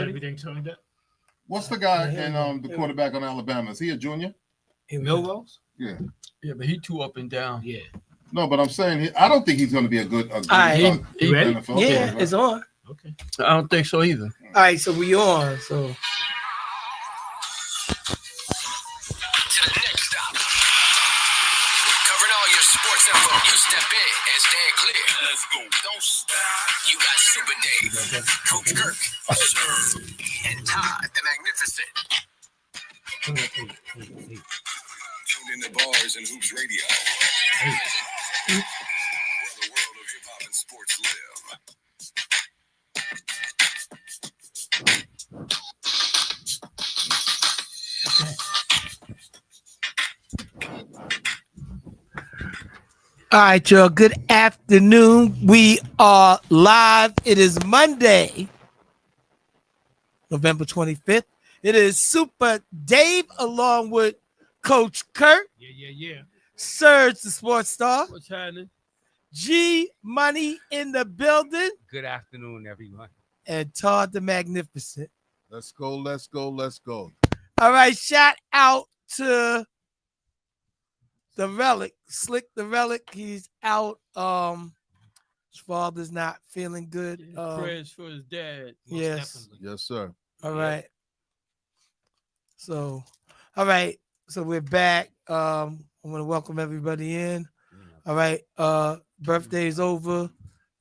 everything turned up. What's the guy and the quarterback on Alabama? Is he a junior? Milrose? Yeah. Yeah, but he too up and down. Yeah. No, but I'm saying I don't think he's going to be a good he ready? NFL Yeah, player. it's on. Okay. I don't think so either. All right, so we on. So To the next stop. Covering all your sports info. You step in and stand clear. Let's go. Don't stop. You got Super Dave, Coach Kirk, and Todd the Magnificent. Tuned in to Bars and Hoops Radio. Where the world of hip hop and sports live. all right, y'all. Good afternoon. We are live. It is Monday, November 25th. It is Super Dave along with Coach Kurt, Yeah. Serge the Sports Star, What's happening? G Money in the building, Good afternoon, everyone. and Todd the Magnificent. Let's go. Let's go. Let's go. All right, shout out to the Relic, Slick the Relic. He's out. His father's not feeling good. Prayers for his dad. Yes. Definitely. Yes, sir. All right. So, all right. So we're back. I want to welcome everybody in. All right. Birthday's over.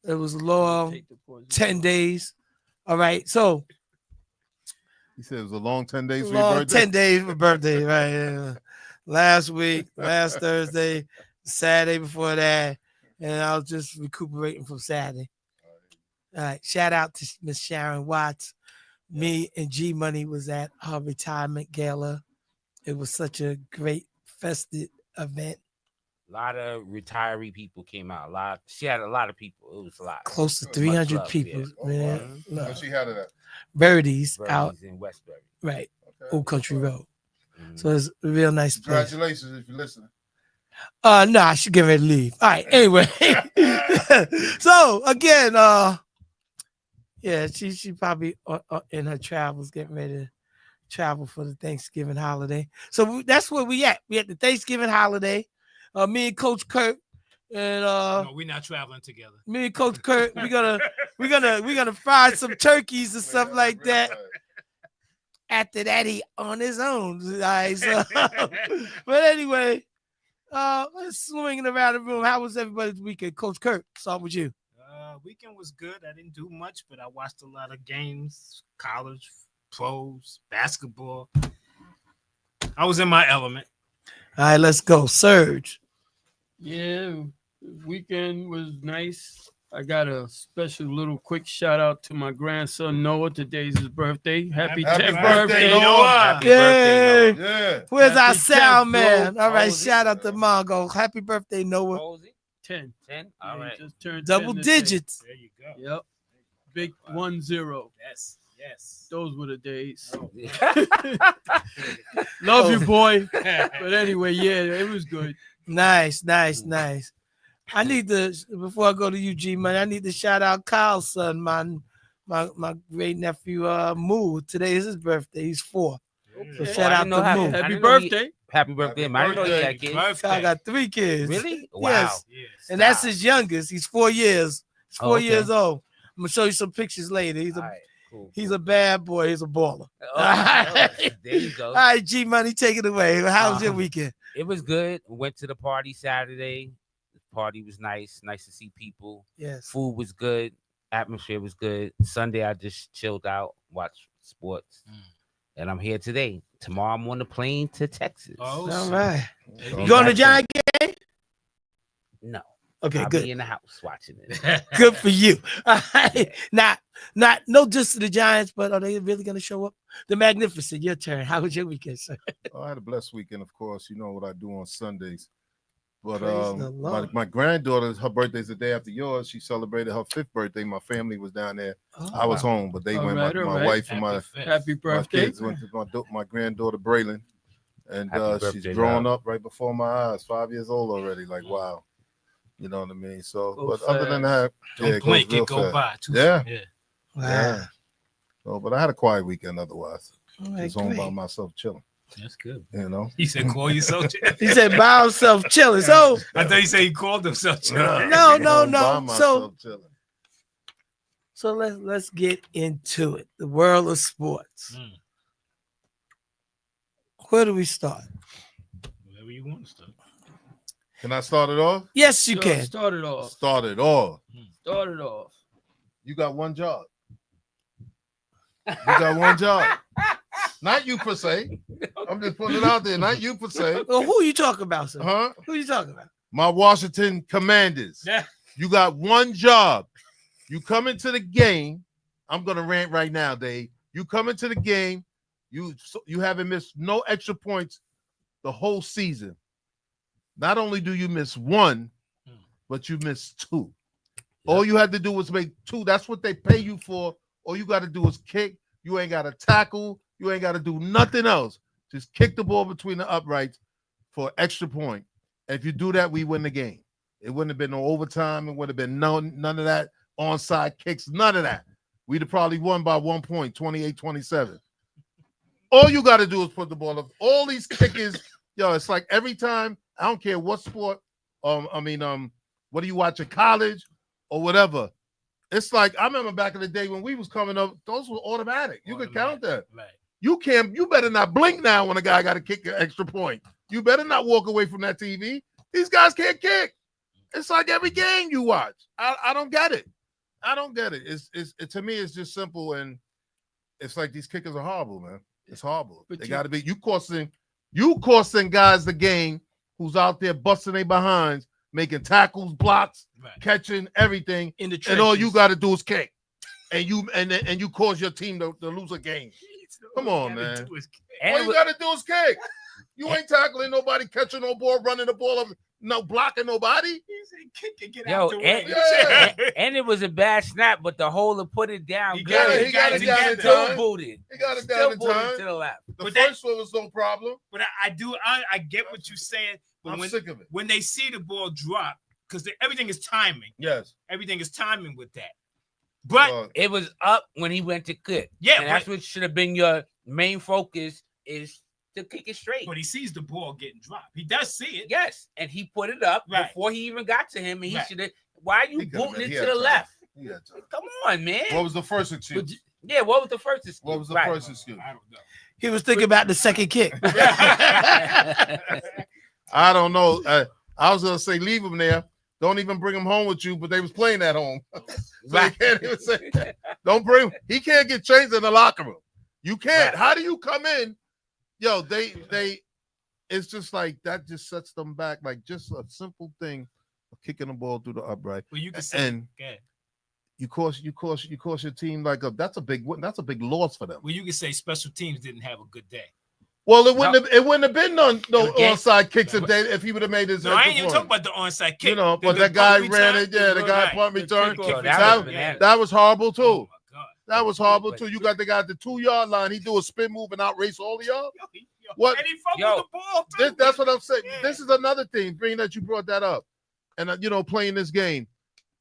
It was a long Take the poison. 10 days. All right. So He said it was a long 10 days for your long birthday. 10 days for birthday, right? Yeah. Last week, last Thursday, Saturday before that, and I was just recuperating from Saturday. All right. Shout out to Miss Sharon Watts. Me and G Money was at her retirement gala. It was such a great festive event. A lot of retiree people came out. She had a lot of people. It was a lot. Close to Much 300 love, people, yeah. Oh, man. wow. Look, Where she had it at? Birdies out, Birdies in Westbury. right, Okay. Old Country Road. Mhm. So it's a real nice place. Congratulations if you're listening. No, I should get ready to leave. All right, anyway. So again, yeah, she probably in her travels getting ready to travel for the Thanksgiving holiday. So that's where we at. We at the Thanksgiving holiday. Me and Coach Kurt and No, we're not traveling together. me and Coach Kurt, we're gonna fry some turkeys and stuff like that. After that, he on his own. All right, so, but anyway, swinging around the room. How was everybody's weekend? Coach Kurt, start with you. Weekend was good. I didn't do much, but I watched a lot of games, college, pros, basketball. I was in my element. All right, let's go. Surge. Yeah, weekend was nice. I got a special little quick shout out to my grandson Noah. Today's his birthday. Happy Happy 10th birthday, birthday, Noah. Noah. Happy Yay. birthday, Noah. Yeah. Where's our Happy sound 10th, man? bro. All right, Oh, shout out to Mongo. Happy birthday, Noah. What was it? 10. 10? All Yeah, he right. just turned Double 10 today. digits. There you go. Yep. Big 1-0. Yes. Those were the days. Oh. Love you, boy. But anyway, yeah, it was good. Nice. I need to, before I go to UG Money, I need to shout out Kyle's son, my great nephew Moo. Today is his birthday. He's 4. So Yeah. shout I out didn't know to how- Moo. I Happy didn't know he- birthday. Happy birthday. Happy I didn't know he birthday. had kids. Birthday. Kyle got 3 kids. Really? Wow. Yes. Yes. And that's Stop. his youngest. He's 4 years. He's 4 Okay. years old. I'm gonna show you some pictures later. All right, cool. He's a bad boy. He's a baller. Oh, there you go. All right, G Money, take it away. How was your Uh, weekend? It was good. Went to the party Saturday. The party was nice. Nice to see people. Yes. Food was good. Atmosphere was good. Sunday, I just chilled out, watched sports. And I'm here today. Tomorrow, I'm on the plane to Texas. Oh, All so- right. Maybe You going to Exactly. Giant game? No. Okay, I'll good. be in the house watching it. Good for you. All right. Not no diss to the Giants, but are they really gonna show up? The Magnificent, your turn. How was your weekend, sir? Oh, I had a blessed weekend, of course. You know what I do on Sundays. But Praise the Lord. my granddaughter, her birthday's the day after yours. She celebrated her 5th birthday. My family was down there. I was home, but they All went. right, My all right. wife and my Happy birthday. kids went to my granddaughter Braylon, and Happy she's birthday, growing dog. up right before my eyes. 5 years old already. Like wow, you know what I mean. So, Go but other than fast. that, Don't yeah, it blink, goes real it go fast. by. Too Yeah. fast. Wow. Yeah. So, but I had a quiet weekend otherwise. All right, Just home by great. myself chilling. That's good. You know. He said, "Call yourself." He said by himself chilling. So I thought he said he called himself. No, no, Home no. by myself chilling. so let's get into it. The world of sports. Mm. Where do we start? Whatever you want to start. Can I start it off? Yes, you Sure, can. Start it off. Start it off. Start it off. You got one job. You got one job. Not you per se. I'm just putting it out there. Not you per se. Well, who you talking about, sir? Huh? Who you talking about? My Washington Commanders. Yeah. You got one job. You come into the game. I'm gonna rant right now, Dave. You come into the game. You haven't missed no extra points the whole season. Not only do you miss one, but you missed two. All you had to do was make two. That's what they pay you for. All you got to do is kick. You ain't got to tackle. You ain't got to do nothing else. Just kick the ball between the uprights for an extra point. And if you do that, we win the game. It wouldn't have been no overtime. It would have been none of that onside kicks, none of that. We'd have probably won by 1 point, 28-27. All you got to do is put the ball up. All these kickers, yo, it's like every time, I don't care what sport, what do you watch in college or whatever. It's like, I remember back in the day when we was coming up, those were automatic. You could count that. Right. You better not blink now when a guy got to kick an extra point. You better not walk away from that TV. These guys can't kick. It's like every game you watch. I don't get it. I don't get it. It's to me, it's just simple, and it's like these kickers are horrible, man. It's horrible. But They you- got to be you costing guys the game who's out there busting their behinds, making tackles, blocks, Right. catching everything, In the and all you trenches. got to do is kick, and you cause your team to lose a game. Come on, All you gotta man. do is kick. And All it you was- got to do is kick. You ain't tackling nobody, catching no ball, running the ball up, no blocking nobody. He said, "Kick and get Yo, out the way." Yeah. and it was a bad snap, but the holder put it down. He good. got it. He got it He down got in it. Still time. booted. He got it Still down in booted time. to the left. The But that- first one was no problem. But I get what you're saying. But I'm when, sick of it. when they see the ball drop, because everything is timing. Yes. Everything is timing with that. But It was up when he went to kick. Yeah, and that's what should have been your main focus, is to kick it straight. he sees the ball getting dropped. He does see it. Yes, and he put it up Right. before he even got to him, and he Right. should have. Why are you He could've booting been- it he to had the time. left? He had time. Come on, man. What was the first excuse? Yeah, what was the first excuse? What was the Right. first excuse? I don't know. He was thinking about the second kick. I don't know. I was gonna say leave him there. Don't even bring him home with you, but they was playing at home. So they can't even say that. Don't bring him. He can't get changed in the locker room. You can't. Right. How do you come in? Yo, they it's just like that just sets them back. Like just a simple thing of kicking the ball through the upright. Well, you can say, And okay. you cost your team like that's a big loss for them. Well, you can say special teams didn't have a good day. Well, it wouldn't have been no Okay. onside kicks if he would have made his. No, I ain't extra even point. talking about the onside kick. You know, The- but the that guy punt ran return, it. Yeah, the guy right. punt return. kickoff Yo, return. that That, was bananas. that was horrible Oh too. my God. That was horrible But- too. You got the guy at the 2-yard line. He do a spin move and outrace all of y'all. Yo, What? And he fumbled Yo, the ball too. That's what I'm saying. Yeah. This is another thing. Being that you brought that up, and playing this game,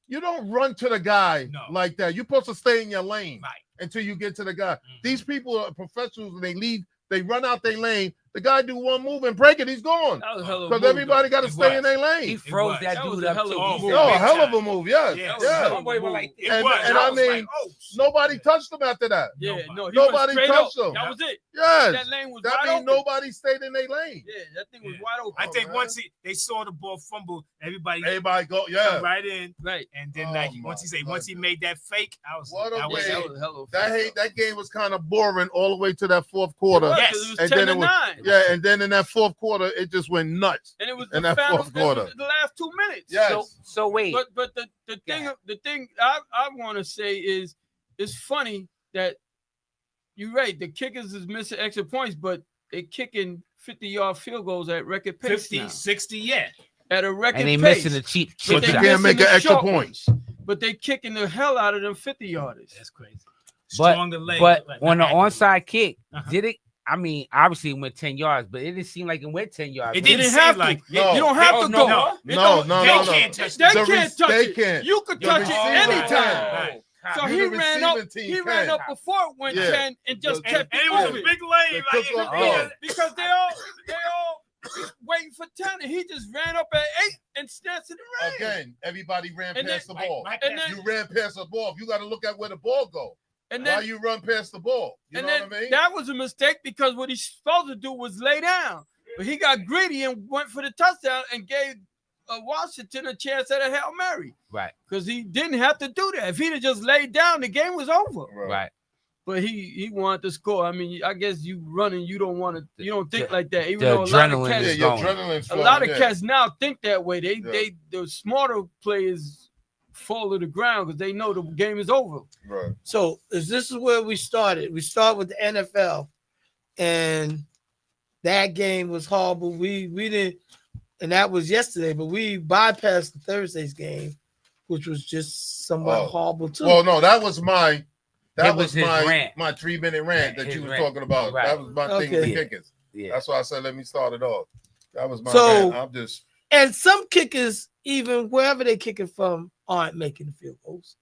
you don't run to the guy No. like that. You're supposed to stay in your lane Right. until you get to the guy. Mhm. These people are professionals and they leave. They run out their lane. The guy do one move and break it. He's gone. That was a hell of a Because move, everybody got to It stay in was. their He lane. froze was. that That was dude a up hell of too. a He move. said, No, a big hell of time. a move. Yes. Yeah. Yeah. Homeboy was like, It And- was. and I I was like, mean, oh, shit. Nobody touched him after that. Yeah, Nobody. no, he Nobody went straight touched up. him. That was it. Yes. That lane was That wide means open. nobody stayed in their lane. Yeah, that thing was Yeah. wide open. I think man. once they saw the ball fumble, everybody Everybody go. come Yeah. right in, Right. and then Oh like my once he goodness. made that fake, I was What a that was way. That it. was a hell of a That game was kind of boring all the way to that fourth quarter. It was, Yes. 'cause it was And 10 then to it was- 9. Yeah, and then in that fourth quarter, it just went nuts. And it was in the that final, fourth it was quarter. the last 2 minutes. Yes. So wait. But the thing I want to say is it's funny that you're right. The kickers is missing extra points, but they kicking 50-yard field goals at record pace 50, now. 60, yeah. At a record and they pace. missing the cheap But But they you shots. can't missing make an the extra short point. But they kicking the hell out of them 50-yarders. That's crazy. But- Stronger leg. But like, on the not accurate. onside kick, Uh-huh. did it? I mean, obviously it went 10 yards, but it didn't seem like it went 10 yards. It You didn't didn't seem have to. like No. You don't have Oh, to no. go. No. It No, don't- no, They no, no. can't touch They that. The can't touch they it. can't. You could The touch it receiver anytime. can. Right. So You he the ran up. receiving team He can. ran up before it went Yeah. 10 and just And- kept And it it was a moving. big lane. They Like, took off Oh. Because they all waiting for 10, and he just ran up at 8 and snatched it around. Again, everybody ran And past the Mike- ball. Mike And had- then- You ran past the ball. You got to look at where the ball go. And Why then, you run past the ball? You and know then what I mean? that was a mistake because what he's supposed to do was lay down, but he got greedy and went for the touchdown and gave Washington a chance at a Hail Mary Right, because he didn't have to do that. If he'd have just laid down, the game was over. right. But he wanted to score. I mean, I guess you running, you don't want to, you don't think The- like that. Even the though a lot of adrenaline Yeah, cats, is your going. adrenaline's a lot of flowing, cats now think that way. Yeah. The smarter players fall to the ground because they know the game is over. Right. So this is where we started. We start with the NFL, and that game was horrible. We didn't, and that was yesterday, but we bypassed the Thursday's game, which was just somewhat Oh. horrible too. Well, no, that was It was his my rant. 3-minute rant that His you were rant. talking about. Right. That was my thing with Okay. the kickers. Yeah. That's why I said let me start it off. That was my So- rant. I'm just And some kickers, even wherever they kick it from, aren't making the field goals.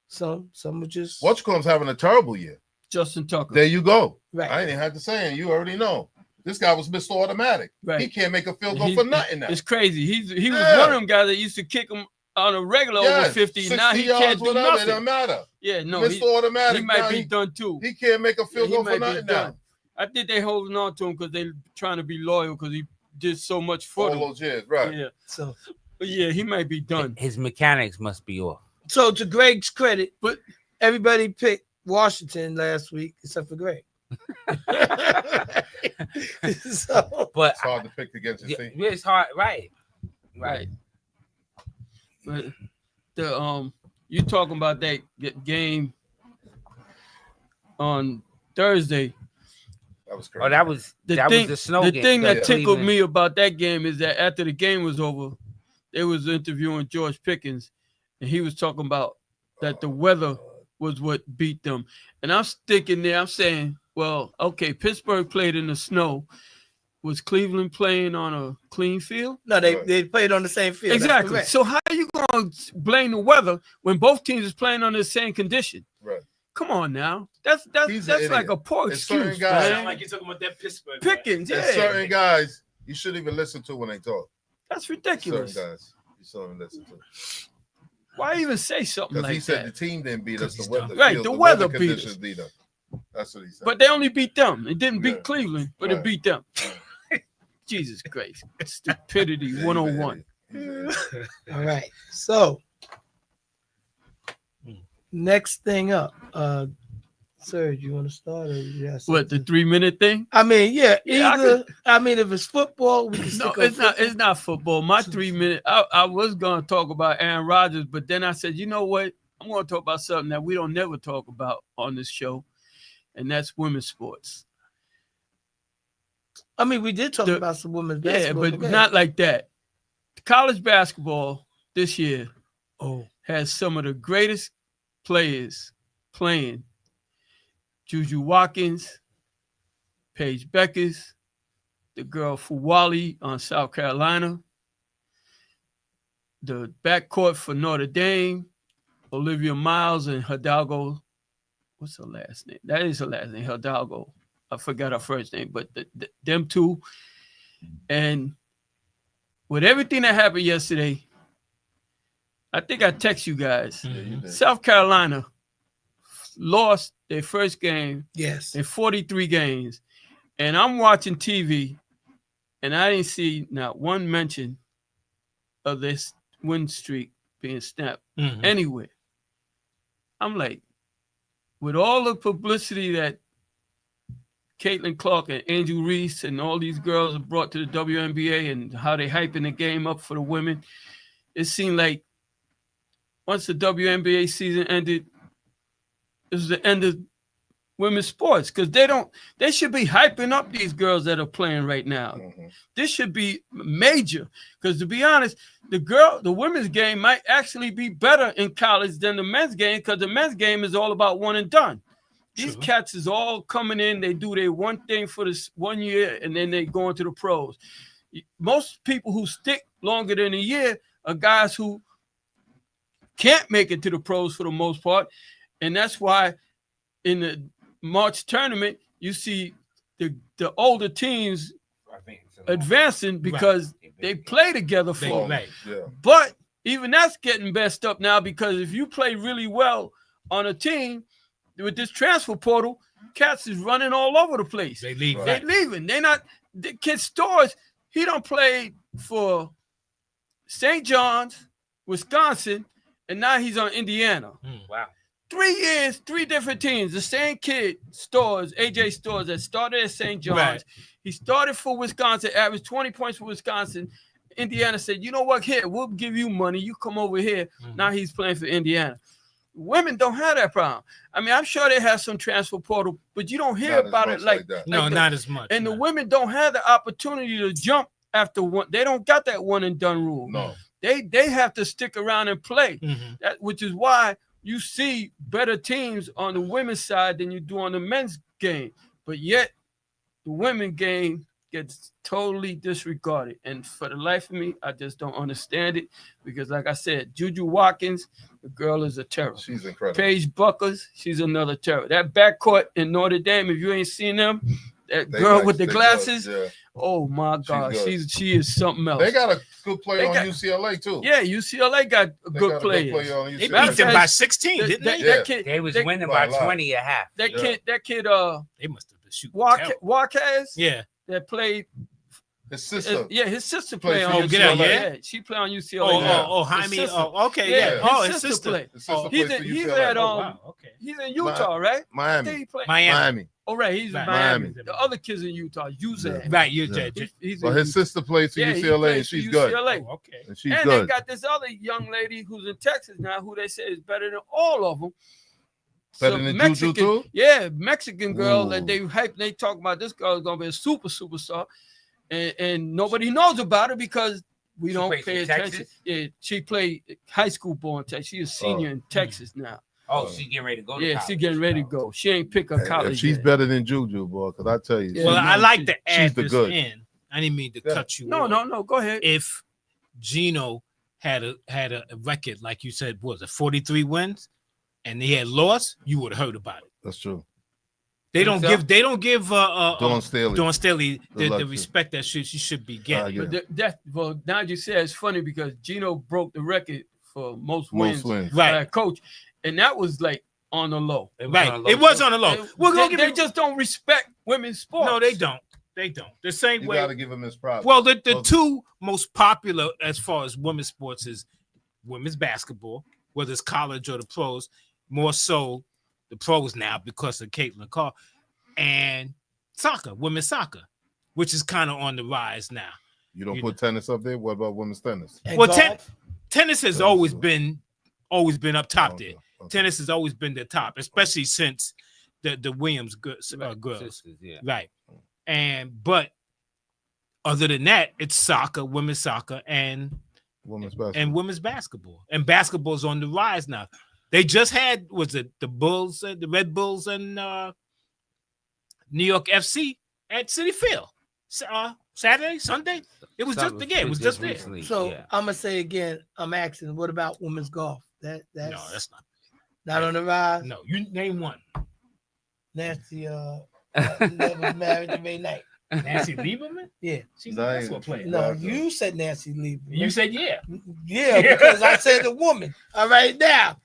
Some are just What's having a terrible year. Justin Tucker. There you go. right. I ain't even have to say it. You already know. This guy was Mr. Automatic. Right. He can't make a field goal He- for nothing now. It's crazy. He was Yeah. one of them guys that used to kick him on a regular over Yes, 50. 60 Now he yards, can't do whatever, It nothing. doesn't matter. Yeah, no, Mr. he Automatic. might now be done too. he can't make a field He goal for might be nothing done. now. I think they holding on to him because they trying to be loyal because he did so much for All them. those years, right? Yeah, So but yeah, he might be done. His mechanics must be off. so to Greg's credit, But- everybody picked Washington last week except for Greg. So But It's hard to pick against his yeah, team. it's hard, right? Right. But the you talking about that game on Thursday? That was crazy. Oh, that was The that thing, was the snow the game. thing that Yeah. tickled Cleveland. me about that game is that after the game was over, they was interviewing George Pickens, and he was talking about that the weather was what beat them. And I'm thinking there, I'm saying, well, okay, Pittsburgh played in the snow. Was Cleveland playing on a clean field? no, Right. they played on the same field. That's Exactly. correct. So how are you going to blame the weather when both teams is playing under the same condition? Right. Come on now. That's He's an like idiot. a poor It's certain excuse, guys- Sound man. like you're talking about that Pittsburgh. guy. Pickens, There's yeah. certain guys you shouldn't even listen to when they talk. That's Certain ridiculous. guys you shouldn't listen to. Why even say something Because like he said that? the team didn't beat us. The He's weather, dumb. Right, field- the weather beat conditions us. beat us. That's what he said. But they only beat them. It didn't beat Yeah. Cleveland, but it Right. beat them. Jesus Christ. Stupidity Yeah, he's an 101. idiot. He's an idiot. All right. So next thing up, sir, do you want to start or yes? What, the 3-minute thing? I mean, yeah, Yeah, I either. I mean, if it's football, we can No, stick on it's not. football. It's not football. My 3-minute. I was gonna talk about Aaron Rodgers, but then I said, you know what? I'm gonna talk about something that we don't never talk about on this show, and that's women's sports. I mean, we did talk The- about some women's Yeah, basketball. but today. not like that. College basketball this year Oh, has some of the greatest players playing. Juju Watkins, Paige Beckers, the girl Fuwali on South Carolina, the backcourt for Notre Dame, Olivia Miles and Hidalgo. What's her last name? That is her last name, Hidalgo. I forgot her first name, but them two. And with everything that happened yesterday, I think I text you guys. Yeah, you did. South Carolina lost their first game yes. in 43 games. And I'm watching TV, and I didn't see not one mention of this win streak being snapped Mhm. anywhere. I'm like, with all the publicity that Caitlin Clark and Angel Reese and all these girls have brought to the WNBA and how they hyping the game up for the women, it seemed like once the WNBA season ended, it was the end of women's sports because they should be hyping up these girls that are playing right now. Mhm. This should be major because to be honest, the women's game might actually be better in college than the men's game because the men's game is all about one and done. These True. cats is all coming in, they do their one thing for this 1 year and then they go into the pros. Most people who stick longer than a year are guys who can't make it to the pros for the most part. And that's why in the March tournament, you see the older teams advancing because they play together for it. Right. Yeah. But even that's getting messed up now because if you play really well on a team with this transfer portal, cats is running all over the place. They leave. They leaving. They not the kid Stores. He don't play for St. John's, Wisconsin, and now he's on Indiana. Wow. 3 years, 3 different teams. The same kid, Stores, AJ Stores, that started at St. John's. Right. He started for Wisconsin, averaged 20 points for Wisconsin. Indiana said, you know what, here, we'll give you money. You come over here. Now he's playing for Indiana. Women don't have that problem. I mean, I'm sure they have some transfer portal, but you don't hear Not as about much it like that. No, like not as much. And the no. women don't have the opportunity to jump after one. They don't got that one and done rule. No. They have to stick around and play. Mhm. Which is why you see better teams on the women's side than you do on the men's game. But yet the women's game gets totally disregarded. And for the life of me, I just don't understand it. Because like I said, Juju Watkins, the girl is a terror. She's incredible. Paige Buckles, she's another terror. That backcourt in Notre Dame, if you ain't seen them, that They girl nice, with the they glasses, good, yeah. oh my God, good. she is something else. They got a good player They on got- UCLA too. Yeah, UCLA got a They good got a players. player on They UCLA. beat them by 16, didn't they? Yeah. That kid, They was They- winning by by a lot. 20 at half. that Yeah. kid, They must have been shooting. terrible. Walkez, Yeah. that played. His sister. Yeah, his sister Plays played for on UCLA. UCLA. Yeah? She played on UCLA. Yeah. Jaime. His sister. Oh, okay. Yeah. Oh, his sister. played. His sister He's plays for he's UCLA. at Oh, wow. Okay. he's in Utah, right? I think Miami. he played. Miami. Oh, right, he's in Right. Miami. Miami. The other kids in Utah, Uzan. Right. You're Yeah. judging. He's Well, in his sister plays for Yeah, he UCLA, plays and for she's good. UCLA. Oh, okay. And she's And good. they got this other young lady who's in Texas now, who they say is better than all of them. Better Some than Mexican, Juju too? Yeah, Mexican girl that Ooh. they hype. They talk about this girl is gonna be a superstar, and nobody knows about her because we She don't plays pay in attention. Texas? Yeah, she played high school ball in Texas. She's a senior in Texas now. Oh, she getting ready to go to Yeah, college. she getting ready to go. She ain't pick her And college. she's yet. better than Juju, boy. Because I tell you, Yeah, Well, no, I like to she's add the this good. in. I didn't mean to Yeah. cut you No, off. go ahead. If Gino had a record like you said, what was it 43 wins, and he had lost, you would have heard about it. that's true. They don't So- give Dawn Staley. Dawn Staley the luxury. respect that she should be getting. Yeah. But well, now you say it's funny because Gino broke the record for most wins Most wins. by a Right, coach, and that was like on the low. right. It was on the low. We're gonna give They it. just don't respect women's sports. No, they don't. They don't. The same You way. got to give him his props. Well, the Well- two most popular as far as women's sports is women's basketball, whether it's college or the pros, more so the pros now because of Caitlin Carr, and soccer, women's soccer, which is kind of on the rise now. You don't you put tennis up there. What about women's tennis? And Well, golf? Tennis has So- always been up top Okay, there. okay. Tennis has always been the top, especially since the Williams girls. Sisters, yeah. Right. But other than that, it's soccer, women's soccer, and Women's basketball. women's basketball. And basketball's on the rise now. They just had was it the Bulls, the Red Bulls, and New York FC at City Field. Saturday, Sunday. It was just the game. It was just there. recently, So yeah. I'm gonna say again, I'm asking, what about women's golf? That's No, that's not. not on the rise. No, you name one. Nancy that was married to May Knight. Nancy Lieberman. Yeah. She's No, a basketball player. No, Exactly. you said Nancy Lieberman. You said yeah. Yeah, because I said the woman. All right now.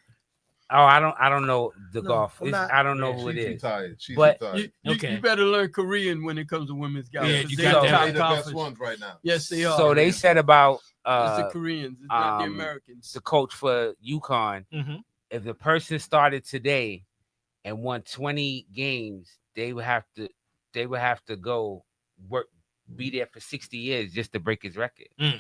Oh, I don't know the No, golf. I'm It's- not- I don't know Yeah, who it she's is. retired. She's But- retired. You better learn Korean when it comes to women's golf. Yeah, 'cause you they're got the that. top They're the best conference. ones right now. Yes, they are. So they said about it's the Koreans, it's not the um, Americans. the coach for UConn, Mm-hmm. if the person started today and won 20 games, they would have to go work, be there for 60 years just to break his record. Mm.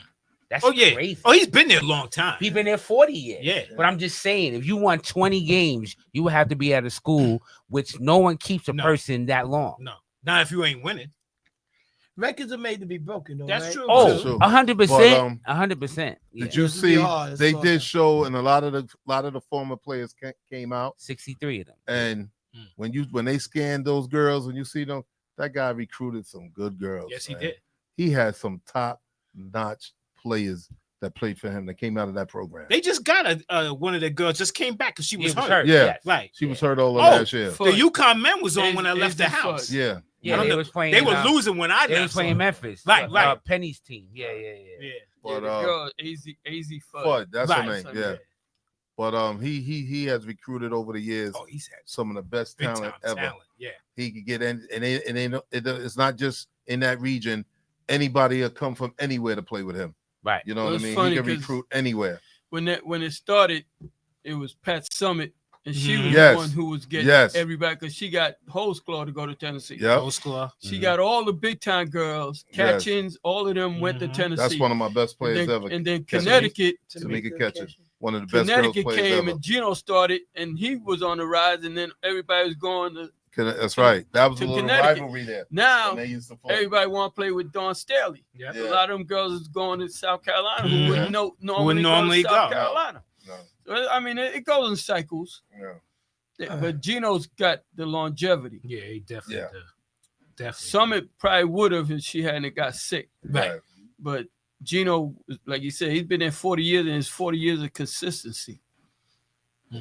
That's Oh yeah. crazy. Oh, he's been there a long time. He's been there 40 years. Yeah. But I'm just saying, if you won 20 games, you would have to be at a school which no one keeps a No. person that long. No, not if you ain't winning. Records are made to be broken, though. That's right? true. Oh, true. 100%. But, 100%. Yeah. Did you This would be see? hard. It's They hard. did show, and a lot of the former players came out, 63 of them. and Mm. when they scanned those girls, when you see them, that guy recruited some good girls. Yes, he man. did. He had some top notch players that played for him that came out of that program. They just got one of the girls just came back because she was hurt. Yeah. yes. Right. She was hurt all of Oh, last year. Fuck. The UConn men was on when I left the Easy house. fuck. Yeah. Yeah, I don't they know. was playing. They were losing when I They left. was playing Memphis. Right, right. Penny's team. Yeah. Yeah. But the girl, AZ Fudd. Fudd, that's Right. her name. Yeah. But he has recruited over the years Oh, he's had some of the best big talent time ever. talent. Yeah. He could get in, and it's not just in that region. Anybody will come from anywhere to play with him. Right. You know Well, what I it's mean? funny He can 'cause recruit anywhere. When it started, it was Pat Summit, and she was Yes. the one who was getting Yes. everybody because she got Holsclaw to go to Tennessee. Yep. Old school. She got all the big time girls, Yes. Catchings, all of them went to Mhm. Tennessee. That's one of my best and players then, ever. and then Catchings. Connecticut, Tamika Catchings, one of the best girls Connecticut players came ever. and Gino started, and he was on the rise, and then everybody was going to That's right. That was a to little Connecticut. rivalry there. now. And they used to play. Everybody want to play with Dawn Staley. Yeah. Yeah. A lot of them girls is going to South Carolina who Mhm. wouldn't normally normally go to South go. Carolina. No, So, I mean, it goes in cycles. no. But Gino's got the longevity. Yeah, he definitely Yeah. did. Definitely. Summit probably would have if she hadn't got sick. Right. But Gino, like you said, he's been there 40 years, and it's 40 years of consistency.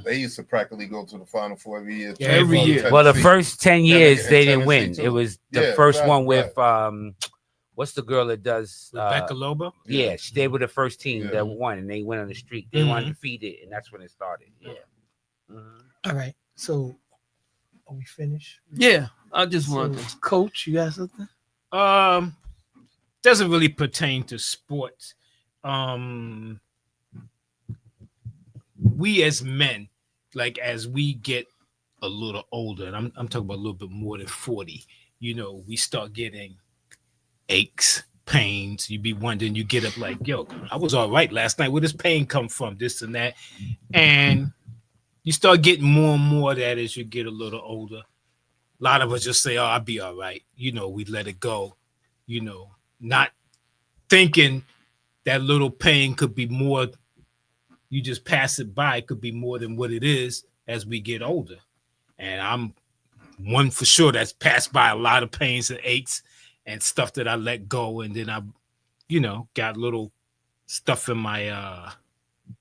They used to practically go to the Final Four every year. Yeah, every year. Well, the Tennessee. first 10 Yeah, years and they didn't Tennessee win. too. It was the Yeah, first right, one with what's the girl that does Rebecca Lobo. yeah, they were the first team Yeah. that won and they went on the streak. They won Mhm. undefeated, and that's when it started. Yeah. All right. So are we finished? Yeah, I just wanted So, to. Coach, you got something? Doesn't really pertain to sports. We as men, like as we get a little older, and I'm talking about a little bit more than 40, we start getting aches, pains. You be wondering, you get up like, yo, I was all right last night. Where does pain come from? This and that. And you start getting more and more of that as you get a little older. A lot of us just say, oh, I'll be all right. We let it go, not thinking that little pain could be more. You just pass it by. It could be more than what it is as we get older. And I'm one for sure that's passed by a lot of pains and aches and stuff that I let go. And then I, got little stuff in my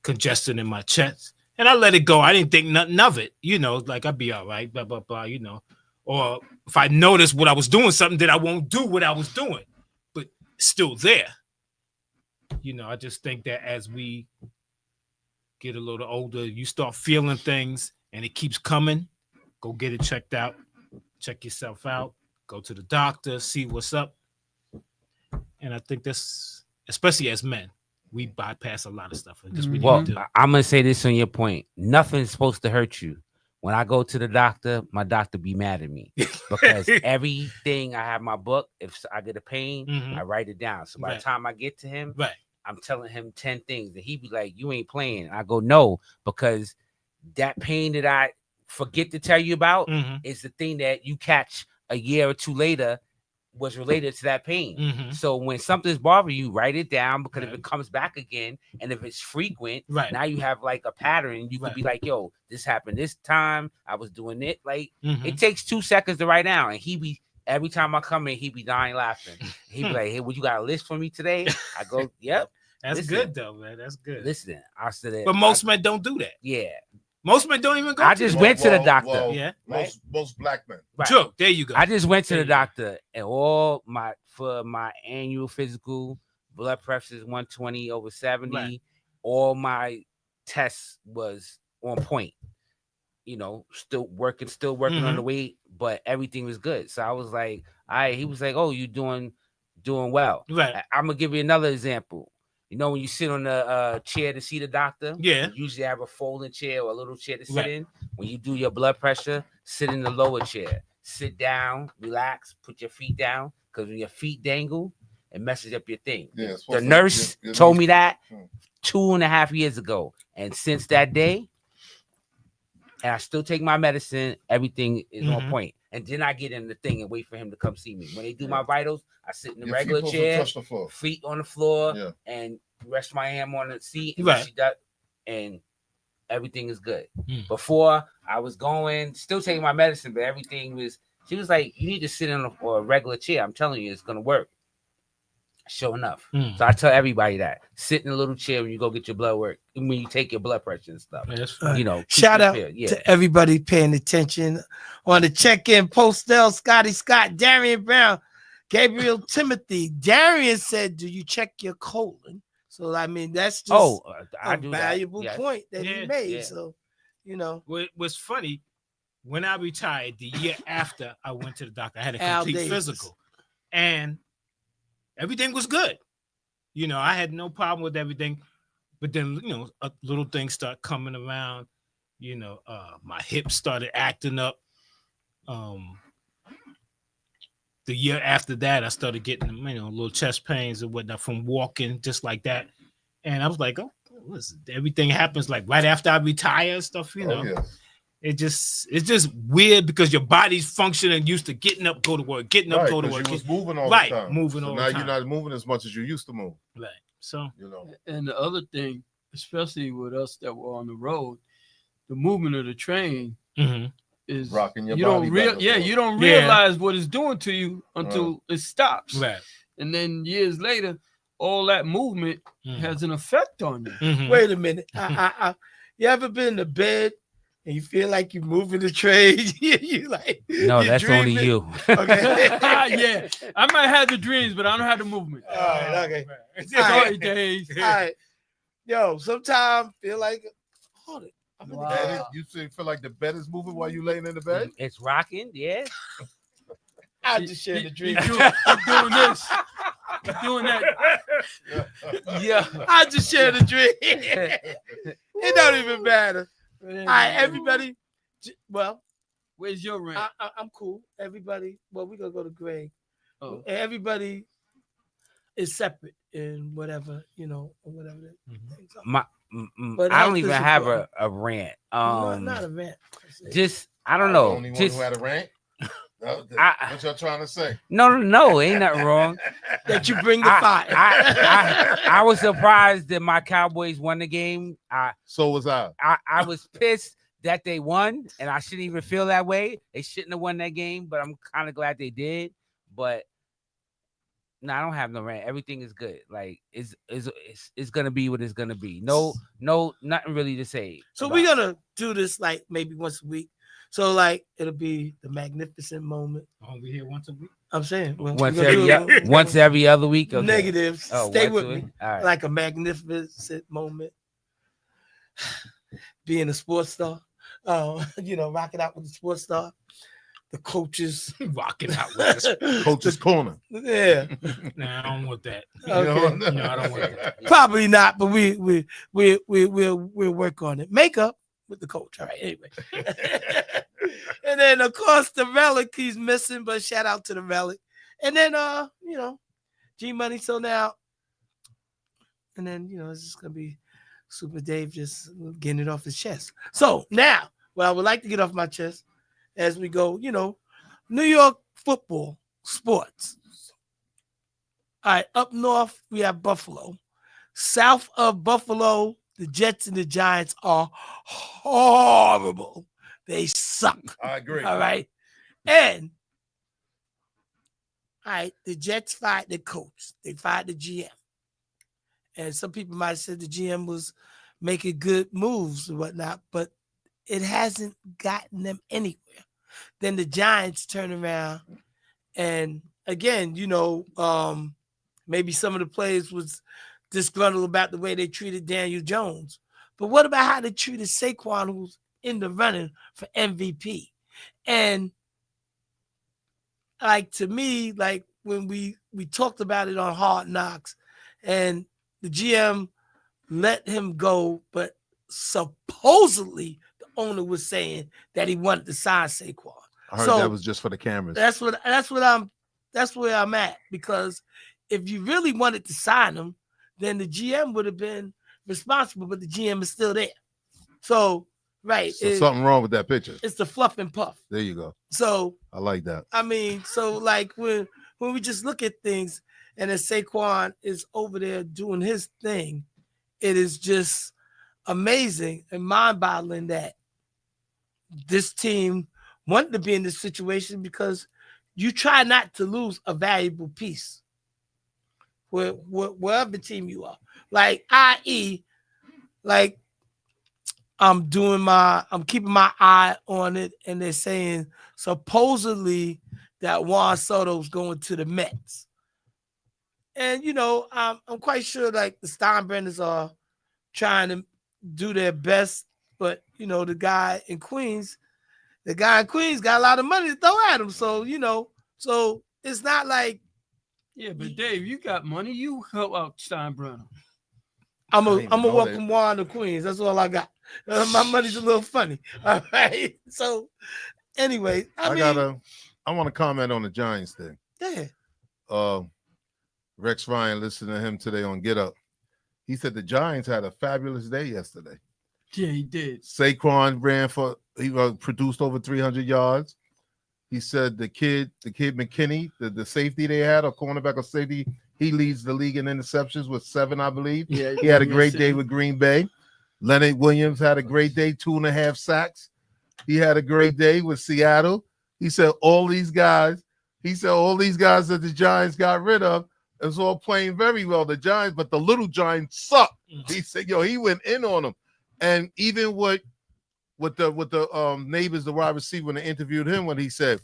congestion in my chest. And I let it go. I didn't think nothing of it, like I'd be all right, blah, blah, blah, Or if I noticed what I was doing, something that I won't do what I was doing, but still there. I just think that as we get a little older, you start feeling things and it keeps coming. Go get it checked out. Check yourself out. Go to the doctor, see what's up. And I think that's, especially as men, we bypass a lot of stuff. And just we need Well, to do. I'm gonna say this on your point. Nothing's supposed to hurt you. When I go to the doctor, my doctor be mad at me because everything I have my book. If I get a pain, Mhm. I write it down. So by Right. the time I get to him, Right. I'm telling him 10 things, and he be like, "You ain't playing." And I go, "No," because that pain that I forget to tell you about Mhm. is the thing that you catch a year or two later was related to that pain. Mhm. So when something's bothering you, write it down because if Right. it comes back again and if it's frequent, Right. now you have like a pattern. You could Right. be like, yo, this happened this time. I was doing it. Like Mhm. it takes 2 seconds to write down. And he be every time I come in, he be dying laughing. He be like, hey, what you got a list for me today? I go, yep. That's listen. good though, man. That's good. Listen, I said it. But most men don't do that. yeah. Most men don't even go. I to just that. went to the doctor. Yeah. Most black men. Right. Sure. There you go. I just went to There the you go. doctor and for my annual physical, blood pressure is 120 over 70. Right. All my tests was on point. Still working on the weight, but everything was good. So I was like, he was like, oh, you doing well. Right. I'm gonna give you another example. When you sit on the chair to see the doctor, Yeah. you usually have a folding chair or a little chair to sit Right. in. When you do your blood pressure, sit in the lower chair. Sit down, relax, put your feet down, because when your feet dangle, it messes up your thing. Yeah, it's The supposed to- nurse your told knees- me that Hmm. 2.5 years ago. And since that day, and I still take my medicine, everything is on Mhm. point. And then I get in the thing and wait for him to come see me. When they do my vitals, I sit in the Your feet regular supposed to chair, touch the floor. feet on the floor, Yeah. and rest my hand on the seat. And Right. she does, and everything is good. Mm. Before I was going, still taking my medicine, but everything was. She was like, "You need to sit in a regular chair. I'm telling you, it's gonna work." Sure enough. Mm. So I tell everybody that. Sit in a little chair when you go get your blood work. When you take your blood pressure and stuff. That's You know, keep Shout your out spirit. Yeah. to everybody paying attention on the check-in. Postel, Scotty Scott, Darian Brown, Gabriel Timothy. Darian said, "Do you check your colon?" So I mean, that's just I a do valuable that. Yes. point that he Yeah, made. yeah. So, you know, What's funny, when I retired, the year after I went to the doctor, I had a Al complete Davis. physical, and everything was good. You know, I had no problem with everything, but then little things start coming around. You know, my hips started acting up. The year after that, I started getting little chest pains and whatnot from walking, just like that. And I was like, oh, listen, everything happens like right after I retire and stuff. You know, it's just weird because your body's functioning, used to getting up, go to work, getting up, go to work. You was moving all Right, the time. moving so all now the time. you're not moving as much as you used to move. Right. So You know. And the other thing, especially with us that were on the road, the movement of the train mhm. is Rocking your you body don't back and forth. you don't Yeah. realize what it's doing to you until it stops. Right. And then years later, all that movement Mhm. has an effect on you. Mhm. wait a minute. You ever been to bed and you feel like you're moving the train? you like No, you're that's only dreaming? you. Okay. Yeah, I might have the dreams, but I don't have the movement. All right, okay. Sorry, days. All right. Yo, sometimes feel like hold it. I'm in the Wow. bed. You feel like the bed is moving while you laying in the bed? It's rocking, yeah. I just shared the dream. You're doing this. You're doing that. Yeah. I just shared a dream. It don't even matter. All right, everybody. Well, Where's your rent? I'm cool. Everybody. Well, we're gonna go to Greg. Oh. Everybody is separate in whatever, or whatever. Mhm. Things are. But I health don't even is have important. a rant. Not a rant. Just I don't The know. only one Just who had a rant? What y'all trying to say? no, ain't nothing wrong. that you bring the fire. I was surprised that my Cowboys won the game. So was I. I was pissed that they won, and I shouldn't even feel that way. They shouldn't have won that game, but I'm kind of glad they did. But no, I don't have no rant. Everything is good. Like it's gonna be what it's gonna be. No, nothing really to say. So about we're it. gonna do this like maybe once a week. So like it'll be the magnificent moment. Oh, we here once a week. I'm saying once we're gonna do every once every other week. Okay. negatives. Oh, Stay once with a me. week? All right. Like a magnificent moment. Being a sports star, rocking out with the sports star, the coaches, Rocking out with us. Coach's corner. Yeah, Nah, I don't want that. okay. No, I don't want that. Probably not, but we'll work on it. Makeup with the coach. All right, anyway. And then of course the relic he's missing, but shout out to the relic. And then G Money. So now, and then it's just gonna be Super Dave just getting it off his chest. So now, what I would like to get off my chest as we go, New York football sports. All right, up north we have Buffalo. South of Buffalo, the Jets and the Giants are horrible. They suck. I agree. All right. And all right, the Jets fired the coach. They fired the GM. And some people might have said the GM was making good moves and whatnot, but it hasn't gotten them anywhere. Then the Giants turn around and again, maybe some of the players was disgruntled about the way they treated Daniel Jones. But what about how they treated Saquon, who's in the running for MVP? And like to me, like when we talked about it on Hard Knocks, and the GM let him go, but supposedly the owner was saying that he wanted to sign Saquon. I heard So, that was just for the cameras. That's where I'm at, because if you really wanted to sign him, then the GM would have been responsible, but the GM is still there. So, right. So something wrong with that picture. It's the fluff and puff. There you go. So, I like that. I mean, so like when we just look at things and then Saquon is over there doing his thing, it is just amazing and mind-boggling that this team wanted to be in this situation, because you try not to lose a valuable piece. with whatever team you are. Like, i.e., like I'm keeping my eye on it, and they're saying supposedly that Juan Soto's going to the Mets. And I'm quite sure like the Steinbrenners are trying to do their best, but the guy in Queens got a lot of money to throw at him. So so it's not like Yeah, but Dave, you got money. You help out Steinbrenner. I'm I didn't even a know welcome that. Juan to Queens. That's all I got. My money's a little funny. All right. So anyway, I want to comment on the Giants thing. Yeah. Rex Ryan, listened to him today on Get Up. He said the Giants had a fabulous day yesterday. Yeah, he did. Saquon he produced over 300 yards. He said the kid McKinney, the safety they had, a cornerback or safety, he leads the league in interceptions with 7, I believe. Yeah, he had a great day with Green Bay. Leonard Williams had a great day, 2.5 sacks. He had a great day with Seattle. He said all these guys that the Giants got rid of is all playing very well. The Giants, but the little Giants suck. He said, he went in on them. And even with the neighbors, the wide receiver, when they interviewed him, when he said,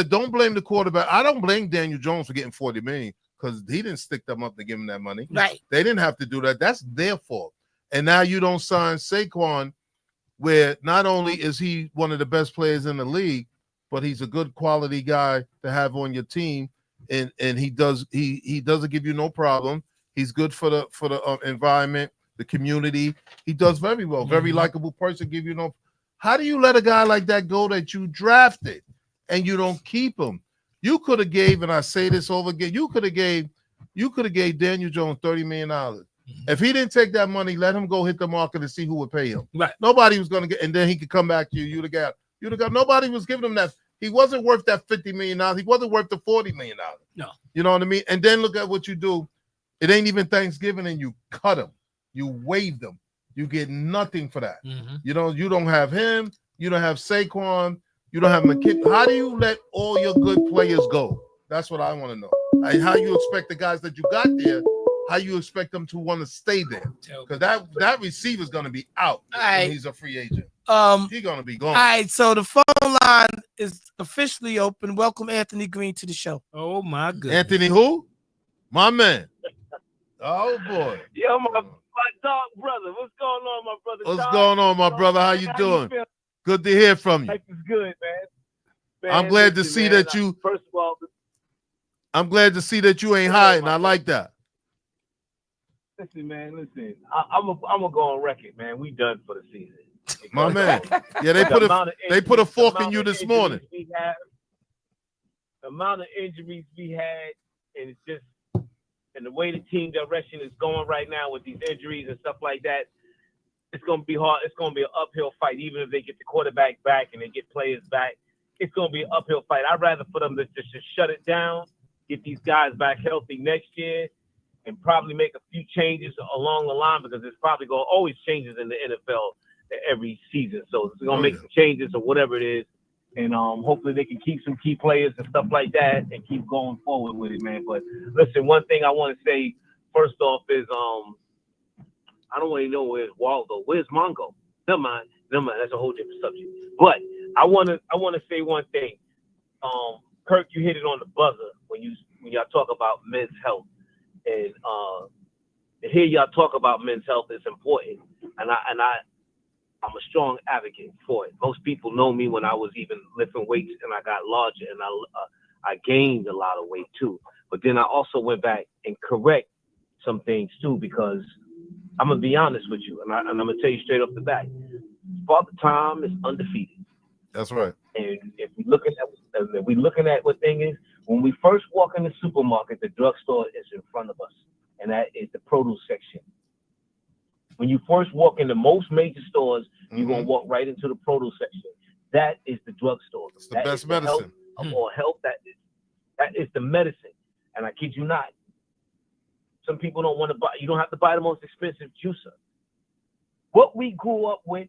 don't blame the quarterback. I don't blame Daniel Jones for getting $40 million because he didn't stick them up to give him that money. Right. They didn't have to do that. That's their fault. And now you don't sign Saquon, where not only is he one of the best players in the league, but he's a good quality guy to have on your team. And he doesn't give you no problem. He's good for the environment, the community. He does very well. Very likable person. Give you no. How do you let a guy like that go that you drafted and you don't keep him? You could have gave, and I say this over again, you could have gave Daniel Jones $30 million. If he didn't take that money, let him go hit the market and see who would pay him. Right. Nobody was going to get, and then he could come back to you. You'd have got. Nobody was giving him that. He wasn't worth that $50 million. He wasn't worth the $40 million. No. You know what I mean? And then look at what you do. It ain't even Thanksgiving, and you cut him. You waived him. You get nothing for that. Mm-hmm. You don't have him. You don't have Saquon. You don't have McKinney. How do you let all your good players go? That's what I want to know. And how you expect the guys that you got there, how you expect them to want to stay there? Because that receiver's going to be out when he's a free agent. He's going to be gone. All right, so the phone line is officially open. Welcome Anthony Green to the show. Oh, my goodness. Anthony who? My man. Oh, boy. Yo, my dog brother. What's going on, my brother? What's going on, my brother? How you doing? Good to hear from you. Life is good, man. I'm glad to see that you. First of all, I'm glad to see that you ain't hiding. I like that. Listen, man. I'm gonna go on record, man. We done for the season. My man. Yeah, they put a fork in you this morning. The amount of injuries we had, and it's just, and the way the team direction is going right now with these injuries and stuff like that, it's going to be hard. It's going to be an uphill fight, even if they get the quarterback back and they get players back. It's going to be an uphill fight. I'd rather for them to just shut it down, get these guys back healthy next year, and probably make a few changes along the line, because there's probably going to always changes in the NFL every season. So it's going to make some changes or whatever it is. And hopefully they can keep some key players and stuff like that and keep going forward with it, man. But listen, one thing I want to say first off is I don't really know where's Waldo. Where's Mongo? Never mind. That's a whole different subject. But I want to say one thing. Kirk, you hit it on the buzzer when y'all talk about men's health, and to hear y'all talk about men's health is important. And I'm a strong advocate for it. Most people know me when I was even lifting weights and I got larger, and I gained a lot of weight too. But then I also went back and correct some things too, because I'm gonna be honest with you, and I'm gonna tell you straight off the bat, Father Time is undefeated. That's right. And if we're looking at what thing is, when we first walk in the supermarket, the drugstore is in front of us, and that is the produce section. When you first walk into most major stores, you're going to walk right into the produce section. That is the drugstore. It's the best medicine. Of all health, that is the medicine. And I kid you not. Some people don't want to buy. You don't have to buy the most expensive juicer. What we grew up with,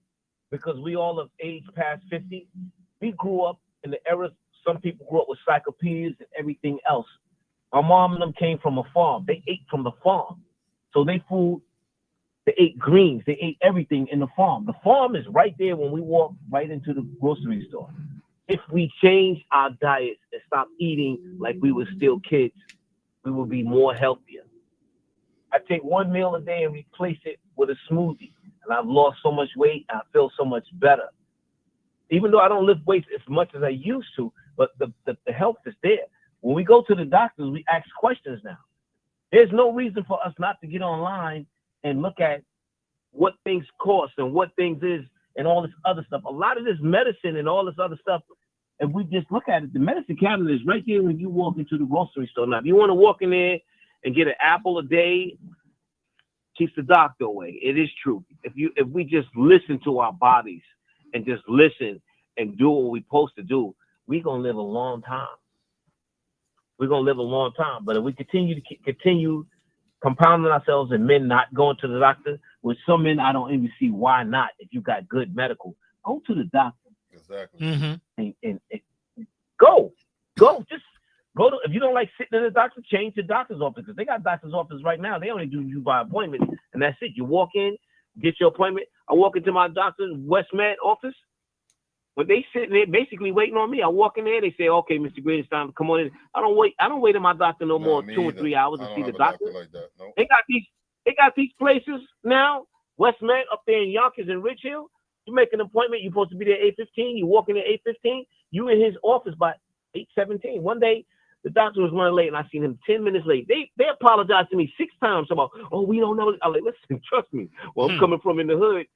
because we all have aged past 50, we grew up in the era, some people grew up with cyclopedias and everything else. My mom and them came from a farm. They ate from the farm. So they ate greens. They ate everything in the farm. The farm is right there when we walk right into the grocery store. If we change our diets and stop eating like we were still kids, we will be more healthier. I take one meal a day and replace it with a smoothie. And I've lost so much weight. I feel so much better. Even though I don't lift weights as much as I used to, but the health is there. When we go to the doctors, we ask questions now. There's no reason for us not to get online and look at what things cost and what things is and all this other stuff. A lot of this medicine and all this other stuff, if we just look at it, the medicine cabinet is right there when you walk into the grocery store. Now, if you want to walk in there and get an apple a day, keeps the doctor away. It is true. If we just listen to our bodies and just listen and do what we're supposed to do, we're going to live a long time. We're going to live a long time. But if we continue compounding ourselves and men not going to the doctor, with some men, I don't even see why not. If you got good medical, go to the doctor. Exactly. And go. Just go to, if you don't like sitting in the doctor, change the doctor's office. Because they got doctor's office right now. They only do you by appointment, and that's it. You walk in, get your appointment. I walk into my doctor's WestMed office. When they sitting there basically waiting on me, I walk in there, they say, okay, Mr. Green, it's time to come on in. I don't wait in my doctor no more 2 or 3 hours to see the doctor. Like that. Nope. They got these places now, WestMed up there in Yonkers and Ridge Hill. You make an appointment, you're supposed to be there 8:15, you walk in at 8:15, you in his office by 8:17. One day, the doctor was running late, and I seen him 10 minutes late. They apologized to me 6 times about, oh, we don't know. I'm like, listen, trust me. Well, I'm coming from in the hood.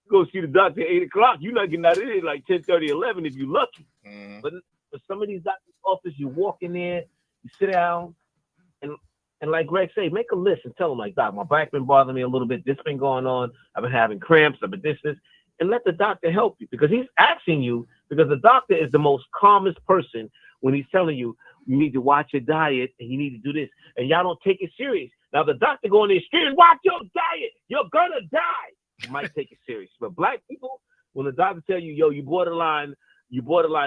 Go see the doctor at 8 o'clock. You're not getting out of there like 10:30, 11 if you're lucky. Mm-hmm. But for some of these doctors' offices, you walk in there, you sit down, and like Greg said, make a list and tell them, like, doc, my back been bothering me a little bit. This been going on. I've been having cramps. I've been this. And let the doctor help you, because he's asking you, because the doctor is the most calmest person when he's telling you, you need to watch your diet and you need to do this. And y'all don't take it serious. Now, the doctor going there screaming, watch your diet. You're going to die. You might take it serious. But black people, when the doctor tell you, yo, you borderline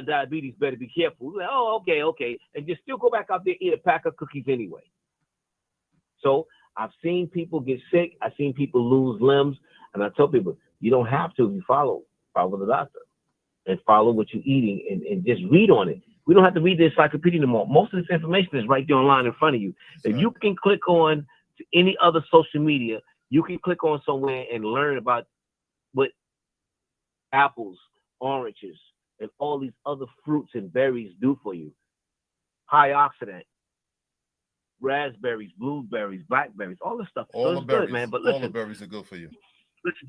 diabetes, better be careful. Like, oh, okay. And just still go back out there, eat a pack of cookies anyway. So I've seen people get sick. I've seen people lose limbs. And I tell people, you don't have to if you follow the doctor and follow what you're eating and just read on it. We don't have to read the encyclopedia anymore. Most of this information is right there online in front of you. If you can click on to any other social media, you can click on somewhere and learn about what apples, oranges, and all these other fruits and berries do for you. High oxidant, raspberries, blueberries, blackberries, all this stuff. All so the it's berries, good, man. But listen, all the berries are good for you. Listen,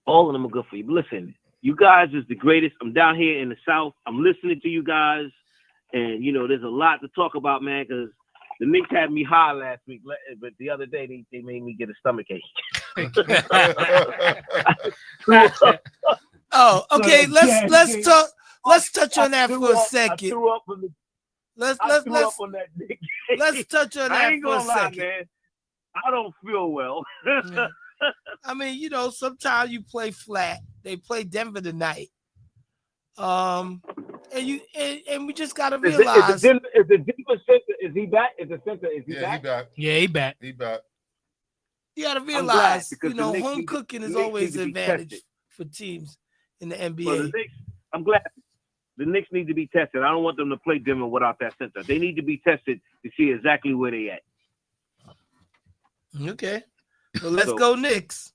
all of them are good for you. But listen, you guys is the greatest. I'm down here in the South. I'm listening to you guys. And, you know, there's a lot to talk about, man, because the Knicks had me high last week. But the other day, they made me get a stomachache. Oh, okay. Let's talk. Let's touch on that for a second. I threw up on Let's that Knicks game. let's touch on I that ain't for a gonna lie, second. man. I don't feel well. Yeah. I mean, you know, sometimes you play flat. They play Denver tonight. And we just gotta realize Is the Denver center, is he back? Is the center, is he back? He back. Yeah, he back. you gotta glad, realize, because you know, the Knicks home need to- cooking is the Knicks always need an to be advantage tested. for teams in the Well, NBA. the Knicks, I'm glad the Knicks need to be tested. I don't want them to play Denver without that center. They need to be tested to see exactly where they at. Okay. Well, let's So- go Knicks.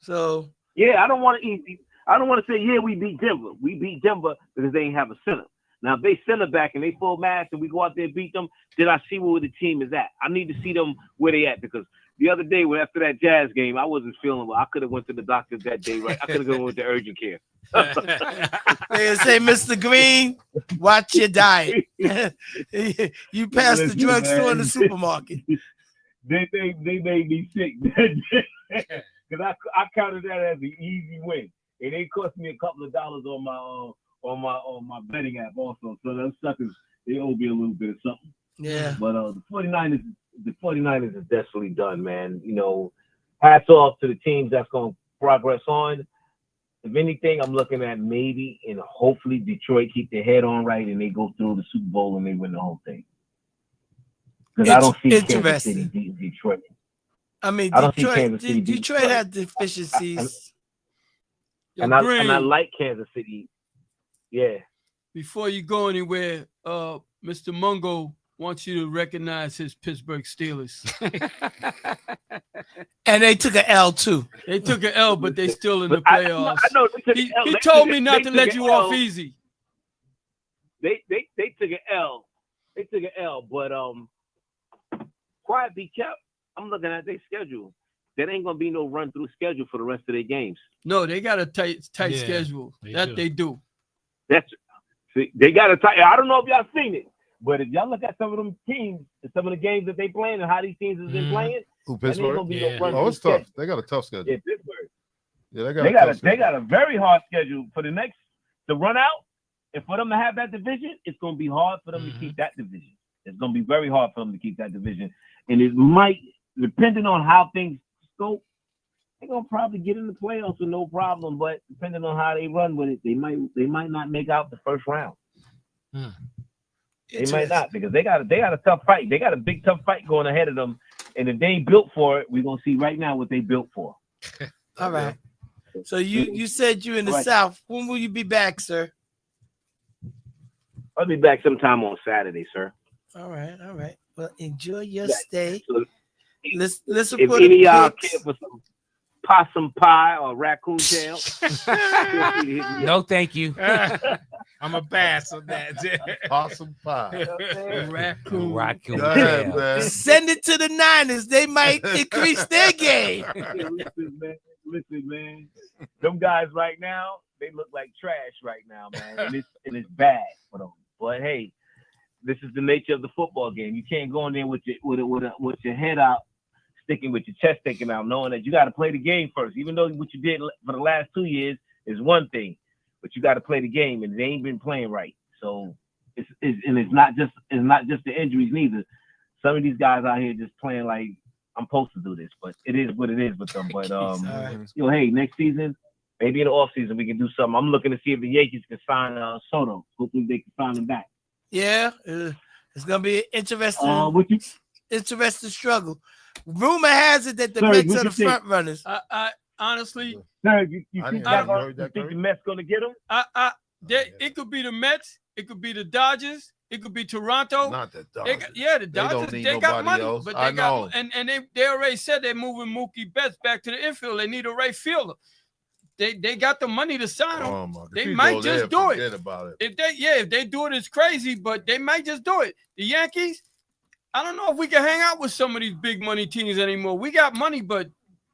So Yeah, I don't want to say, yeah, we beat Denver. We beat Denver because they ain't have a center. Now, if they center back and they full mass and we go out there and beat them, then I see where the team is at. I need to see them where they at, because the other day, after that Jazz game, I wasn't feeling well. I could have went to the doctor that day, right? I could have gone with the urgent care. they say, Mr. Green, watch your diet. You passed the Listen, drugstore and the man. supermarket. They made me sick because I counted that as an easy win, and they cost me a couple of dollars on my betting app also. So those suckers, they owe me a little bit of something. Yeah. But the 49ers is definitely done, man. You know, hats off to the teams that's going to progress on. If anything, I'm looking at maybe and hopefully Detroit keep their head on right and they go through the Super Bowl and they win the whole thing. because I don't see Kansas City Interesting. beating Detroit. I mean, I don't see Detroit. Kansas City beat Detroit Detroit. had deficiencies. Yo, And I Green, like Kansas City. Yeah. before you go anywhere, Mr. Mungo wants you to recognize his Pittsburgh Steelers. And they took an L too. They took an L, but they still in But the playoffs. I know they took He, an L. he They told took me a- not they to took let an you L. off easy. They took an L. They took an L, but quiet be kept. I'm looking at their schedule. There ain't gonna be no run through schedule for the rest of their games. No, they got a tight Yeah, schedule. they That do. they do. They got a tight. I don't know if y'all seen it, but if y'all look at some of them teams and some of the games that they playing and how these teams have been Mhm. playing, Who, there ain't gonna Pittsburgh? be Yeah. no run Oh, through it's tough. schedule. They got a tough schedule. Yeah, Pittsburgh. Yeah, they They got a tough they schedule. got a very hard schedule for the next to run out, and for them to have that division, it's gonna be hard for them to keep that division. It's gonna be very hard for them to keep that division, and it might, depending on how things go, they're gonna probably get in the playoffs with no problem. But depending on how they run with it, they might not make out the first round. They might not, because they got a tough fight. They got a big tough fight going ahead of them, and if they ain't built for it, we're gonna see right now what they built for. All right. So you said you in the Right. South. When will you be back, sir? I'll be back sometime on Saturday, sir. All right, all right. Well, enjoy your Yeah. stay. So Listen if for any of y'all the picks. care for some possum pie or raccoon tail, feel free to hit me up. No, thank you. I'm a pass on that. Possum pie. Raccoon. Raccoon Go ahead, tail. man. Send it to the Niners. They might increase their game. Listen, man. Them guys right now, they look like trash right now, man. And it's bad for them. But hey, this is the nature of the football game. You can't go in there with your head out, sticking with your chest sticking out, knowing that you got to play the game first. Even though what you did for the last 2 years is one thing, but you got to play the game, and they ain't been playing right. So it's not just the injuries neither. Some of these guys out here just playing like I'm supposed to do this, but it is what it is with them. But hey, next season, maybe in the off season we can do something. I'm looking to see if the Yankees can sign Soto. Hopefully they can sign him back. Yeah, it's gonna be an interesting, What you interesting struggle. Rumor has it that the Sorry, Mets what are you the think? front runners. I honestly, Sir, you I think, didn't hear you that, think Curry? the Mets gonna get him? it could be the Mets, it could be the Dodgers, it could be Toronto. Not that They dog. got, yeah, the They don't Dodgers, need they got nobody money, else. but I they got, know. and they already said they're moving Mookie Betts back to the infield. They need a right fielder. They got the money to sign him. Oh my God. They If you might go there, just do it. forget about it. If they do it, it's crazy, but they might just do it. The Yankees, I don't know if we can hang out with some of these big money teams anymore. We got money, but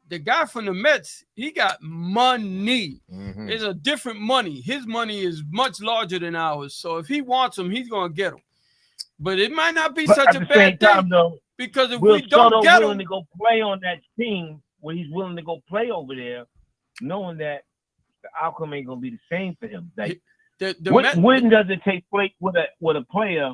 the guy from the Mets, he got money. Mhm. It's a different money. His money is much larger than ours. So if he wants him, he's gonna get him. But it might not be But such at a the bad same time, thing, though, because if Will we don't Soto get willing him, to go play on that team when he's willing to go play over there, knowing that the outcome ain't gonna be the same for him? Like, the when does it take place with a player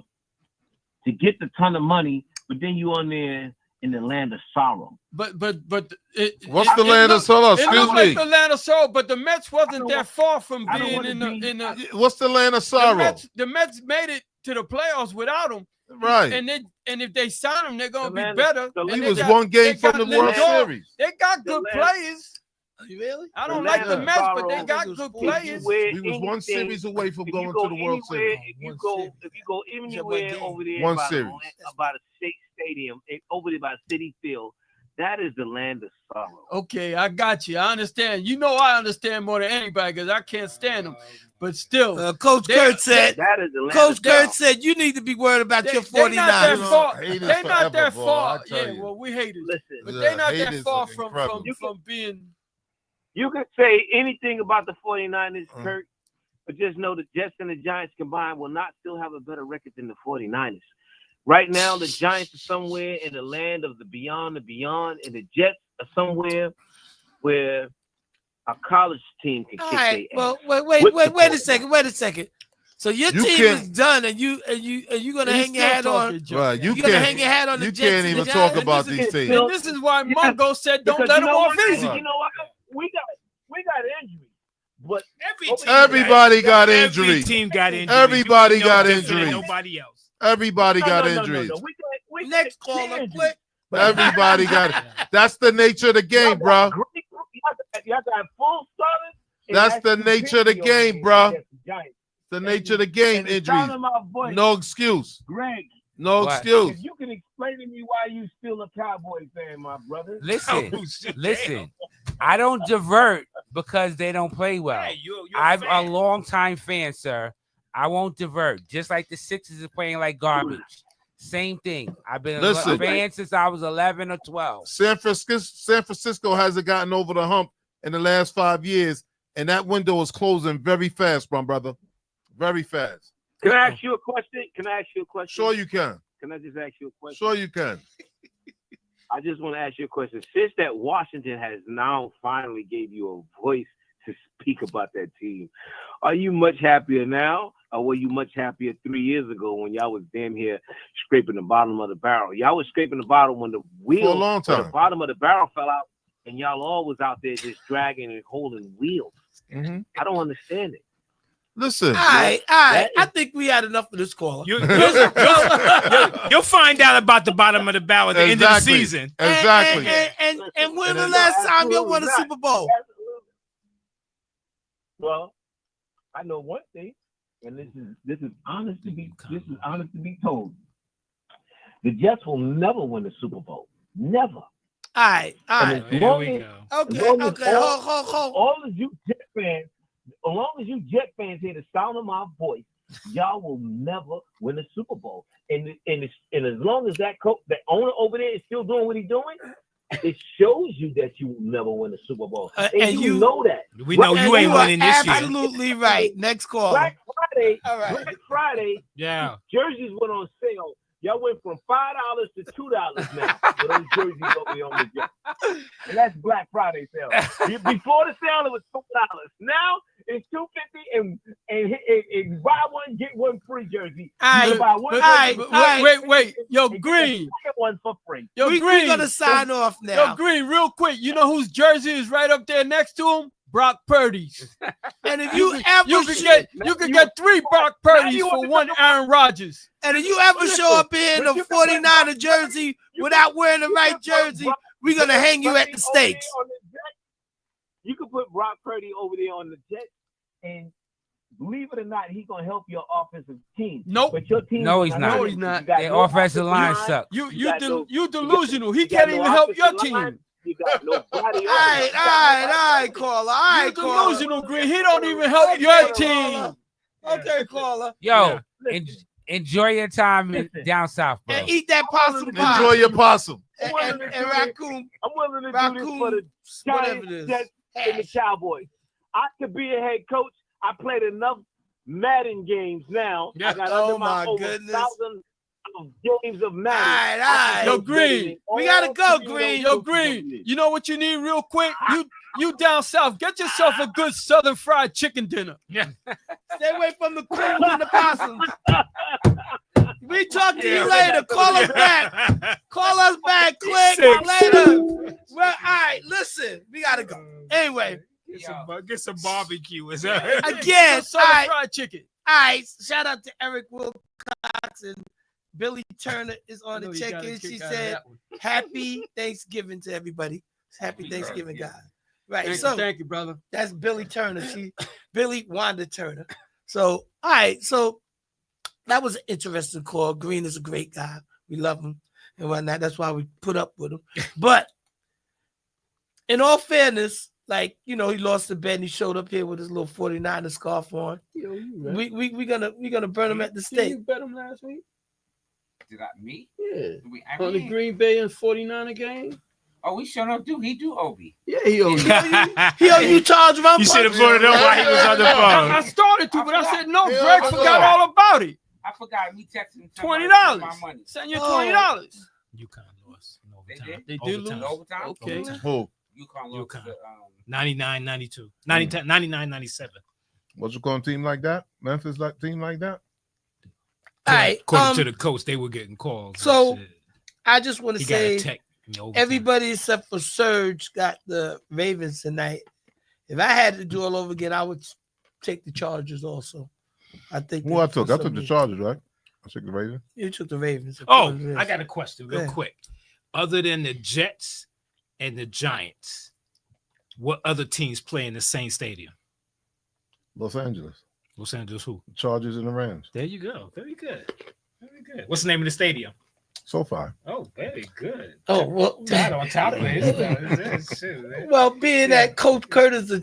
to get the ton of money, but then you on there in the land of sorrow? but What's it the land of look- sorrow? It Excuse looked like me. the land of sorrow, but the Mets wasn't don't that want- far from I don't being wanna in the What's the land of sorrow? The Mets made it to the playoffs without him. Right. And if they sign him, they're gonna The be land- better. the And He they was got- one game they from got the World Lindor. Series. They got The good land- players. Really? I don't The like land the of Mets, but sorrow. they got If good you players. wear He was one anything- series away from if going you go to the World anywhere, Series. if you One go series. anywhere game. over there One by series. about a state stadium, over there by City Field, that is the land of sorrow. Okay, I got you. I understand. You know I understand more than anybody because I can't stand them. But still, Coach They- Kurt said. That is the land Coach of sorrow. Kurt said you need to be worried about your they not that 49ers. far. Haters They not forever, that boy, far. I tell Yeah, you. well, we haters. Listen, But Yeah, they're not that haters far are incredible. from being. you can say anything about the 49ers, Uh-huh. Kurt, but just know the Jets and the Giants combined will not still have a better record than the 49ers. Right now, the Giants are somewhere in the land of the beyond, and the Jets are somewhere where a college team can All kick right. their Well, ass. wait With the a second. So your You team can't- is done, and you gonna He's hang your still hat on. talking junk. Right. You You gonna hang can't. your hat on the You Jets can't and even the talk Giants? about This these is- teams. Bill- And this is why Yeah, Mungo said, "Don't Because let you him know off what? easy." Right. You know what? We got injuries, but Everybody got Every injuries. team got injuries. Everybody You ain't no got different than injuries. Nobody else. Everybody got no. injuries. We Next caller, quick. Everybody got it. That's the nature of the game, bro. Y'all got full starters. and That's the nature of the Pinky over game, there bro. against the Giants. The nature of the game, And the sound injuries. of my voice, No excuse. Greg, No What? excuse. if you can explain to me why you still a Cowboy fan, my brother. Listen, Oh, shit, listen. I don't divert because they don't play well. Hey, you're I'm a fan. long-time fan, sir. I won't divert. Just like the Sixers are playing like garbage. Same thing. I've been Listen. a fan since I was 11 or 12. San Francisco hasn't gotten over the hump in the last 5 years, and that window is closing very fast, my brother. Very fast. Can I ask you a question? Sure you can. Can I just ask you a question? Sure you can. I just want to ask you a question. Since that Washington has now finally gave you a voice to speak about that team, are you much happier now, or were you much happier 3 years ago when y'all was damn here scraping the bottom of the barrel? Y'all was scraping the bottom when the wheel, For a long when the time. bottom of the barrel fell out, and y'all all was out there just dragging and holding wheels. Mhm. I don't understand it. Listen. All right. I That think we had enough of this caller. You'll find out about the bottom of the barrel at the end of the Exactly. season. Exactly. And when the And last time you won a absolutely Super Bowl? Well, I know one thing, and this is honest to be told. The Jets will never win the Super Bowl. Never. All right. And Here long we as- go. Okay. long as Okay. all- Hold. All of you Jet fans, as long as you Jet fans hear the sound of my voice, y'all will never win the Super Bowl. And as long as that the owner over there is still doing what he's doing, it shows you that you will never win the Super Bowl. And and you- you know that. We know And you ain't are winning this year. absolutely right. Next caller. Black Friday, All right. Black Friday, Yeah. jerseys went on sale. Y'all went from $5 to $2 now for those jerseys over there on the jet. And that's Black Friday sale. Before the sale, it was $4. Now it's $2.50 and buy one get one free jersey. All right. You can buy one Alright, jersey, alright. Wait. Yo, and get the Green. second one for free. Yo, We're Green. gonna sign off now. Yo, Green, real quick. You know whose jersey is right up there next to him? Brock Purdy's. And if you ever You could get 3 Brock Purdy's you for want to 1 talk Aaron Rodgers. and if you ever show up here in a 49er jersey without wearing the right jersey, we're gonna hang you at the stakes. You can put Brock Purdy over there on the Jets, and believe it or not, he's gonna help your offensive team. Nope. But your team, No, he's not. No, he's not. You got Their no offensive line line. sucks. You delusional. He you got can't no even help your offensive line. team. You got nobody. All right, caller. All You right, caller. delusional, Green. He don't even help your team. Okay, caller. Yo, Listen, enjoy your time down south, bro. And eat that possum pie. Enjoy your possum. and raccoon, I'm willing to do this for the whatever it Giants, is. Jets, and the Cowboys. I could be a head coach. I played enough Madden games now. Yeah. I got Oh, under my my over goodness. 1,000 games of All Madden. right. Yo, Green, we gotta go, All Green. Yo, Green, you know what you need real quick? You down south, get yourself a good Southern fried chicken dinner. Stay away from the coons and the possums. We talk to you later. Call us back. Call us back quick. Later. Well, all right. Listen, we gotta go. Anyway, Get some barbecue. Is that again, all Southern right. fried chicken. All right. Shout out to Eric Wilcox and Billy Turner is on the I know you got a check-in. kick She out of said, that one. "Happy Thanksgiving to everybody. Happy Thanksgiving, guys." Right. Thank you, brother. That's Billy Turner. Billy Wanda Turner. So, all right. So that was an interesting call. Green is a great guy. We love him and whatnot. That's why we put up with him. But in all fairness, like, you know, he lost the bet and he showed up here with his little 49er scarf on. Yo, you right. We gonna burn him at the Did stake. you bet him last week? Did I me? Yeah. I On the mean, Green Bay and 49er game? oh, we sure enough do. He do Obi. Yeah, he owed you. He owe you charge run. You should have brought it up while he was on the I phone. started to, but I said no. Yeah, Greg I forgot know. all about it. I forgot me texting $20. my money. Send you Oh. $20. UConn lost in They overtime. did? They did Overtime. lose? Overtime? Okay. Overtime. Who? UConn lost to UConn. the, 99-92. 99-97. What you call a team like that? Memphis like team like that? All right. According to the coach, they were getting calls. so, and shit. I just want to He got say a tech. in the overtime. everybody except for Serge got the Ravens tonight. If I had to do all over again, I would take the Chargers also. I think. Who I took? I took the Chargers, right? I took the Ravens. You took the Ravens. of Oh, course, yes. I got a question real Yeah. quick. Other than the Jets and the Giants, what other teams play in the same stadium? Los Angeles. Los Angeles who? Chargers and the Rams. There you go. Very good. Very good. What's the name of the stadium? SoFi. Oh, very good. Oh, well, Todd on top of it. well, being that Coach Curtis is a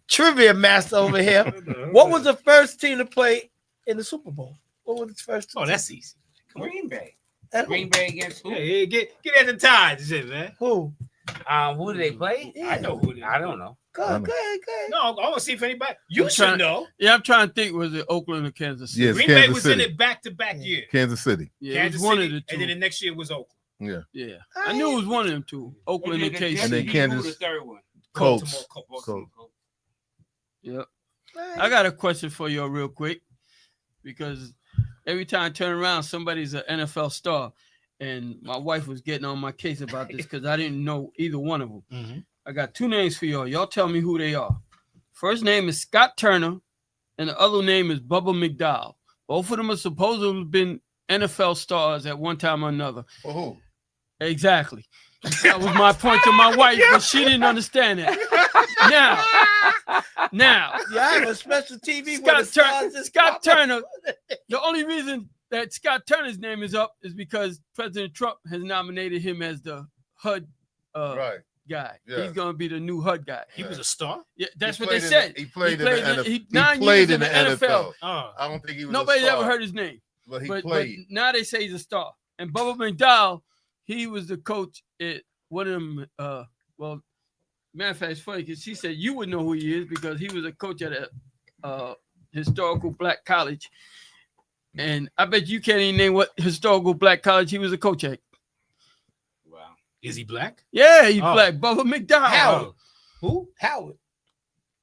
trivia master over here, what was the first team to play in the Super Bowl? What was the first? Oh, that's easy. Green Bay. And Green Bay against who? Yeah, get at the Tides, shit, man. who? Who do they play? Yeah. I know who it is. I don't know. Go ahead, go ahead, go ahead. No, I want to see if anybody. You I'm should trying- know. Yeah, I'm trying to think. Was it Oakland or Kansas City? Yes, Green Bay Kansas was City. in it back-to-back Yeah. year. Kansas City. Yeah, it Kansas was one City, of the two. and then the next year was Oakland. Yeah, I knew it was one of them two. Oakland and KC. And then Kansas- The third one. Colts. Baltimore Colts. Yep. I got a question for you real quick, because every time I turn around, somebody's an NFL star, and my wife was getting on my case about this because I didn't know either one of them. Mm-hmm. I got two names for y'all. Y'all tell me who they are. First name is Scott Turner, and the other name is Bubba McDowell. Both of them are supposed to have been NFL stars at one time or another. For who? Exactly. That was my point to my wife, but she didn't understand it. Now, Yeah, I have a special TV Scott, with the stars just Scott pop up. Turner. The only reason that Scott Turner's name is up is because President Trump has nominated him as the HUD Right. guy. Yeah. He's gonna be the new HUD guy. He was a star. Yeah, that's He what they played in said. the- He played in played the in- NFL. he- He 9 played years in the NFL. Oh, I don't think he was. Nobody a star, ever heard his name. But he But played. now they say he's a star. And Bubba McDowell, he was the coach at one of them. Well, matter of fact, it's funny because she said you would know who he is because he was a coach at a historical black college. And I bet you can't even name what historical black college he was a coach at. Wow. is he black? Yeah, he's Oh. black. Bubba McDowell. Howard. Who? Howard.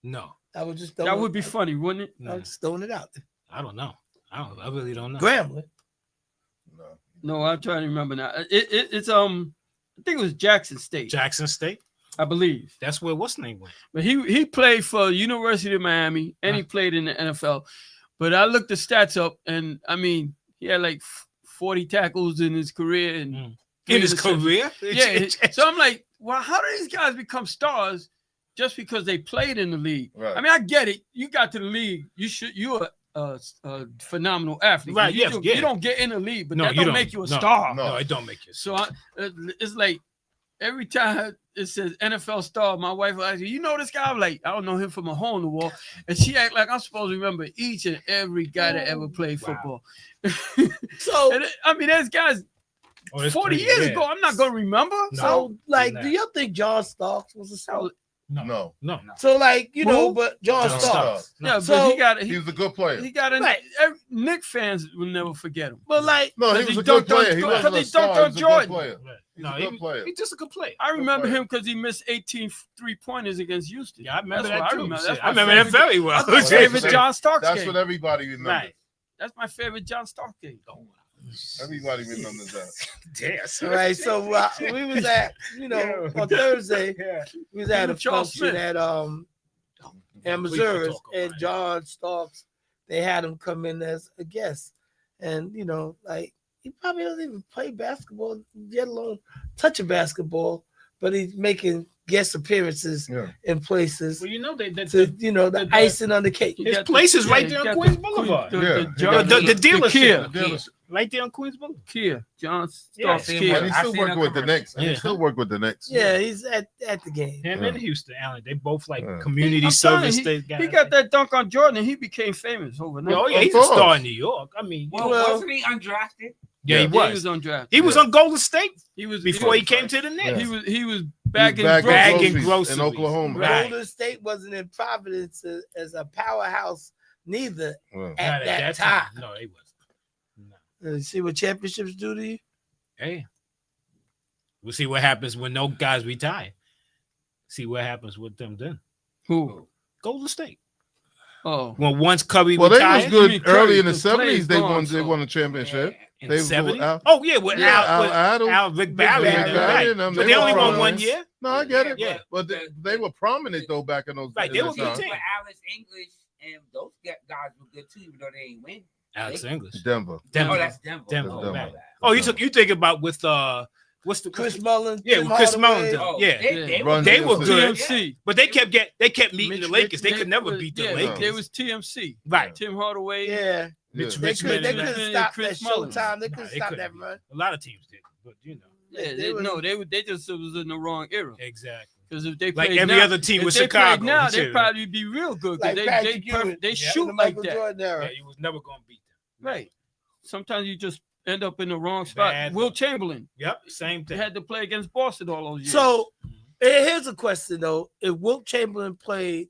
No, I was just That would be funny, wouldn't it? I no, was just throwing it out there. I don't know. I really don't know. Grambling. No. No, I'm trying to remember now. It's I think it was Jackson State, Jackson State. I believe. That's where what's name went. But he played for University of Miami and he played in the NFL. But I looked the stats up, and I mean, he had like 40 tackles in his career and Mm. three In his interceptions. career. Yeah. So I'm like, well, how do these guys become stars just because they played in the league? Right. I mean, I get it. You got to the league. You're a phenomenal athlete. Right, You, yeah, do, yeah. you don't get in the league, but No, that you don't make you a No, star. No, it don't make you. So it's like every time it says NFL star, my wife will ask you know this guy? I'm like, I don't know him from a hole in the wall. And she act like I'm supposed to remember each and every guy that ever played Wow. football. So, And I mean, there's guys Oh, it's 40 crazy, years yeah. ago. I'm not going to remember. No. so like, Nah. do you think John Starks was a star? No. No. So, like, you know, Who? but John John Starks. Starks. Yeah, So, but he got He was a good player. he got an Right. Knick fans will never forget him. But like, No, he Because was he a good dunked on- player. He because wasn't he a star. dunked He on was a good Jordan. player. Right. He's No, a good player. he's just a good player. I remember player. him because he missed 18 3-pointers against Houston. Yeah, I remember That's that what too. I remember. Shit, That's I my remember that favorite- very well. That's my That's favorite what- John Starks That's game. what everybody remembers. Right. That's my favorite John Starks game. Everybody remembers that. Damn. all right. So we was at, you know, on Thursday, Yeah. we was at a With Charles function Smith. at in Please don't Missouri, talk about and it. John Starks, they had him come in as a guest, and you know, like he probably doesn't even play basketball, yet alone touch a basketball, but he's making guest appearances Yeah. in places Well, you know they to, you know, the the- icing on the cake. He His got place is right he there on got Queens the Boulevard. The, Yeah. the, John, The dealership. Kia. Dealership. right there on Queens Boulevard. Kia. John Yeah, Starks see him Kia. And he I still seen working a with the commercial. Knicks. And he Yeah. still work with the Knicks. Yeah, he's at the game. Him and Houston, Allen. They both like Yeah. community I'm telling service. you, guys. He got that dunk on Jordan and he became famous overnight. Oh, yeah, Of he's a course. star in New York. I mean, Well, Well- wasn't he undrafted? yeah, he Yeah, Yeah, was. he was undrafted. He was Yeah. on Golden State He was before he was- came to the Knicks. He was bagging Bagging Bagging groceries. groceries in groceries. Oklahoma. Right. Golden State wasn't in Providence as a powerhouse neither Yeah. at Not that time. No, he wasn't. No. See what championships do to you? Hey, we'll see what happens when no guys retire. See what happens with them then. Who? Golden State. Oh. When once Curry Well, they retired was You good mean Curry, early in the the play's 70s. They gone, won. so- They won a championship. in They the was 70s. Al- Oh yeah, with Al with Adams, Rick Barry. Rick and them, Barry right. and them, But they they were only won prominent. 1 year. No, I get it. Yeah. But they were prominent though back in those. Right, in they this were good time. team. But Alice English and those guys were good too, even though they ain't win. Alex English. Denver. Denver. Oh, that's Denver. Denver, Oh, Denver. my bad. Oh, you think about with what's the Chris Mullin. Yeah, Tim with Chris Hardaway. Mullin. Oh, Yeah. Run They were DMC. good. TMC. But they kept meeting Mitch the Lakers. They They could never was- beat the yeah, Lakers. They was TMC. Right. Tim Hardaway. Yeah. Mitch Yeah. They Richmond. couldn't and stop Chris that Mullin. Showtime. They Nah, couldn't they stop couldn't. that run. A lot of teams did, but you know. Yeah, They they just was in the wrong era. Exactly. Because if they Like played every now, other team if with they Chicago. played now, you they'd said, probably be real good Like because Patrick they Ewing. they Yeah. shoot The like Michael that. Jordan era. yeah, you was never gonna beat them. Right. Sometimes you just end up in the wrong spot. Bad Will luck. Chamberlain, Yep, same they thing. had to play against Boston all those years. So here's a question though: if Wilt Chamberlain played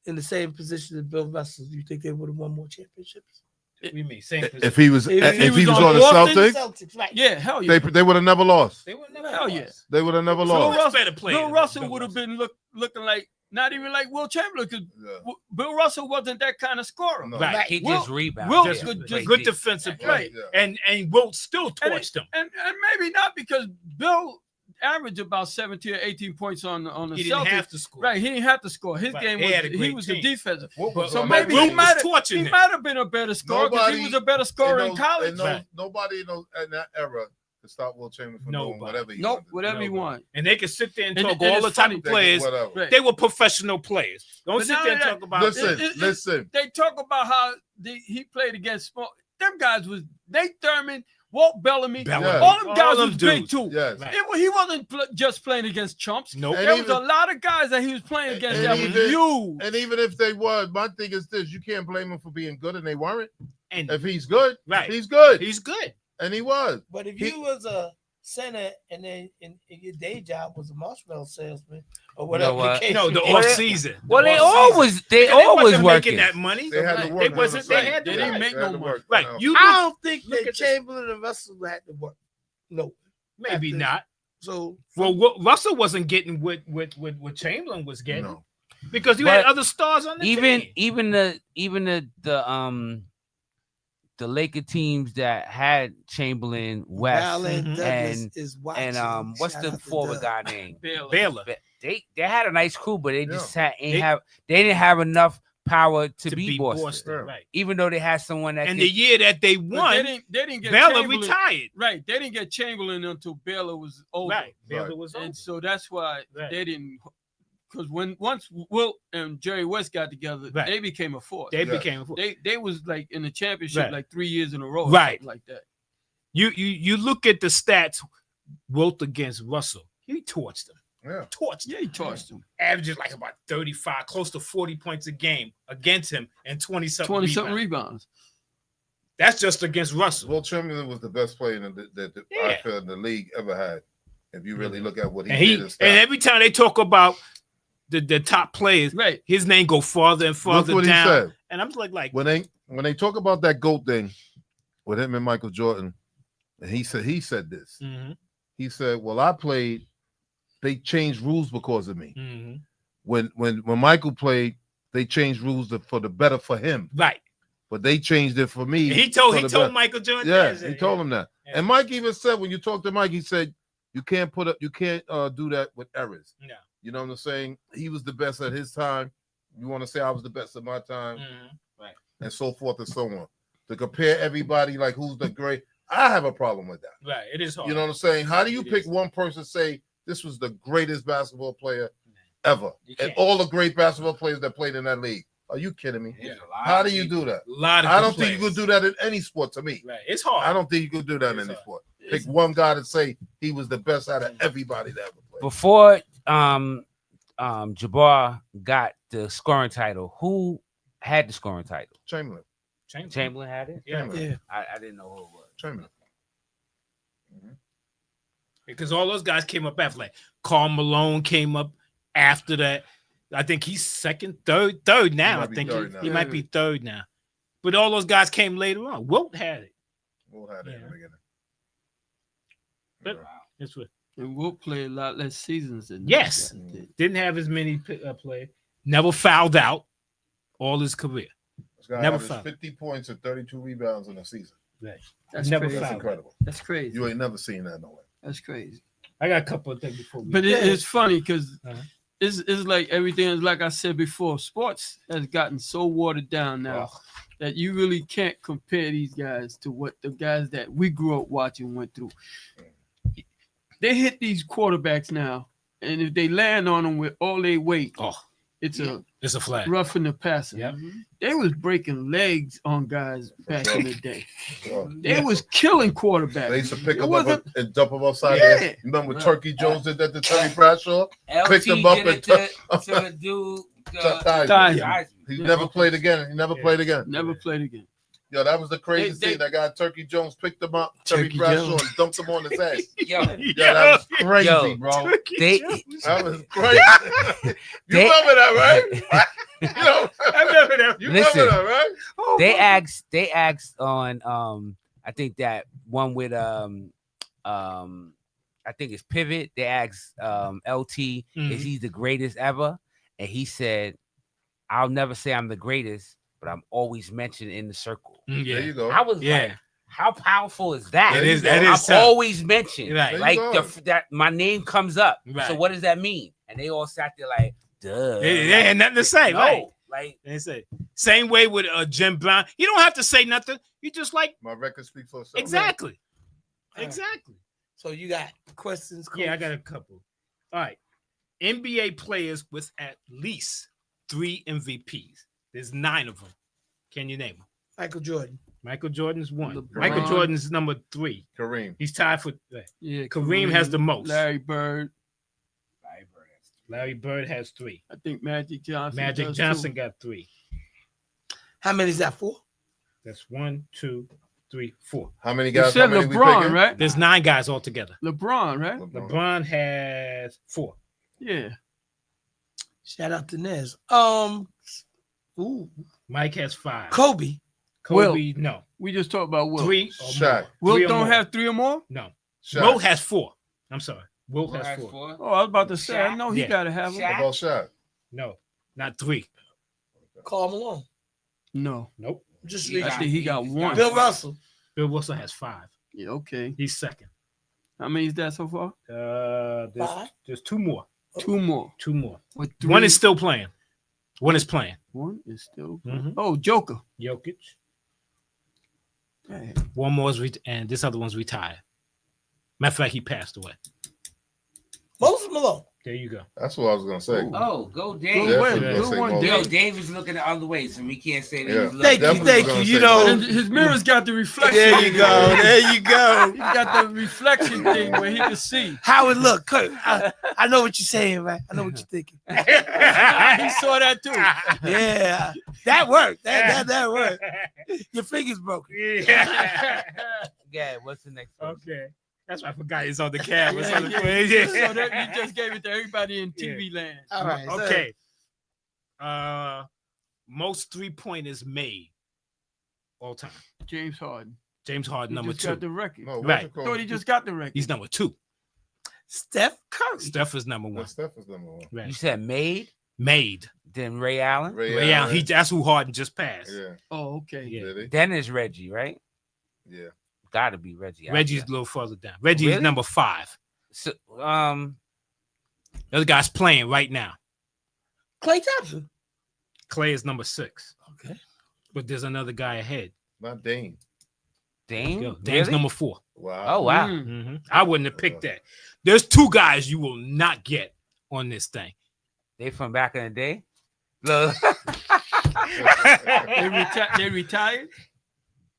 in the same position as Bill Russell, do you think they would have won more championships? What do you mean? Same position. If he was If he on on the Boston, Celtics, Celtics, right? yeah, hell yeah. they would have never lost. They would never Hell lost. yeah. They would have never Bill lost. Russell- better player Bill than Russell Bill would have Russell. been looking like not even like Will Chamberlain because Yeah. Bill Russell wasn't that kind of scorer. No. Right. He Will- just rebounded. Will Just could Play good deep. defensive play. Right. Yeah. And Wilt still torched them. And maybe not because Bill averaged about 17 or 18 points on the He Celtics. didn't have to score. Right, he didn't have to score. His Right. game He was had a he great was team. the defensive. What So on maybe that he Wilt team? might was torching he them. might have been a better scorer because he Nobody- was a better scorer in those- college. Right. Nobody in that era could stop Will Chamberlain from doing Nobody. whatever he Nope, wanted. whatever you Nobody. want. And they could sit there and And- talk and all the it's type funny. of They players. could whatever. Right. They were professional players. Don't But sit not there and only talk about Listen, it- listen. They talk about how he played against small. Them guys was Nate Thurman, Walt Bellamy. Bellamy. All them All guys them was big dudes. too. Yes. Right. He wasn't just playing against chumps. Nope. And There was even- a lot of guys that he was playing against and that was even- huge. And even if they were, my thing is this: you can't blame him for being good, and they weren't. And If he's good, Right. he's good, he's good. and he was. But if He- you was a center and then in your day job was a marshmallow salesman or whatever what? the case No, may the be. off season. Well, they always wasn't working. making that money. They had to Right. work. They wasn't- they 100%. had to They didn't work. make They had no to money. work. Right. No. You I don't think Look that at this. Chamberlain and Russell had to work. No. maybe after- not. So Well, Russell wasn't getting what Chamberlain was getting No. because you had But other stars on the team. even the Laker teams that had Chamberlain, West, Valen Mhm. Douglas and- is watching. and what's Shout the out to forward Doug. guy name? Baylor. Baylor They had a nice crew, but they just Yeah. they didn't have enough power to to beat beat Boston. Boston. Yeah. Right. Even though they had someone that And could- the year that they But won, they didn't get Baylor Chamberlain. retired. Right, they didn't get Chamberlain until Baylor was older. Right. Baylor Right. was over. And so that's why Right. they didn't. Because once Wilt and Jerry West got together, Right. they became a force. They Yeah. became They was like in the championship Right. like 3 years in a row, or Right. something like that. you look at the stats. Wilt against Russell, he torched them. Yeah. Torched. Yeah, he torched him. Averages like about 35, close to 40 points a game against him, and 20-something 20-something rebounds. rebounds. That's just against Russell. Will Chamberlain was the best player that I Yeah. feel the league ever had. If you really look at what he And did, and every time they talk about the top players, Right. his name go farther and look farther what down. he said And I'm like, when they talk about that GOAT thing with him and Michael Jordan, and he said this. mhm, He said, "Well, I played. They changed rules because of me. mhm. When Michael played, they changed rules for the better for him, Right. but they changed it for me." He told for the better. Michael Jordan. Yeah, that. he told him that. Yeah. And Mike even said when you talk to Mike, he said you can't do that with errors. No. You know what I'm saying? He was the best at his time. You want to say I was the best at my time, Mhm. and so forth and so on. To compare everybody like who's the great, I have a problem with that. Right. It is hard. You know what I'm saying? How do you It pick is. one person and say this was the greatest basketball player ever, You and can't. all the great basketball players that played in that league? Are you kidding me? Yeah. How do you do that? A lot of I good don't think you players. could do that in any sport. To me, Right. It's hard. I don't think you could do that in It's any hard. sport. Pick one guy to say he was the best out of everybody that ever played. before Jabbar got the scoring title, who had the scoring title? Chamberlain. Chamberlain had it. Yeah. Chamberlain. Yeah. I didn't know who it was. Chamberlain. Because all those guys came up after. Like Karl Malone came up after that. I think he's third now. might I be think third now. he might be third now. But all those guys came later on. Wilt had it. We'll have it in the Yeah. beginning. But- That's what. And Wilt played a lot less seasons than Yes. these guys did. Didn't have as many play. Never fouled out all his career. This guy Never averaged fouled. 50 points and 32 rebounds in a season. That's Never crazy. That's fouled. incredible. That's crazy. You ain't never seen that nowhere. That's crazy. I got a couple of things before we. But it's funny because Uh-huh. it's like everything is like I said before. Sports has gotten so watered down now that you really can't compare these guys to what the guys that we grew up watching went through. They hit these quarterbacks now, and if they land on them with all their weight, it's a flag. Roughing the passer. Yep. They was breaking legs on guys back in the day. They was killing quarterbacks. They used to pick It them wasn't- up and dump them upside Yeah. there. Remember Turkey Jones did that to Terry Bradshaw? LT Picked him up did and it to the dude. Tyson. He never played again. He never played again. Never played again. Yo, that was the craziest They- thing. That guy Turkey Jones picked him up, Terry Turkey Bradshaw, Jones. and dumped him on his ass. Yo, Yeah, that was crazy, Yo. bro. they That was crazy. You They- remember that, right? You know, I remember that. you Listen. remember that, right? they asked on I think that one with I think it's Pivot. They asked LT, is he the greatest ever? And he said, I'll never say I'm the greatest, but I'm always mentioned in the circle. There you go. I was like, how powerful is that? It is- that I'm is tough. always mentioned. Right. There you Like go. that my name comes up. Right. So what does that mean? And they all sat there like, duh. They had nothing to say. No, Right. like They say same way with Jim Brown. You don't have to say nothing. You just like My record speaks for itself. exactly, Right. exactly. So you got questions? Yeah, I Coach? got a couple. All right, NBA players with at least 3 MVPs. There's 9 of them. Can you name them? Michael Jordan. Michael Jordan's 1. LeBron. Michael Jordan's number 3. Kareem. He's tied for. Yeah, Kareem has the most. Larry Bird. Larry Bird has 3. I think Magic Johnson. Magic does Johnson too. got 3. How many is that for? That's 1, 2, 3, 4. How many You guys? said how many we LeBron, picking? right? There's 9 guys altogether. LeBron, right? LeBron has 4. Yeah. Shout out to Nez. Ooh, Mike has 5. Kobe. Kobe, no. We just talked about Will. 3 or Shaq. more. Will 3 or don't more. have 3 or more? No. Shaq. Wilt has 4. I'm sorry. Wilt has 4. Oh, I was about to say, I know he Yeah. gotta have them. Shaq. How about Shaq? No, not 3. Karl Malone. No. Nope. Just He I read. think he got 1. Bill Russell. Bill Wilson has 5. Yeah, okay. He's second. How many is that so far? There's, 5. there's 2 more. 2 more. 2 more. Or 1 3. is still playing. 1 is playing. 1 is still. Mhm. Oh, Joker. Jokic. Hey. 1 more is and this other one's retired. Matter of fact, he passed away. Moses Malone. There you go. That's what I was gonna say. Oh, go Good Dave. Yeah, win. for Good the one, sake of Yo, Dave. Dave is looking the other way, so we can't say that Yeah. he's looking. Thank you, Definitely thank gonna you. say You that. know. And his mirror's got the reflection. There you go. There you go. He got the reflection thing where he can see. How it look, Kurt? I know what you're saying, right? I know what you're thinking. He saw that too. Yeah, that worked. That worked. Your finger's broken. Yeah. Yeah, what's the next one? Okay. That's why I forgot it's on the camera. It's on the Yeah. page. So that you just gave it to everybody in TV land. All right. so- Okay. Most 3-pointers made all time. James Harden. James Harden, He number just 2. got the record. No, Right. I thought he just got the record. He's number 2. Steph Curry. Steph is number 1. Well, Steph is number 1. Right. You said made, Made. then Ray Allen, Ray Yeah, Allen. that's who Harden just passed. Yeah. Oh, okay. Yeah. Did he? then is Reggie, right? Yeah. Gotta be Reggie. out Reggie's there. a little further down. Reggie's Really? number 5. So, The other guy's playing right now. Klay Thompson. Clay is number 6. Okay. But there's another guy ahead. Not Dame. Dame. Yo, Dame's Really? number 4. Wow. Oh wow. Mm. I wouldn't have picked that. There's 2 guys you will not get on this thing. They from back in the day. Look. They retired.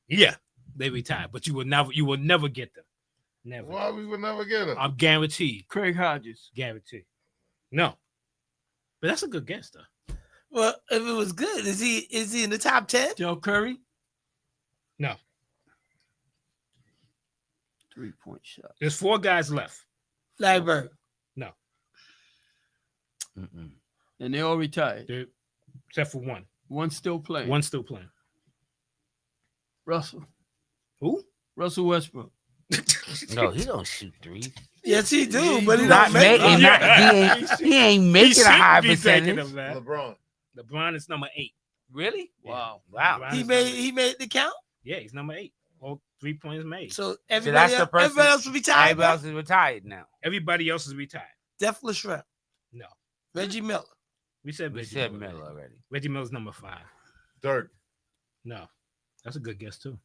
Yeah, they retired, but you will never get them. Never. Why we would never get him? I'm guaranteed. Craig Hodges. Guaranteed. No. But that's a good guess, though. Well, if it was good, is he in the top 10? Joe Curry. No. 3-point shot. There's 4 guys left. Larry Bird. Mm-mm. And they all retired. Dude, except for 1. One still playing. One still playing. Russell. Who? Russell Westbrook. No, he don't shoot threes. Yes, he do, but he Not don't make making. them. He ain't making a high percentage. Of that. LeBron. LeBron is number 8. Really? Wow. Wow. LeBron He is made number the count. Yeah, he's number 8. All 3 points made. So that's everybody, the person- everybody else retired. Everybody else is retired now. Everybody else is retired. Def LeShrep. No. Reggie Miller. We said We Reggie said Miller. Miller already. Reggie Miller's number 5. Dirk. No, that's a good guess too.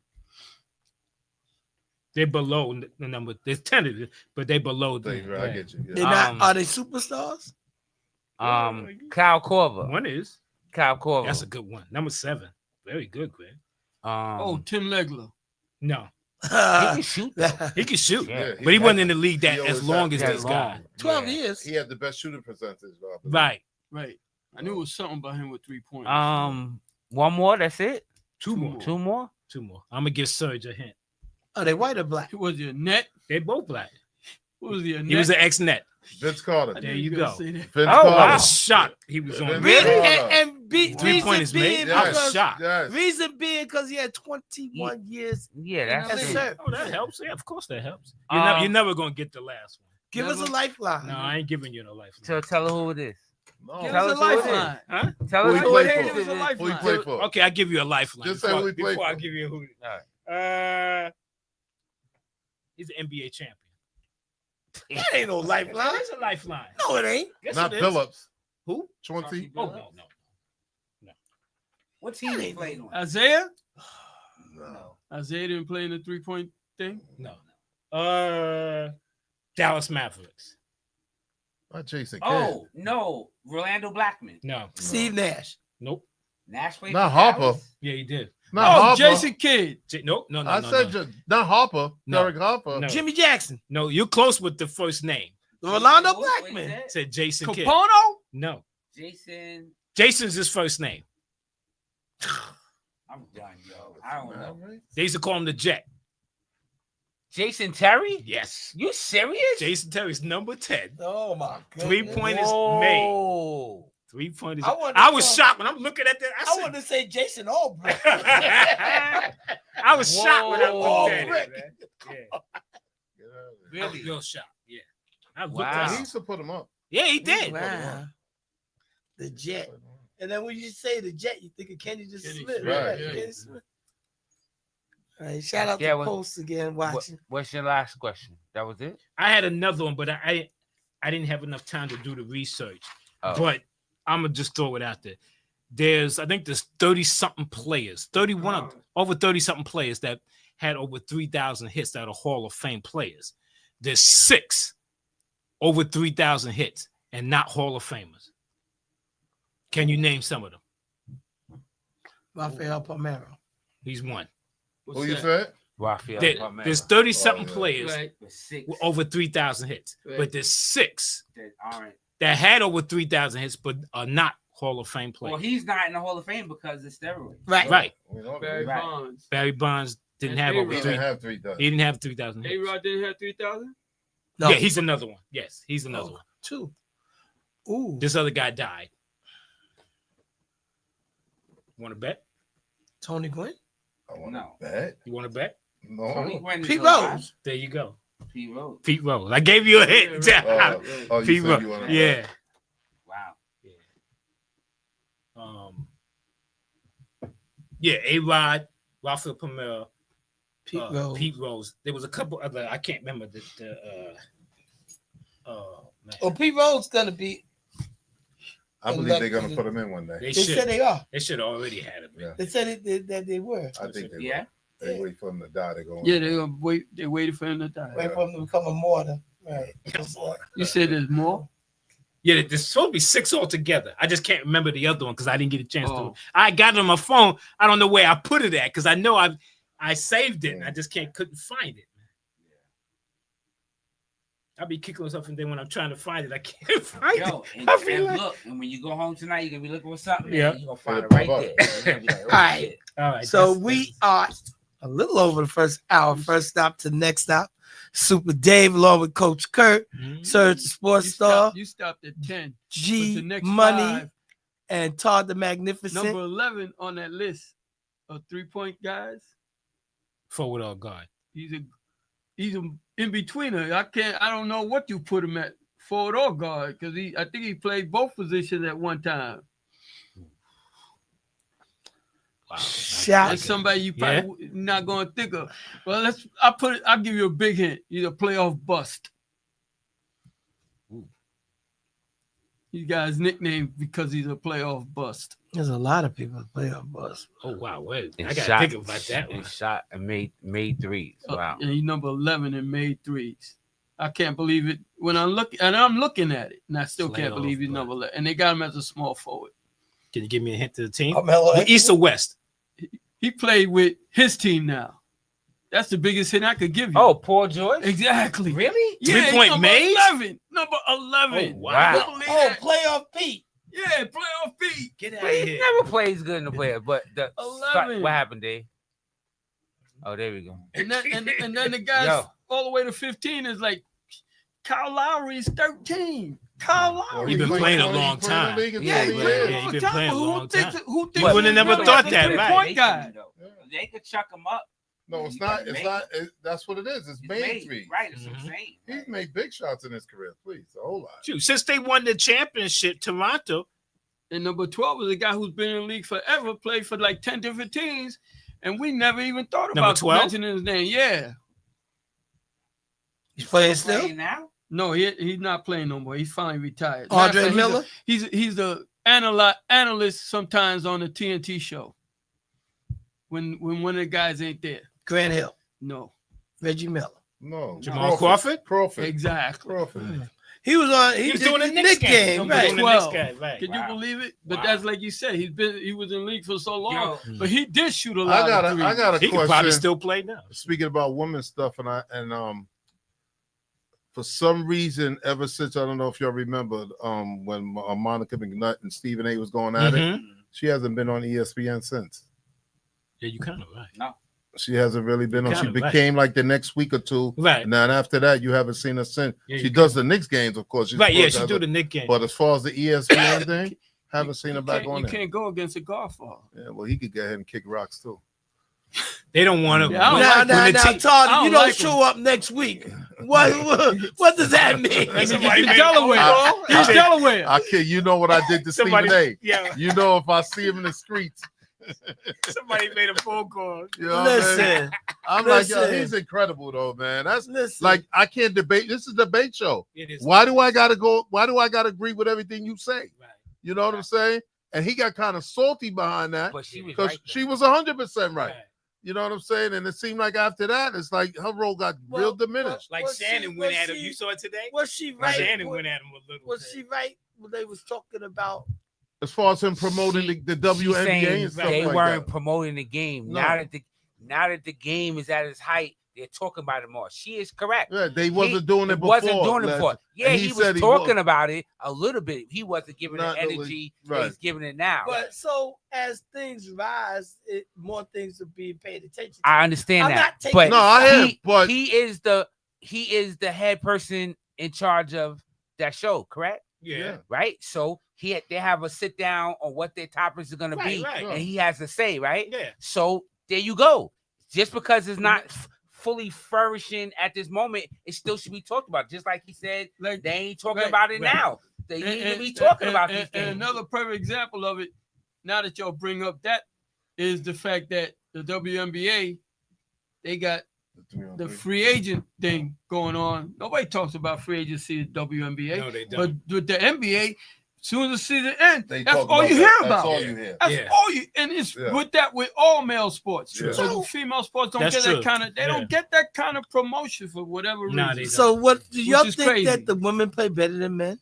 They're below the number. There's 10 of it, but they below the. I get you. They're Yeah. not. Are they superstars? Kyle Korver. One is. Kyle Korver. That's a good one. Number 7. Very good, Greg. Tim Legler. No, he can shoot. Though. he can shoot, Yeah, but he wasn't in the league that he as always long as had this that guy. long. 12 Yeah. years. He had the best shooting percentage. Right. Right. I knew it was something about him with 3 points. One more. That's it. Two more. Two more. I'm gonna give Serge a hint. Are they white or black? Was he a net? They both black. What was he a net? He was an ex-net. Vince Carter. I There knew you were gonna go. say that. Vince Oh, Carter. I wow. was shocked he was on. Vince Really? Carter. And 3-pointers made. I was because, shocked. Yes. reason being because he had 21 years. Yeah, Yes, that's it. sir. Oh, that helps. Yeah, of course that helps. You're never gonna get the last one. Give us a Never. lifeline. No, I ain't giving you no life. So tell her who it is. No. Give Tell us a us who it is. lifeline. Huh? Tell Who us he who played it for? is. Give us a Who he lifeline. played for? Okay, I'll give you a lifeline. Just say who he played before I for. give you who. He's an NBA champion. That ain't no lifeline. It's a lifeline. No, it ain't. Yes, Not it is. Phillips. Who? Chauncey. Oh no. What team he played on? Isaiah? No. Isaiah didn't play in the 3-point thing? No. Dallas Mavericks. Not Jason Kidd. Oh no, Rolando Blackman. No. Steve Nash. Nope. Nash played Not for Harper. Dallas? Yeah, he did. Not Oh, Harper. Jason Kidd. Nope. No. I said not Harper. No. Derek Harper. No. Jimmy Jackson. No, you're close with the first name. Rolando What he Blackman. said? Said Jason Kidd. Capono? No. Jason. Jason's his first name. I'm done, yo. I don't know. They used to call him the Jet. Jason Terry? Yes. You serious? Jason Terry's number 10. Oh my god. 3-pointers made. Whoa. 3-pointers. I I was wanted to- shocked when I'm looking at that. I want to say Jason Albright. I was shocked when I Whoa. looked at it. Albright. Man. Yeah. I was Really? real shocked. Yeah. I looked Wow. at He it. used to put him up. Yeah, he did. Wow. The Jet. And then when you say the Jet, you think of Kenny just Kenny Smith. Smith, Right. yeah. Kenny Smith. All right, shout out Yeah, to well- Post again watching. What's your last question? That was it? I had another one, but I didn't have enough time to do the research. Oh. But I'm gonna just throw it out there. I think there's 30-something players, 31 over 30-something players that had over 3,000 hits that are Hall of Fame players. There's 6 over 3,000 hits and not Hall of Famers. Can you name some of them? Rafael Palmeiro. He's one. Who you said? Rafael Palmeiro. There's 30-something Oh, yeah. players Right. With 6 with over 3,000 hits, Right. but there's 6 that aren't. that had over 3,000 hits but are not Hall of Fame players. Well, he's not in the Hall of Fame because of steroids. Right. Right. We know Barry that. Right. Bonds. Barry Bonds didn't And have over He A-Rod. 3. didn't have 3,000. He didn't have 3,000 hits. A-Rod didn't have 3,000? No. Yeah, he's another one. Yes, he's another Oh. one. 2. Ooh. This other guy died. Want to bet? Tony Gwynn. I want No. to bet. You want to bet? Tony No. Gwynn is Pete alive. Rose. There you go. Pete Rose. Pete Rose. I gave you a hint. Yeah, Oh, you Pete said Rose. you want to Yeah. Wow. Yeah, A-Rod, Rafael Palmeiro, Pete Rose. Pete Rose. There was a couple other. I can't remember the man. Oh, Pete Rose gonna be. I believe they're going to put him in one day. They They said should. they are. They should already had him. Yeah. They said that they were. I think they Yeah. They wait for him to die. They're going. Yeah, they're gonna wait. They waited for him to die. Wait for him to become a martyr. Right. You said there's more? Yeah, there's supposed to be 6 altogether. I just can't remember the other one because I didn't get a chance Oh. to. I got it on my phone. I don't know where I put it at because I know I saved it and I just couldn't find it. I'll be kicking myself and then when I'm trying to find it, I can't find Yo, it. and, I feel and like- look, and when you go home tonight, you're gonna be looking for something. Yeah. Yeah, you're gonna find it It'll right pop there. up. You're gonna be like, oh, All right. shit. All right. So that's- we are a little over the first hour. First stop to next stop. Super Dave along with Coach Kurt, Mhm. Serge the Sports Star, You stopped at 10. But G the next Money, 5, and Todd the Magnificent. number 11 on that list of 3-point guys. Forward or guard. He's a in betweener. I don't know what you put him at, forward or guard, because I think he played both positions at one time. Wow. Shout That's somebody you probably not gonna think of. Well, I'll give you a big hint. He's a playoff bust. He got his nickname because he's a playoff bust. There's a lot of people that play on bus. Oh wow, wait, And I gotta shot- think about that one. And shot and made threes. Wow. And he's number 11 and made threes. I can't believe it when I'm looking at it, and I still can't Playoff believe he's bust. number 11. And they got him as a small forward. Can you give me a hint to the team? Carmelo The East or West? He played with his team now. That's the biggest hit I could give you. Oh, Paul George? exactly. Really? Yeah, he's Three-point number made? 11. Number 11. Oh, wow. Can you believe Oh, that? playoff Pete. Yeah, playoff Pete. Get out But of he here. never plays good in the player. But 11. what happened, Dave? Oh, there we go. And then the guys Yo. all the way to 15 is like Kyle Lowry's 13. Kyle Lowry. He been playing a long time. Yeah, Yeah, yeah, yeah. He been playing a Who long thinks- time. Who thinks You would've he's never really thought a that, three-point right? guy? They could chuck him up. No, it's not. It's not. That's what it is. It's made threes. Right, that's what Mhm. I'm saying. He's made big shots in his career. Please, a whole lot. Shoot, since they won the championship, Toronto. And number 12 is a guy who's been in the league forever, played for like 10 different teams, and we never even thought Number about 12? mentioning his name. Yeah. He's playing still. now? No, he's not playing no more. He's finally retired. Andre Matter of fact, Miller. He's the analyst sometimes on the TNT show. When one of the guys ain't there. Grant Hill. No. Reggie Miller. No, Jamal Crawford? Crawford. Exactly. Crawford. He was on. He He, was did doing the the Knicks game. game, He was right? doing the Knicks 12. game, right. Can Wow. you believe it? But Wow. that's like you said, he was in the league for so long. Yo, But he did shoot a lot I got of threes. a He could probably question. still play now. Speaking about women's stuff, and for some reason, ever since I don't know if y'all remember, when Monica McNutt and Stephen A was going at it, Mhm. she hasn't been on ESPN since. Yeah, you kind of right. She hasn't really been on. She Kinda right. became like the next week or two, Right. and then after that, you haven't seen her since. Yeah, She you does the Knicks games, of course. She's Right, yeah, supposed to she have do a- the Knick game. But as far as the ESPN thing, haven't seen her back on You there. can't go against a golfer. Yeah, well, he could go ahead and kick rocks too. They don't want to. Yeah, I don't Now, like now, when the now, team- I Todd, don't you don't like show up next week. What does that mean? Somebody He's made- Delaware. I- He's I- Delaware. I kid you know what I did to Somebody, Stephen A. yeah, You know if I see him in the streets, somebody made a phone call. you know what I mean? Listen, I'm like, yo, listen. he's incredible though, man. That's listen. like I can't debate. This is a debate show. It is. Why do I gotta go? Why do I gotta agree with everything you say? Right. You know what I'm saying? And he got kind of salty behind that But she was because right. she was 100% right. You know what I'm saying? And it seemed like after that, it's like her role got real Well, diminished. Like Was Shannon she- went was at him. she- You saw it today? was she right? Shannon Was, went at him a little was bit. she right when they was talking about? As far as him promoting the She's WNBA saying and stuff they like weren't that. promoting the game. No. Now that the game is at its height, they're talking about it more. She is correct. Yeah, they wasn't doing it before. Wasn't doing it Les. before. Yeah, And he, he was said he talking was. about it a little bit. He wasn't giving the Not really, energy that right. he's giving it now. But so as things rise, more things are being paid attention to. I understand I'm that. not taking But No, I hear, he, but he is the head person in charge of that show, correct? Yeah. Right? So they have a sit down on what their topics are gonna Right, be, right. and he has to say, right? Yeah. So there you go. Just because it's not fully flourishing at this moment, it still should be talked about. Just like he said, Like, they ain't talking right, about it right. now. They need to be talking about these and things. another perfect example of it, now that y'all bring up that, is the fact that the WNBA, they got the free agent thing going on. Nobody talks about free agency at WNBA, No, they but don't. with the NBA, as soon as the season ends, they that's talk all about you that. hear That's about. all you hear. That's Yeah. all you, and it's Yeah. with that with all male sports. Yeah. So female sports don't That's get true. that kind of. They Yeah. don't get that kind of promotion for whatever reason. Nah, they don't. So what do y'all is think crazy. that the women play better than men?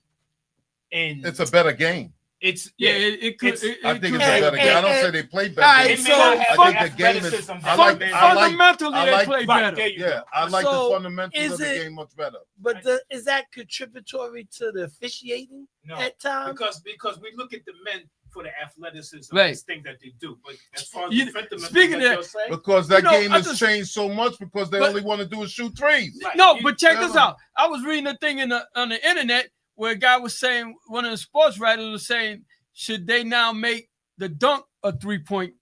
And It's a better game. it's yeah, it could. It's- It I think could it's a Hey, better hey, game. I don't hey, say they play all better. right, It so may not have I think the the game is. athleticism I for like. men. I like. fundamentally, I they like- play Right, better. there you Yeah, go. I like So, the fundamentals is of the it- game much better. But is that contributory to the officiating No, at times? because we look at the men for the athleticism, Right. and this thing that they do. But as far as You- defensive, speaking of like that- you're saying, Because that know, game I has just- changed so much because they But- only want to do is shoot threes. right, No, you- but check this Yeah. out. I was reading a thing on the internet where a guy was saying, one of the sports writers was saying, should they now make the dunk a 3-point?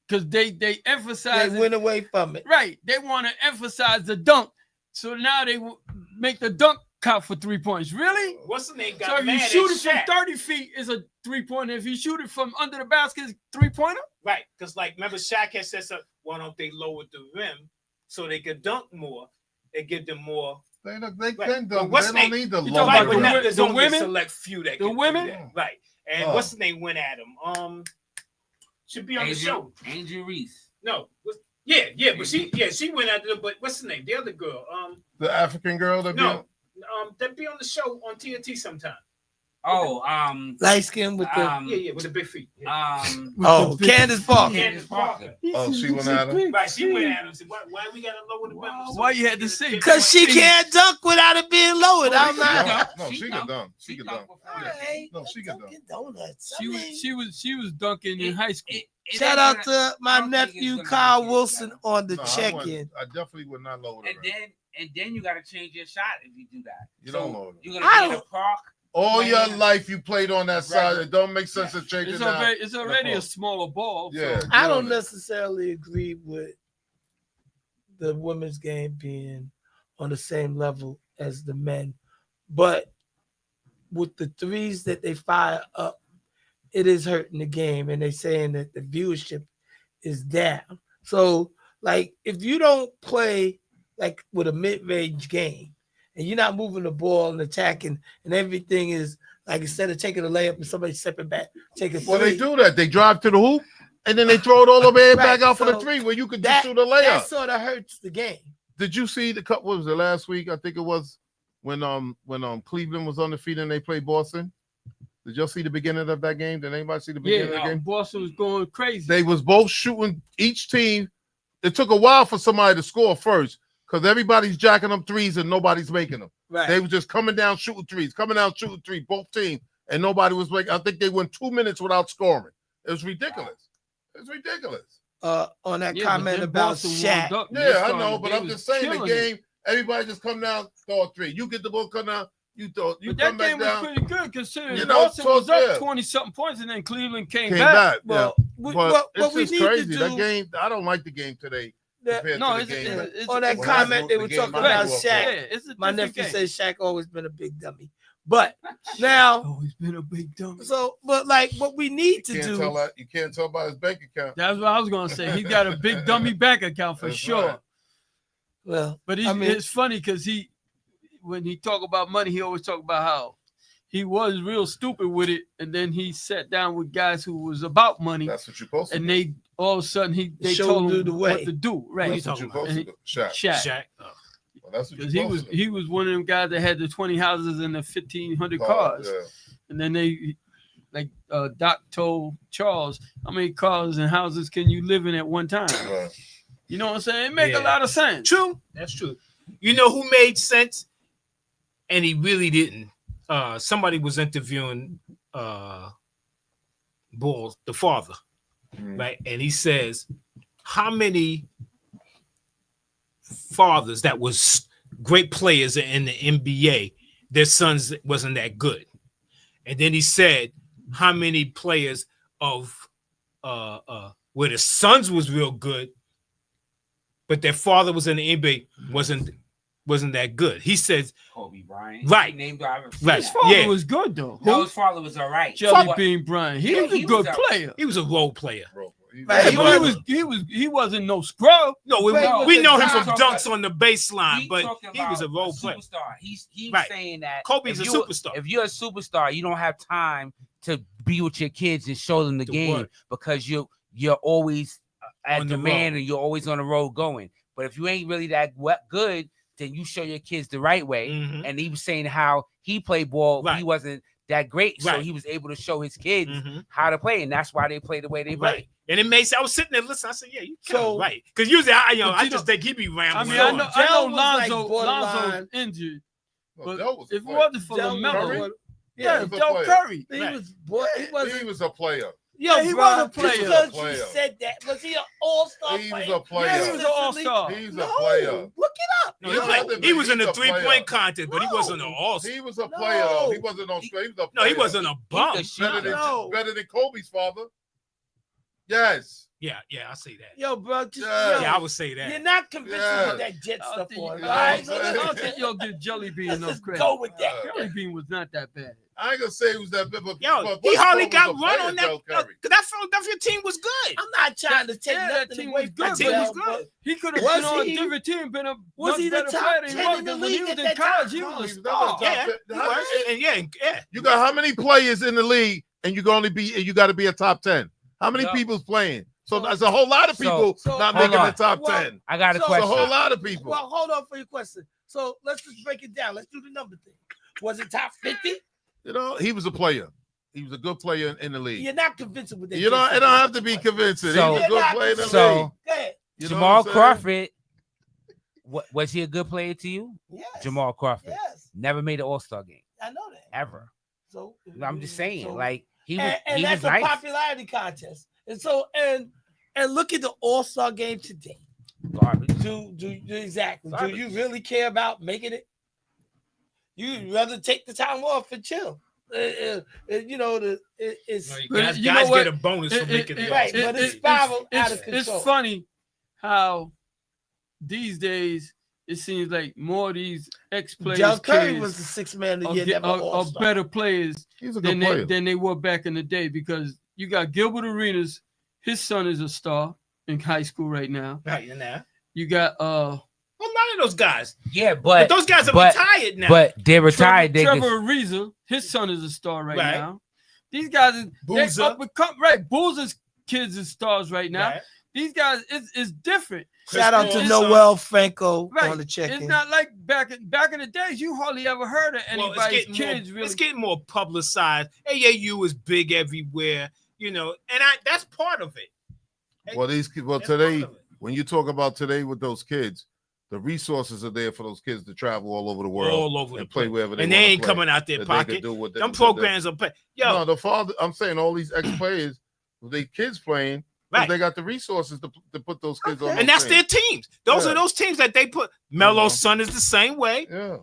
Because they emphasize They it. went away from it. Right. They want to emphasize the dunk. So now they will make the dunk count for 3 points. Really? what's the name? So Got if you mad shoot at it from Shaq. 30 feet is a 3-pointer. If you shoot it from under the basket, it's 3-pointer? Right, because like remember Shaq had said something, why don't they lower the rim so they could dunk more and give them more They Right. can But dunk. what's They don't name? need the You low. talking Right, about but the now wo- there's the only a women? select few that The can do women? that. Right. And Oh. what's the name went at him? Should be on the show. Angel Reese. No. But she went at them, but what's the name? The other girl. The African girl that No. That be on the show on TNT sometime. Oh, Light skin with the With the big feet. Candace Parker. Candace Parker. Oh, she went at him. Right, she went at him. Said, why we gotta lower the Wow, belt? why you had to say- Because she can't dunk without it being lowered. I'm not. No, she can dunk. She can dunk. Alright, No, she can dunk. Dunkin' Donuts. She was dunking in high school. Shout out to my nephew Kyle Wilson on the No, check-in. I definitely would not lower it. And then you gotta change your shot if you do that. You don't lower it. You're gonna be in the park. All Right. your life you played on that side. It don't make sense to change it now. It's already a smaller ball. Yeah. So. I don't necessarily agree with the women's game being on the same level as the men, but with the threes that they fire up, it is hurting the game, and they're saying that the viewership is down. So, like, if you don't play like with a mid-range game, and you're not moving the ball and attacking, and everything is like instead of taking a layup and somebody stepping back, taking three. Well, they do that. They drive to the hoop and then they throw it all the way back Right, out for the so three where you could that- just shoot a That layup. sort of hurts the game. Did you see the cup? What was it last week? I think it was when Cleveland was undefeated and they played Boston. Did y'all see the beginning of that game? Did anybody see the beginning of the game? Boston was going crazy. They was both shooting each team. It took a while for somebody to score first because everybody's jacking them threes and nobody's making them. Right. They were just coming down shooting threes, both teams, and nobody was making. I think they went 2 minutes without scoring. It was ridiculous. It's ridiculous. On that Yeah, but comment then about Boston Shaq. warmed up. They Yeah, I started- know, but they I'm was just saying the killing it. game. Everybody just come down, throw a three. You get the ball, come down, you throw. You But that come back game was down. pretty good considering You know, Boston was so, up yeah. 20-something points and then Cleveland came Came back. back. Well, Yeah. what But we it's need just crazy. to That do game, I don't like the game today. that- compared No, to it's, the game. it's on that Well, comment they the were game talking I about grew up Shaq. yeah, it's a My different nephew game. says Shaq always been a big dummy, but now, Always been a big dummy. but like what we need to You can't do. tell that. You can't tell by his bank account. That's what I was gonna say. He got a big dummy bank account for That's sure. right. Well, But I mean- it's funny because when he talk about money, he always talk about how he was real stupid with it, and then he sat down with guys who was about money, That's what you're supposed to and do. they all of a sudden they Showed told him him the what way. to do. Right? That's what you're supposed to And do. Shaq. Shaq. Well, that's what you're Because he supposed was to do. he was one of them guys that had the 20 houses and the 1,500 Oh, cars, yeah. and then they like Doc told Charles, how many cars and houses can you live in at one time? Right. You know what I'm saying? It make Yeah. a lot of sense. True. That's true. You know who made sense? And he really didn't. Somebody was interviewing Bulls, the father, Mhm. right? And he says, how many fathers that was great players in the NBA, their sons wasn't that good? And then he said, how many players of where the sons was real good, but their father was in the NBA wasn't that good. He says, Kobe Bryant. Right. He named I haven't seen Right. His that. father Yeah. was good though. No, his father was all right. Jelly But- Bean Bryant. He Yeah, was a he good was player. he was a role player. Bro, Right, He wasn't no scrub. No, we Wait, know him wait, from wait. dunks on the baseline, He but talking he was a about role player. superstar. He's Right. saying that Kobe's if a you- superstar. If you're a superstar, you don't have time to be with your kids and show them the To game work. because you're always at On the demand road. and you're always on the road going. But if you ain't really that good, then you show your kids the right way. Mhm. And he was saying how he played ball, Right. he wasn't that great, so Right. he was able to show his kids Mhm. how to play, and that's why they play the way they play. Right. And it makes I was sitting there listening. I said, "Yeah, you kind So- of right." Because usually, I But I you just know- think he be I rambling. mean, on. I know Gel was like Lonzo's borderline. injured, No, but Dell was a if it player. wasn't for Del LaMelo, was- yeah, he was a Del player. Curry. He Right. was boy, he He wasn't. was a player. Yo, he bro, was a just player. because Player. you said that, was he an all-star He player? was a player. Yeah, he was an all-star. He's a No, player. look it up. No, He's he, not like, the- he was in he's the a player. 3-point contest, but he wasn't an all. He was a player. Though. He No. wasn't on straight. He was a player. No, he wasn't a bum. could shoot. better than No. better than Kobe's father. Yes. Yeah, I say that. Yo, bro, just Yeah. yo, Yeah, I would say that. you're not convinced Yeah. with that jet I stuff think- on. Yeah, All right, I'm so saying. I let's, don't think you'll give Jelly Bean let's enough just credit. go with that. Jelly Bean was not that bad. I ain't gonna say it was that big, but Yo, but he Westbrook hardly was got a run player, on that. Joe Curry. Cause that Philadelphia team was good. I'm not trying to take Yeah, that nothing team away was from good, That team was Bell, good. He could have Was been on a he- different team, been a was much he the better top player than he 10 was. in the Because when he league was at in that college, time? he No, was a he's never star. top Yeah, 10. he How was. many- Yeah. You got how many players in the league, and you got to be a top 10? How many No. people's playing? So So- that's a whole lot of people so- not hold making the on. top Well, 10. I got a So- It's a question. whole lot of people. Well, hold on for your question. So let's just break it down. Let's do the number thing. Was it top 50? You know, he was a player. He was a good player in the league. You're not convincing with that. You know, jet it don't stuff. have to be convincing. So- he was a You're good not player in the league. So- Go ahead. You know Jamal what I'm saying? Crawford, was he a good player to you? Yes. Jamal Crawford Yes, never made an All-Star game I know that. ever. So I'm just saying, so- like he was, and he that's was a nice. popularity contest. And so and look at the All-Star game today. Garbage. Do exactly. Garbage. Do you really care about making it? You'd rather take the time off and chill. You know, it's No, you But guys, you know guys what? get a bonus for making the right, All-Star but it's team. spiraled out of It's control. funny how these days it seems like more of these ex-players John Curry kids was the sixth man of the are, year. get- Never are All-Star. better players He's a than good player. than they were back in the day, because you got Gilbert Arenas, his son is a star in high school right now. Right, you know. You got A lot of those guys. Yeah, But but those guys are but- retired now. but they're retired. Trevor niggas. Ariza, his son is a star right Right. now. These guys are Boozer. up and come right. Boozer's kids is stars right now. Right. These guys, it's different. Shout out to Chris Noel Franco Right. on the check-in. It's not like back in the days. You hardly ever heard of Well, anybody's kids really. It's getting more publicized. AAU is big everywhere, you know, and that's part of it. Well, That's today, part of it. when you talk about today with those kids, the resources are there for those kids to travel all over the world all over the and play place. wherever they And they wanna ain't play, coming out their that they could pocket. do what they- Them that- programs are pay. Yo, No, the father. I'm saying all these ex-players, they kids playing, 'cause right. they got the resources to put those kids on. And those that's their teams. teams. Those Yeah. are those teams that they put. Melo's Mhm. son is the same way, Yeah.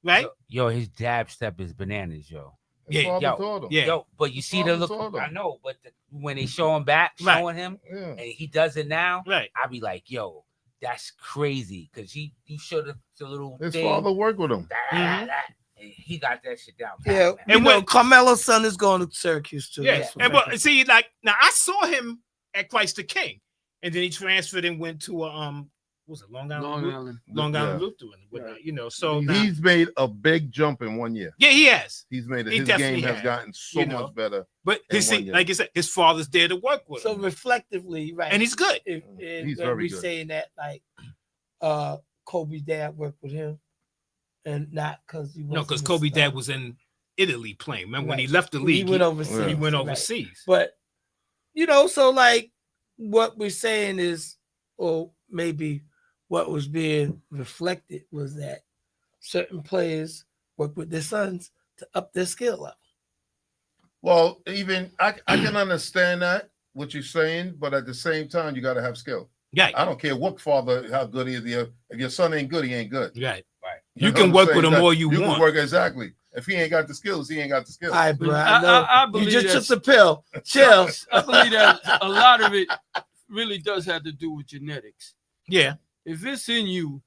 right? Yo, his dab step is bananas, yo. His Yeah, father yo, taught him. Yeah. Yo, but you see Father the look. taught him. I know, but when they show him back, Right. showing him, Yeah. and he does it now, Right. I be like, yo, that's crazy, because he showed the little His thing, father worked with him. and he got that shit down. pat, Yeah, man. And you know, when- Carmelo's son is going to Syracuse too. Yeah. That's And what- but see, like now I saw him at Christ the King, and then he transferred and went to what was it Long Island? Long Lu- Island. Long Island Yeah. Lutheran, whatnot, you know. So He's made a big jump in 1 year. yeah, he has. He's made it. He His definitely game has has. gotten so You know. much better. But in his, 1 year. like I said, his father's there to work with so him, reflectively, right? and he's good. He's when very we good. saying that like Kobe's dad worked with him, and not because he No, because wasn't Kobe his dad son. was in Italy playing. Remember when he Right. left the He league? went overseas. Yeah. He went right. overseas. But you know, so like what we're saying is, or maybe what was being reflected was that certain players work with their sons to up their skill level. Well, even I can understand that what you're saying, but at the same time, you got to have skill. Right, I don't care what father, how good he is. If your son ain't good, he ain't good. right. You You know can what I'm work with saying? him all you can want. work exactly. If he ain't got the skills, he ain't got the skills. All right, bro. I- I know. I you believe just that's- took the pill. Chill. I believe that a lot of it really does have to do with genetics. Yeah, If it's in you,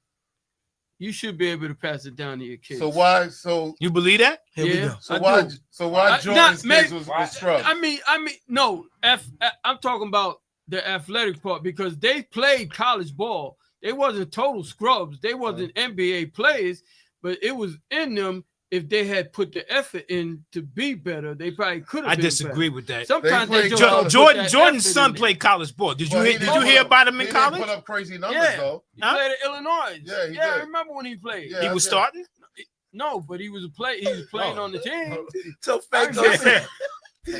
you should be able to pass it down to your kids. So why? So you believe that? Here we Yeah. go. so I why? do. So why I- Jordan's not- kids maybe- was scrubs? I mean, no. I'm talking about the athletic part, because they played college ball. They wasn't total scrubs. They wasn't NBA players, but it was in them. If they had put the effort in to be better, they probably could have. I been disagree better. with that. Sometimes They they played just college. don't put that Jordan's effort son in there. played college ball. Did you Well, hear? he Did didn't you hear put- about him in he didn't college? Put up crazy numbers Yeah. though. He Huh? played at Illinois. Yeah, he I did. remember when he played. Yeah. He was Yeah. starting. No, but he was playing Oh. on the team. So I Fanco mean- said,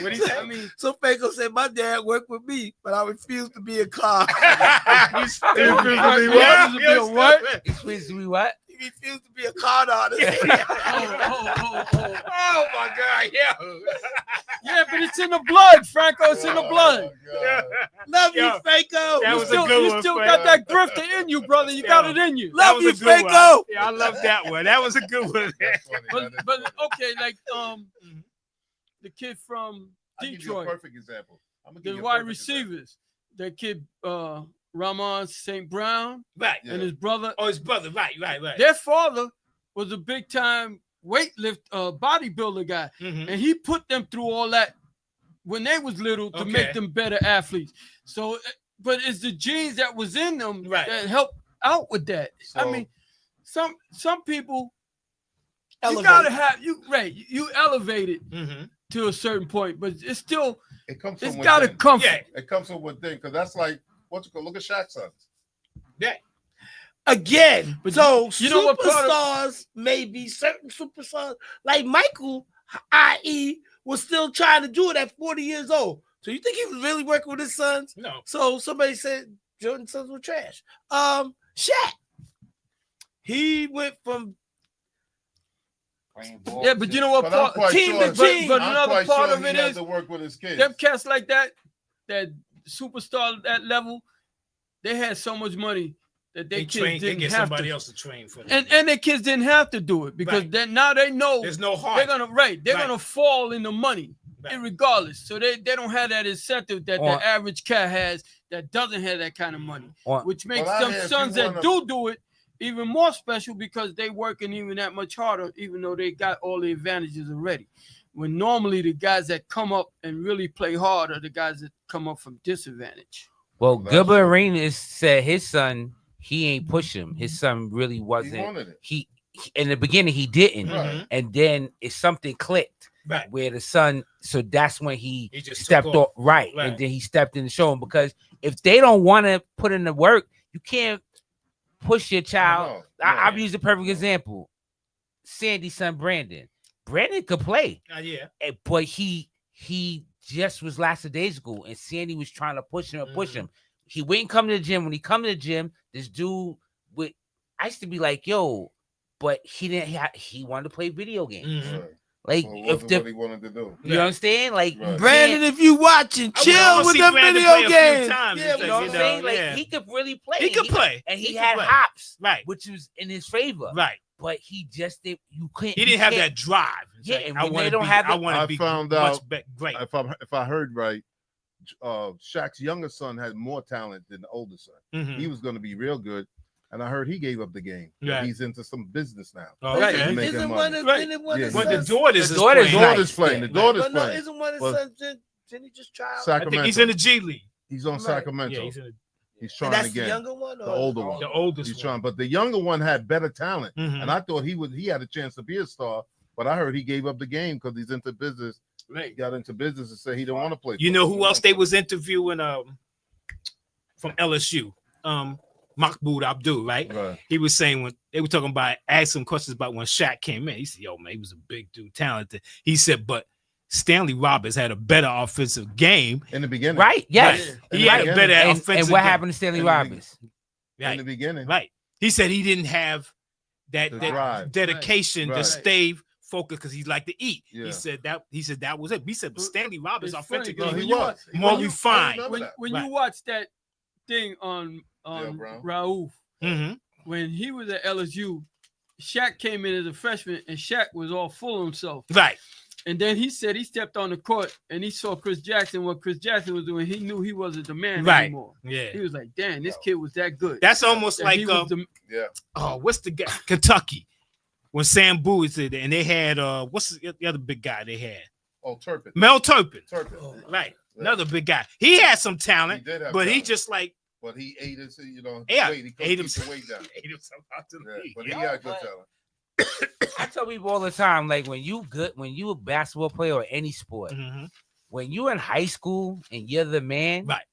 What he say? I mean, so Fanco said, my dad worked with me, but I refused to be a car. You stupid. Yeah, you you're stupid. What? stupid. Excuse me, what? He refused to be a card artist. Oh my God! Yeah. yeah, but it's in the blood, Franco. It's in the blood. Oh, Love you, Yo, Fanco. that You was a still, good you one, still Frank. got that grifter in you, brother. You got Yo. it in you. That Love was you, a good Fanco. one. Yeah, I love that one. That was a good one. That's funny, man. But okay, like the kid from I'll give you a Detroit. perfect example. I'm gonna give the you a wide perfect example. receivers. That kid, Ramon St. Brown, Right. Yeah. and his brother. Oh, his brother. Right. Their father was a big time bodybuilder guy, Mhm. and he put them through all that when they was little to Okay. make them better athletes. So, but it's the genes that was in them Right. that helped out with that. I So- mean, some people Elevate. you gotta have you elevate it Mhm. to a certain point, but it's still It comes it's from gotta within. come. Yeah. It comes from within, because that's like what you call. Look at Shaq's sons. Again, But so you know what part of- superstars may be certain superstars like Michael, i.e., was still trying to do it at 40 years old. So you think he was really working with his sons? No. So somebody said Jordan's sons were trash. Shaq, he went from Playing ball. Yeah, but you know what But I'm part? quite team sure. to team. But I'm another quite part sure of he it had is to work with his kids. them cats like that superstar at that level, they had so much money that They kids train. They didn't get have somebody to. else to train for them. And their kids didn't have to do it because Right. then now they know There's no heart. they're gonna they're Right. gonna fall in the money Right. regardless. So they don't have that incentive that On- the average cat has that doesn't have that kind of money, On- which makes Well, I some hear if sons you that do it even more special because they working even that much harder, even though they got all the advantages already. When normally the guys that come up and really play hard are the guys that come up from disadvantage. Well, That's Gilbert true. Arenas said his son, he ain't push him. His son really He wasn't. wanted it. He in the beginning he didn't, Right. and then it's something clicked Right. where the son. So that's when he He just stepped took off, right, Right. and then he stepped in to show him because if they don't want to put in the work, you can't push your child. No, I've no. used a perfect No. example. Sandy's son Brandon. Brandon could play. Yeah. But he just was lackadaisical, and Sandy was trying to push him and push Mm-hmm. him. He wouldn't come to the gym. When he come to the gym, this dude would. I used to be like, "Yo," but he didn't. He wanted to play video games. Mhm. Right. Like So it if wasn't the, what he wanted to do. you understand, like Right. Brandon. If you watching, I would chill wanna with see them Brandon video play a few games. times Yeah, and you know what I'm you saying, know, like yeah. he could really play. He could play. and he could had play. hops, Right. which was in his favor. Right. But he just did. You couldn't. He you didn't have can't- that drive. It's Yeah, like, and I when want they to don't be. have I the- want I to be found much out- great. If I heard right, Shaq's younger son had more talent than the older son. Mhm. He was going to be real good, and I heard he gave up the game. Right. He's into some business now. Oh, Right. okay. Making Isn't money. one of, Right. isn't one Yeah, of But the sons- daughters The is daughters playing. nice. Daughter's playing. Yeah. The daughter's But no, playing. isn't one of Well, sons didn't he just try out? I Sacramento. think he's in the G League. He's on Right. Sacramento. Yeah, he's in the, He's And trying that's again. the younger one? The older one. the oldest He's one. trying, but the younger one had better talent, Mhm. and I thought he had a chance to be a star. But I heard he gave up the game because he's into business. He Right. got into business and said he don't want to play. You know football. who else they was interviewing? From LSU, Mahmoud Abdul, right? Right. He was saying when they were talking about asking questions about when Shaq came in. He said, "Yo, man, he was a big dude, talented." He said, but Stanley Roberts had a better offensive game. In the beginning, Right? Yes. In He the had a beginning. better And, offensive and what game. happened to Stanley In the Roberts? In Right. the beginning, Right. He said he didn't have that, The that drive. dedication to Right. stay focused because he liked to eat. Yeah. He said that was it. He said, but Stanley Roberts It's funny, offensively No, when he you was. more when you- refined. remember that. when Right. you watch that thing on Brown. Raouf, Mhm. when he was at LSU, Shaq came in as a freshman and Shaq was all full of himself. Right. And then he said he stepped on the court and he saw Chris Jackson. What Chris Jackson was doing, he knew he wasn't the man Right. anymore. Yeah. He was like, "Damn, this kid was that good." That's almost That like he was the- Yeah. what's the guy? Kentucky. When Sam Bowie was there, and they had what's the other big guy they had? Oh, Turpin. Mel Turpin. Turpin. Right. Yeah. Another big guy. He had some He talent, did have but he talent. just like But he ate his, Yeah, weight. He couldn't ate keep him- the weight down. ate himself out to the Yeah, league. but he Yeah. had good talent. I tell people all the time, like when you a basketball player or any sport, Mhm. when you're in high school and you're the man, Right.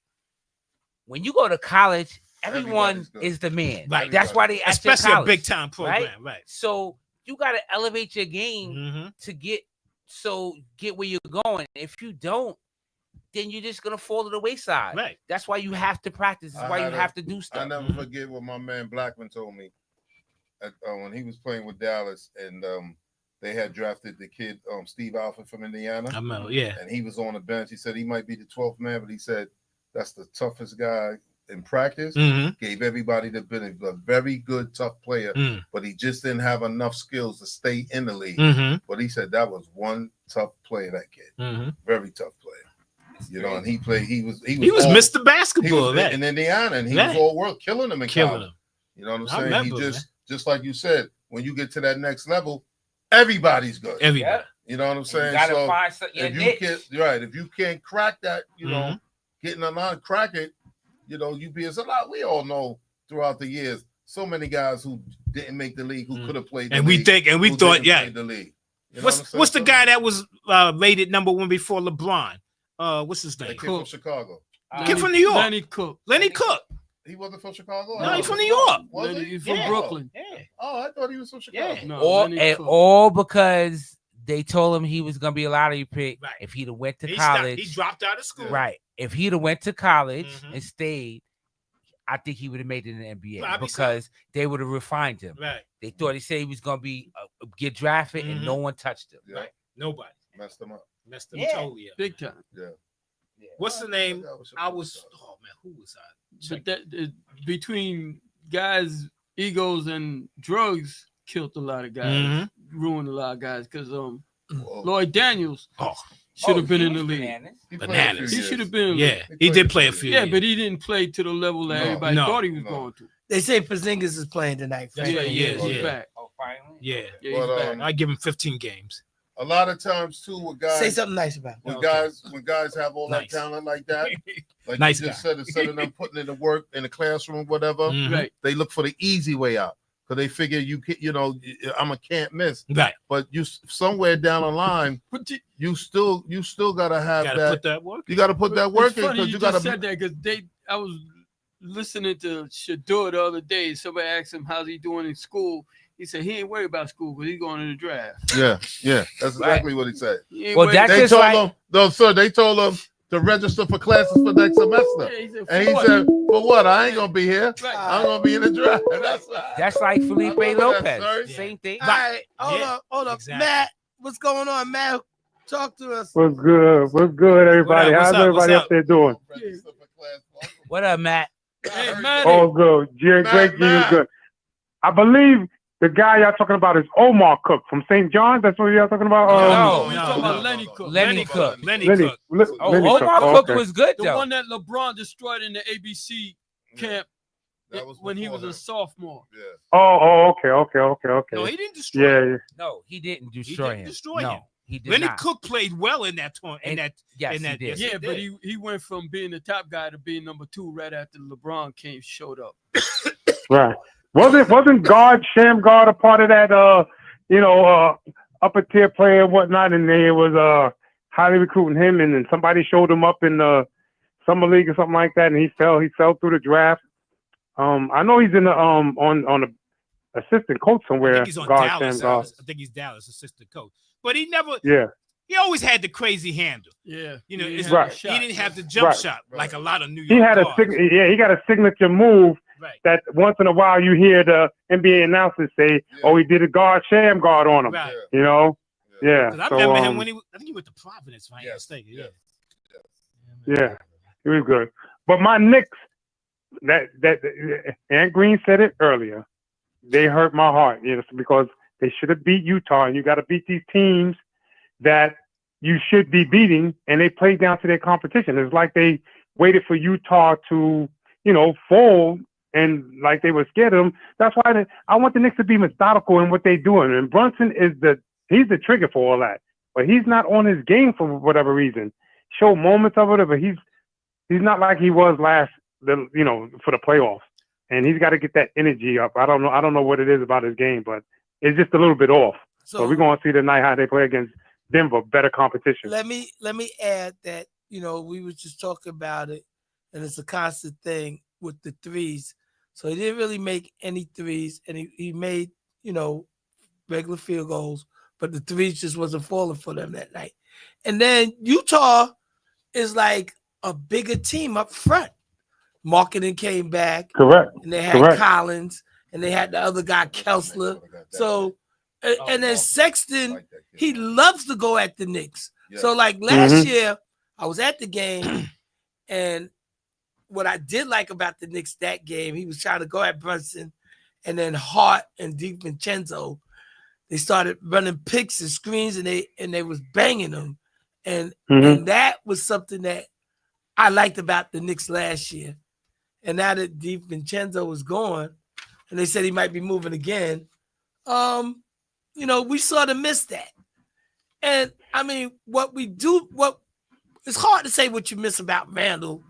When you go to college, everyone Everybody's good. is the man. Right. That's why they at your Especially a college, big time program. Right. So you got to elevate your game Mhm. to get where you're going. If you don't, then you're just gonna fall to the wayside. Right. That's why you have to practice. That's I why you had a- have to do I stuff. never Mhm. forget what my man Blackman told me when he was playing with Dallas, and they had drafted the kid Steve Alford from Indiana, I know. Yeah. and he was on the bench. He said he might be the 12th man, but he said that's the toughest guy in practice. Mm-hmm. Gave everybody the benefit, a very good, tough player, Mm. but he just didn't have enough skills to stay in the league. Mm-hmm. But he said that was one tough player, that kid. Mm-hmm. Very tough player. You know, and he played. He was Mr. He Basketball. was That in Indiana, and he Yeah. was all world, killing them in killing college. him. You know what I'm I saying? remember, Just like you said, when you get to that next level, everybody's good. Everybody. You know what I'm You saying? gotta So find your if you niche. if you can't crack that, you know, getting a line, crack it, you know, it's a lot. We all know throughout the years, so many guys who didn't make the league who could have played. And we thought, who yeah. didn't play the league. You know What's the guy that was rated number 1 before LeBron? What's his That name? kid from Chicago. Kid from New York. Lenny Cook. Cook. He wasn't from Chicago. No, he's from New York. Was Lenny, he? he's from Yeah. Brooklyn. Yeah. Oh, I thought he was from Chicago. Yeah. No, All Lenny Cook. all because they told him he was gonna be a lottery pick Right. if he'd have went to He stopped- college. He dropped out of school. Right. If he'd have went to college Mhm. and stayed, I think he would have made it in the NBA Probably so. because they would have refined him. Right. They thought he said he was gonna be get drafted, and no one touched him. Yeah. Right. Nobody. Messed him up. Messed him Yeah. totally up. Big time. What's the name? I was. Oh man, who was I? But between guys' egos and drugs killed a lot of guys, Mhm. ruined a lot of guys. Because Well, Lloyd Daniels Oh, should have been he in the was league. bananas. he played a Bananas. few He years. should have been. In the yeah. league. He did play a few. Yeah, years. but he didn't play to the level that No. everybody No. thought he was No. going to. They say Porzingis is playing tonight. That's Frank. right, he is, he's yeah. back. Oh, finally. Yeah. Yeah, But, he's back. I give him 15 games. A lot of times too, with guys, Say something nice about him. when Okay. guys have all Nice. that talent like that, like Nice you just guy. said, instead of them putting in the work in the classroom, whatever, Mhm. Right. they look for the easy way out because they figure I'm a can't miss. Right. But you somewhere down the line, But you still gotta have Gotta that. put that work. You gotta put that it's work in funny because you you just gotta. said that because I was listening to Shador the other day. Somebody asked him how's he doing in school. He said he ain't worried about school because he's going to the draft. Yeah, that's exactly what he said. He ain't Well, worried- that's They just told like- him, no, sir. They told him to register for classes for next semester, Yeah, he said, and "For he what?" said, "For what? I ain't gonna be here. Right. I'm gonna be in the draft." That's like Felipe I remember that, Lopez. sir. Same thing. All right, hold Yeah, up, hold up. exactly. Matt, what's going on, Matt? Talk to us. What's good? What's good, everybody? What's How's up? everybody What's up there doing? Register for class. What up, Matt? Hey, I Matt. All good. Jerry Matt, Great, you Matt. good. I believe the guy y'all talking about is Omar Cook from St. John's. That's what y'all talking about. No, we no, talking about no, Lenny Cook. Lenny Cook. Lenny Lenny, Cook. Oh, Lenny Omar Cook. Cook Okay. was good The though. one that LeBron destroyed in the ABC camp That was when he before was a him. sophomore. Yeah. Okay. No, he didn't destroy. Yeah, him. yeah. No, he didn't destroy didn't him. destroy no, him. he did Lenny not. Cook played well in that tournament. In And- that, Yes, in that, he did. Yeah, he but did. he went from being the top guy to being number 2 right after LeBron showed up. Right. Wasn't guard Shamgar a part of that? Upper tier player and whatnot, and they was highly recruiting him, and then somebody showed him up in the summer league or something like that, and he fell through the draft. I know he's in the on a assistant coach I somewhere. think he's on guard Dallas. Shamgar. I think he's Dallas assistant coach. But he never. Yeah. He always had the crazy handle. Yeah, You know, he it's had a Right. shot. He didn't have the jump Right. shot like a lot of New York He had a guards. he got a signature move Right. that once in a while you hear the NBA announcers say, "Oh, he did a guard sham guard on him." Right. You know? Yeah. 'Cause I So, remember him when I think he went to Providence, if I ain't Yes, mistaken. yes, Yeah. Yeah, he was good. But my Knicks, that Ant Green said it earlier. They hurt my heart, because they should have beat Utah, and you got to beat these teams that you should be beating, and they played down to their competition. It's like they waited for Utah to, fold, and like they were scared of them. That's why I want the Knicks to be methodical in what they're doing. And Brunson he's the trigger for all that, but he's not on his game for whatever reason. Show moments of it, but he's not like he was for the playoffs. And he's got to get that energy up. I don't know what it is about his game, but it's just a little bit off. So we're going to see tonight how they play against Denver, better competition. Let me add that we were just talking about it, and it's a constant thing with the threes. So he didn't really make any threes, and he made regular field goals, but the threes just wasn't falling for them that night. And then Utah is like a bigger team up front. Marketing came back, Correct. and they had Collins, and they had the other guy Kessler. So, and then Sexton, he loves to go at the Knicks. So like last year, I was at the game, and what I did like about the Knicks that game, he was trying to go at Brunson, and then Hart and DiVincenzo, they started running picks and screens, and they was banging them, and that was something that I liked about the Knicks last year. And now that DiVincenzo was gone, and they said he might be moving again, we sort of missed that. And I mean, it's hard to say what you miss about Randall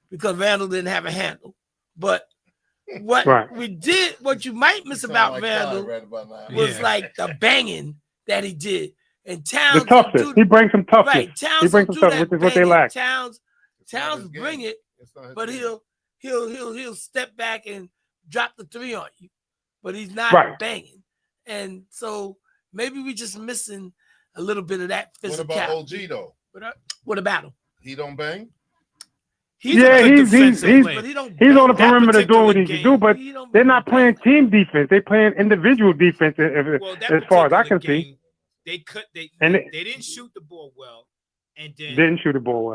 because Randall didn't have a handle. But what you might miss about Randall was like the banging that he did. And Towns, the toughness. He brings some toughness. Right, Towns he brings some toughness, which is what they lack. Towns bring it, but he'll step back and drop the three on you, but he's not banging. And so maybe we just missing a little bit of that physical. What about OG though? What about him? He don't bang. He's on the perimeter doing what he can do, but they're not playing team defense. They're playing individual defense. As far as I can see, they didn't shoot the ball well, and then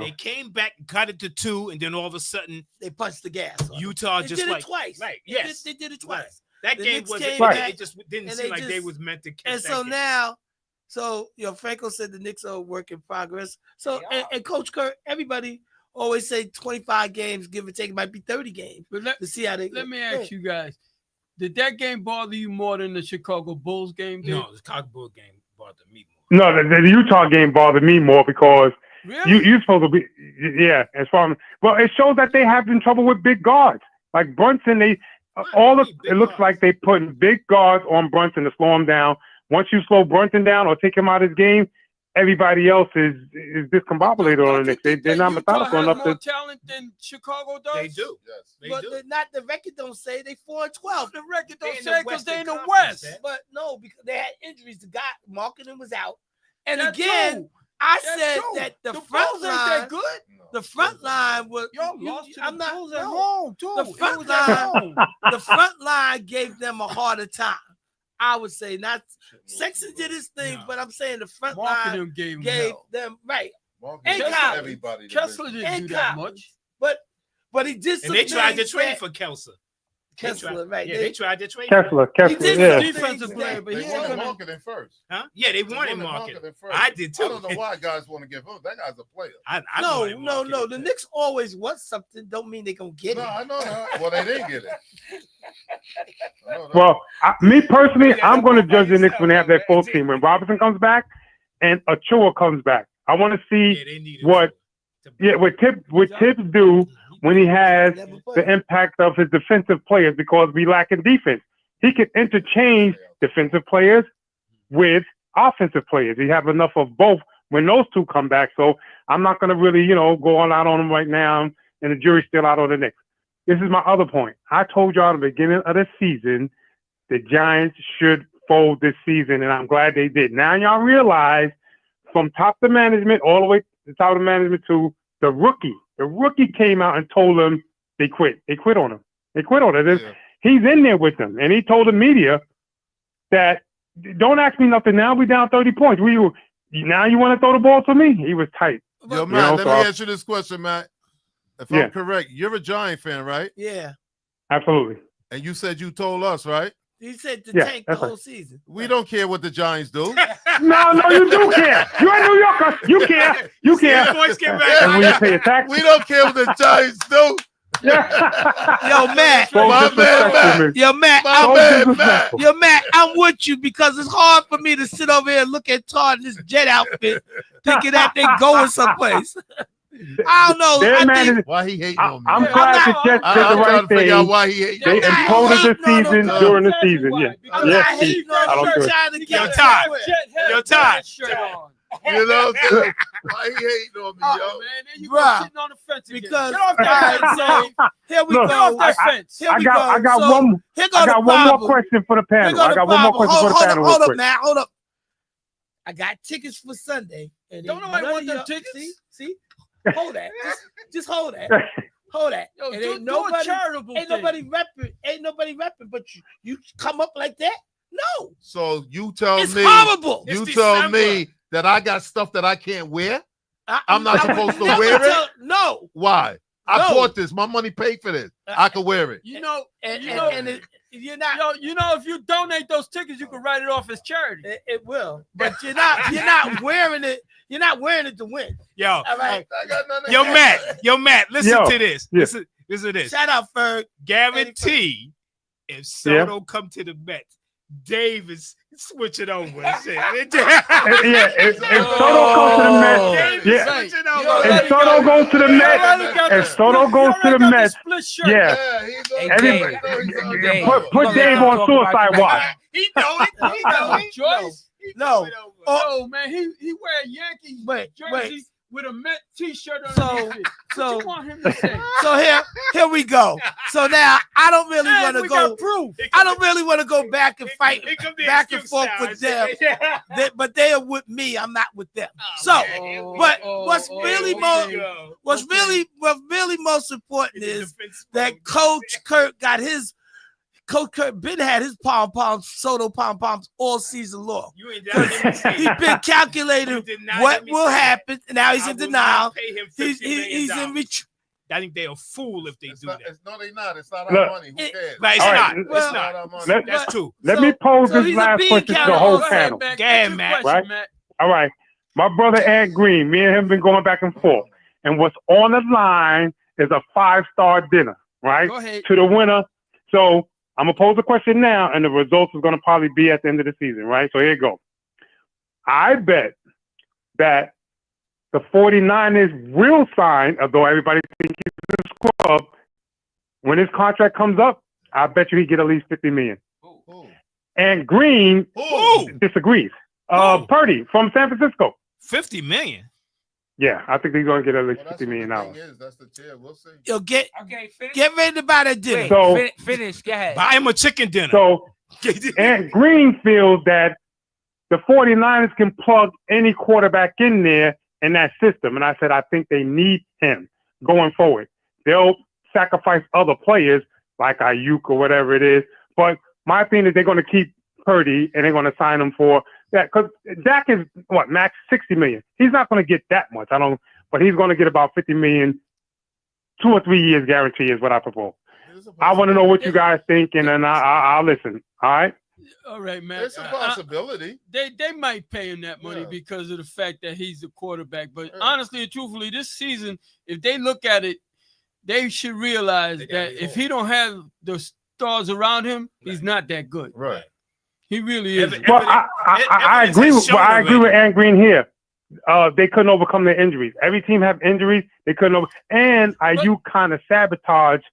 They came back and cut it to 2, and then all of a sudden they punched the gas. Utah they just did like it twice. Right? Yes, they did it twice. That the game Knicks wasn't. It just didn't seem like they was meant to catch. And so now. So, Franco said the Knicks are a work in progress. So, and Coach Kerr, everybody always say 25 games, give or take, it might be 30 games. But to see how they let me ask you guys, did that game bother you more than the Chicago Bulls game did? No, the Chicago Bulls game bothered me more. No, the Utah game bothered me more because you're supposed to be, as far as, well, it shows that they have been trouble with big guards. Like Brunson, it looks like they putting big guards on Brunson to slow him down. Once you slow Brunson down or take him out of his game, everybody else is discombobulated on the Knicks. They're not methodical enough more talent than Chicago does. They do. Yes, they do. Not the record don't say they 4-12. The record don't say because they're in the West. But no, because they had injuries. The guy Marketing was out, and again, I said that the front line ain't that good. The front line was. I'm not. Bulls at home too. The front line gave them a harder time. I would say not. Sexton did his thing, but I'm saying the front line gave them right. And everybody. Kessler didn't do that much, but he did. And they tried to trade for Kessler. Kessler, right? Yeah, they tried to trade Kessler. He did defensive player, but he wanted Marketing first. Huh? Yeah, they wanted Marketing first. I did too. I don't know why guys want to give him. That guy's a player. No. The Knicks always want something. Don't mean they gonna get it. No, I know that. Well, they didn't get it. Well, me personally, I'm going to judge the Knicks when they have their full team. When Robinson comes back and Achua comes back, I want to see what Tibbs do when he has the impact of his defensive players because we lack in defense. He can interchange defensive players with offensive players. He have enough of both when those two come back. So I'm not going to really, go all out on him right now, and the jury's still out on the Knicks. This is my other point. I told y'all at the beginning of the season the Giants should fold this season, and I'm glad they did. Now y'all realize from top to management all the way to the top of the management to the rookie. The rookie came out and told them they quit. They quit on him. Yeah. He's in there with them, and he told the media that don't ask me nothing now. We down 30 points. Now you want to throw the ball to me? He was tight. Yo, Matt, let me ask you this question, Matt. If I'm correct, you're a Giant fan, right? Yeah. Absolutely. And you said you told us, right? He said to tank the whole season. We don't care what the Giants do. No, you do care. You're a New Yorker. You care. You care. Boys get back. And when you pay your tax, we don't care what the Giants do. Yo, Matt. Matt, I'm with you because it's hard for me to sit over here and look at Todd in this jet outfit thinking that they going someplace. I don't know. Why he hating on me? I'm glad the Jets did the right thing. Out why he hating. They imposed the season during the season. Yeah. Yo, Todd. You know, why he hating on me, yo? Man, then you go sitting on the fence again. Because get off that fence. Here we go. Get off that fence. I got one more question for the panel. Hold up, Matt. Hold up. I got tickets for Sunday. And don't nobody want them tickets? See? Hold that. Just hold that. Hold that. Yo, and do a charitable thing. Nobody repping, but you come up like that? No. So you tell it's horrible. You tell me that I got stuff that I can't wear? I'm not supposed to wear it? No. Why? I bought this. My money paid for this. I can wear it. You're not. If you donate those tickets, you can write it off as charity. It will, but you're not wearing it. You're not wearing it to win. Yo, All right. I got nothing. yo, Matt, listen Yo, to this. yeah. Listen to this. Shout out, Ferg. Guarantee if Soto come to the Mets, Dave is switching over. And shit. If Soto comes to the Mets, Dave is yeah. switching You over. already If Soto goes to the Mets, if Soto goes to the Mets, split shirt. yeah. Yeah, he's on Everybody- Dave, Put Dave on suicide watch. He know it. He know it. Joyce. He No. know it over. Oh man, he wear a Yankees Wait, jersey wait. with a Met T-shirt on. So- What So, you want him to say? so here we go. So now I don't really Man, want to we go. got proof. I don't really want to go back and fight Here come the back and excuse forth now. with them. Yeah. But they are with me. I'm not with them. Oh, So, man, here we but go. what's really Here more- we go. what's really most important In the is defense that mode. Coach Kirk got his. Coach Kirk been had his Soto pom-poms all season long. You ain't done anything. He's been calculating You did not what let me will say that. happen. Now he's I in will denial. not pay him He's $50 million. he's in retreat. I think they're a fool if they It's do not, that. no, they not. It's not Look, our money. Who it- cares? But it's All not. right, It's well, not. our money. Let- That's two. Let So- me pose so this he's a last bean question to counter. the whole Go ahead, panel. Matt. Go ahead, Get your Matt. question, Right? Matt. All right. My brother Ed Green, me and him been going back and forth. And what's on the line is a 5-star dinner, right? Go ahead. To the winner. So I'm going to pose a question now, and the results is going to probably be at the end of the season, right? So here you go. I bet that the 49ers will sign, although everybody thinks he's a scrub, when his contract comes up, I bet you he get at least $50 million. Who? And Green Who? disagrees. Who? Purdy from San Francisco. $50 million. Yeah, I think he's going to get at least Well, that's $50 million. what the thing is. That's the tier. We'll see. Yo, get Okay, finish. ready to buy that dinner. Wait, So- finish. Go ahead. Buy him a chicken dinner. So and Green feels that the 49ers can plug any quarterback in there in that system. And I said, I think they need him going forward. They'll sacrifice other players like Ayuk or whatever it is. But my opinion is they're going to keep Purdy and they're going to sign him for that. Because Dak is, max $60 million. He's not going to get that much. But he's going to get about $50 million, 2 or 3 years guarantee is what I propose. I want to know what you guys think, and then I'll listen. All right? All right, Matt. It's a possibility. They might pay him that money Yeah. because of the fact that he's the quarterback. But Yeah. honestly and truthfully, this season, if they look at it, they should realize They gotta that be if he don't have the stars around him, he's Right. not that good. Right. He really is. Evidence- Well, I evidence agree has with shown I agree already. with Ant Green here. They couldn't overcome their injuries. Every team have injuries. They couldn't and Ayuk kind of sabotaged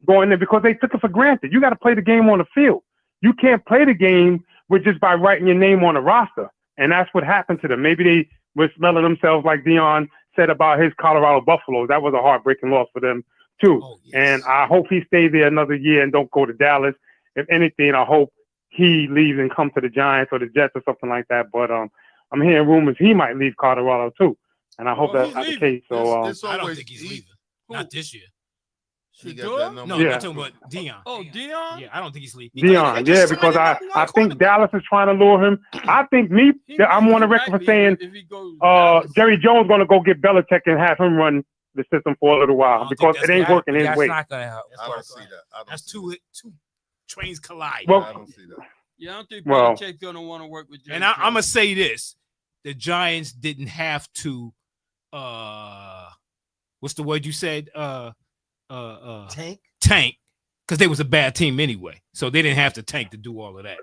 going there because they took it for granted. You got to play the game on the field. You can't play the game with just by writing your name on a roster. And that's what happened to them. Maybe they were smelling themselves like Dion said about his Colorado Buffaloes. That was a heartbreaking loss for them too. Oh, yes. And I hope he stays there another year and don't go to Dallas. If anything, I hope he leaves and come to the Giants or the Jets or something like that. But I'm hearing rumors he might leave Colorado too. And I hope Well, that's not he's the case. So It's I don't always- think he's he- leaving. Not this year. he got Shador? that number. No, Yeah. I'm talking about Dion. Oh, Dion? Yeah, I don't think he's leaving. Dion, They yeah, just because signed I another think Dallas is trying to lure him. I think I'm on the record for saying if he goes Dallas. Jerry Jones going to go get Belichick and have him run the system for a little I while don't because think it ain't that's working his That's way. not gonna help. I don't see that. I don't That's see two trains collide. Well, that. I don't see that. Yeah, I don't think Well- Belichick's gonna want to work with Jerry And I'm gonna Jones. say this: the Giants didn't have to. What's the word you said? Tank. Tank, because they was a bad team anyway, so they didn't have to tank to do all of that.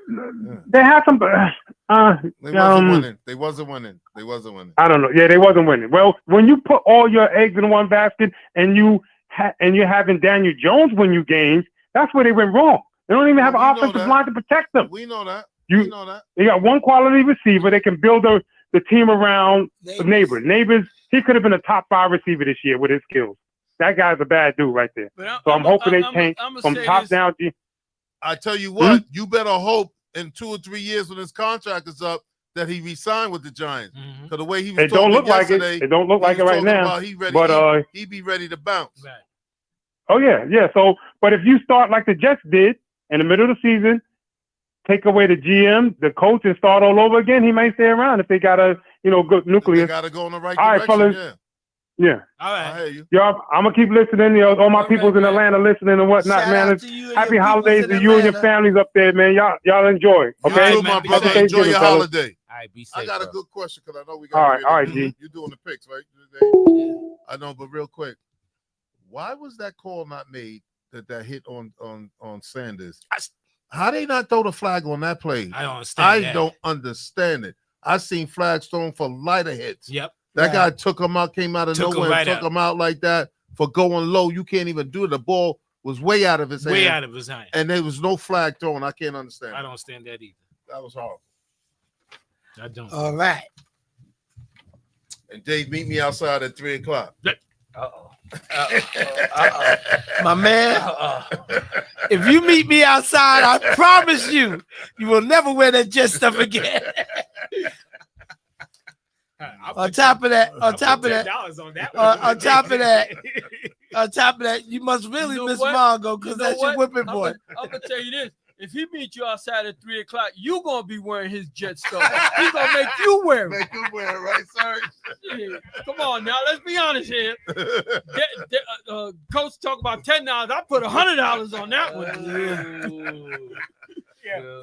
They had some. They wasn't winning. They wasn't winning. They wasn't winning. I don't know. Yeah, they wasn't winning. Well, when you put all your eggs in one basket and you're having Daniel Jones win you games, that's where they went wrong. They don't even have an Well, we know offensive that. line to protect them. We know that. You- We know that. They got one quality receiver. They can build the team around Neighbors. Neighbors, he could have been a top 5 receiver this year with his skills. That guy's a bad dude right there. But So I'm hoping they tank I'ma from say top this. down. I tell you what, you better hope in 2 or 3 years when his contract is up that he re-signed with the Giants. Mhm. Because the way he was It don't talking look like yesterday, it. It don't look he like it was right talking now. about he ready, But he be ready to bounce. Right. oh yeah. So, but if you start like the Jets did in the middle of the season, take away the GM, the coach, and start all over again, he might stay around if they got a good They nucleus. got to go in the right All right, direction. fellas. Yeah, Yeah. All I right. hear you. Y'all, I'm gonna keep listening. All my All people's right, in man. Atlanta listening and whatnot, Shout man. out It's to you and happy your holidays peoples to in you and your Atlanta. families up there, man. Y'all enjoy. You Okay. too, my Happy brother. Thanksgiving, Enjoy your fellas. holiday. All right, be safe. I got a bro. good question because I know we got. All right, G. You doing the picks, right? Today? I know, but real quick, why was that call not made? That hit on Sanders. How they not throw the flag on that play? I don't understand. I that. don't understand it. I seen flags thrown for lighter hits. Yep. That guy took him out, came out of Took him nowhere, right and took out. him out like that for going low. You can't even do it. The ball was way out of his hand. Way out of his hand. And there was no flag thrown. I can't understand. I don't understand that either. That was horrible. I don't. All right. And Dave, meet me outside at 3:00. Uh-oh. My man, if you meet me outside, I promise you, you will never wear that jet stuff again. On top of that, $10 on that one. on top of that, you must really You know miss what? Mongo because You know that's your what? whipping boy. I'm gonna tell you this: if he meets you outside at 3:00, you gonna be wearing his jet stuff. He's gonna make you wear it. Make him wear it, right, sir? Yeah. Come on now, let's be honest here. Coach talk about $10. I put $100 on that one.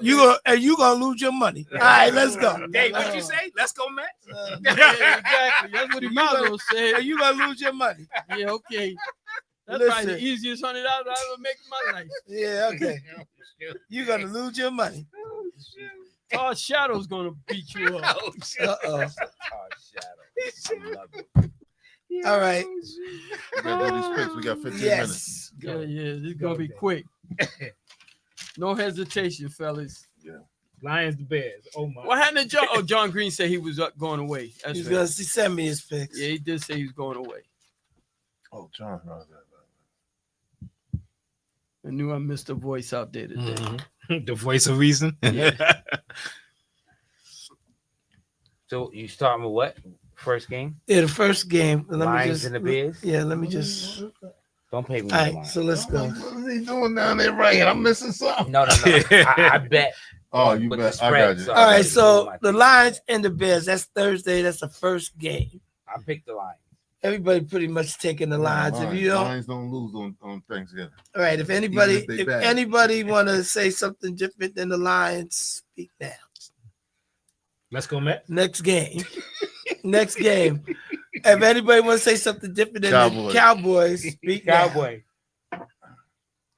You gonna lose your money. All right, let's go. Dave, what you say? Let's go, Matt. Yeah, exactly. That's what he might as well say. You gonna lose your money. Yeah, okay. That's probably the Listen. easiest $100 I ever make in my life. Yeah, okay. You're gonna lose your money. Todd Shadow's gonna beat you up. Uh-oh. I love it. All right. We gotta do these picks. We got 15 minutes. Yes. Yeah, this is gonna be quick. No hesitation, fellas. Lions, the Bears. Oh my. What happened to John? Oh, John Green said he was going away. That's He's right. gonna send me his picks. Yeah, he did say he was going away. Oh, John. I knew I missed a voice out there today. Mhm. The voice of reason. So you starting with what? First game? Yeah, the first game. Let me Lions just. and the Bears? Yeah, let me just. Don't pay me All no right, mind. so let's go. What is he doing down there right? I'm missing something. No. I bet. Oh, you But bet. the I got spread, you. so- All right, so the Lions and the Bears. That's Thursday. That's the first game. I picked the Lions. Everybody pretty much taking the Lions. If you don't, Lions don't lose on Thanksgiving. all right. If anybody, Even if they if bad. anybody want to say something different than the Lions, speak now. Let's go, Matt. Next game. Next game. If anybody want to say something different than Cowboys. the Cowboys, speak now. Cowboy.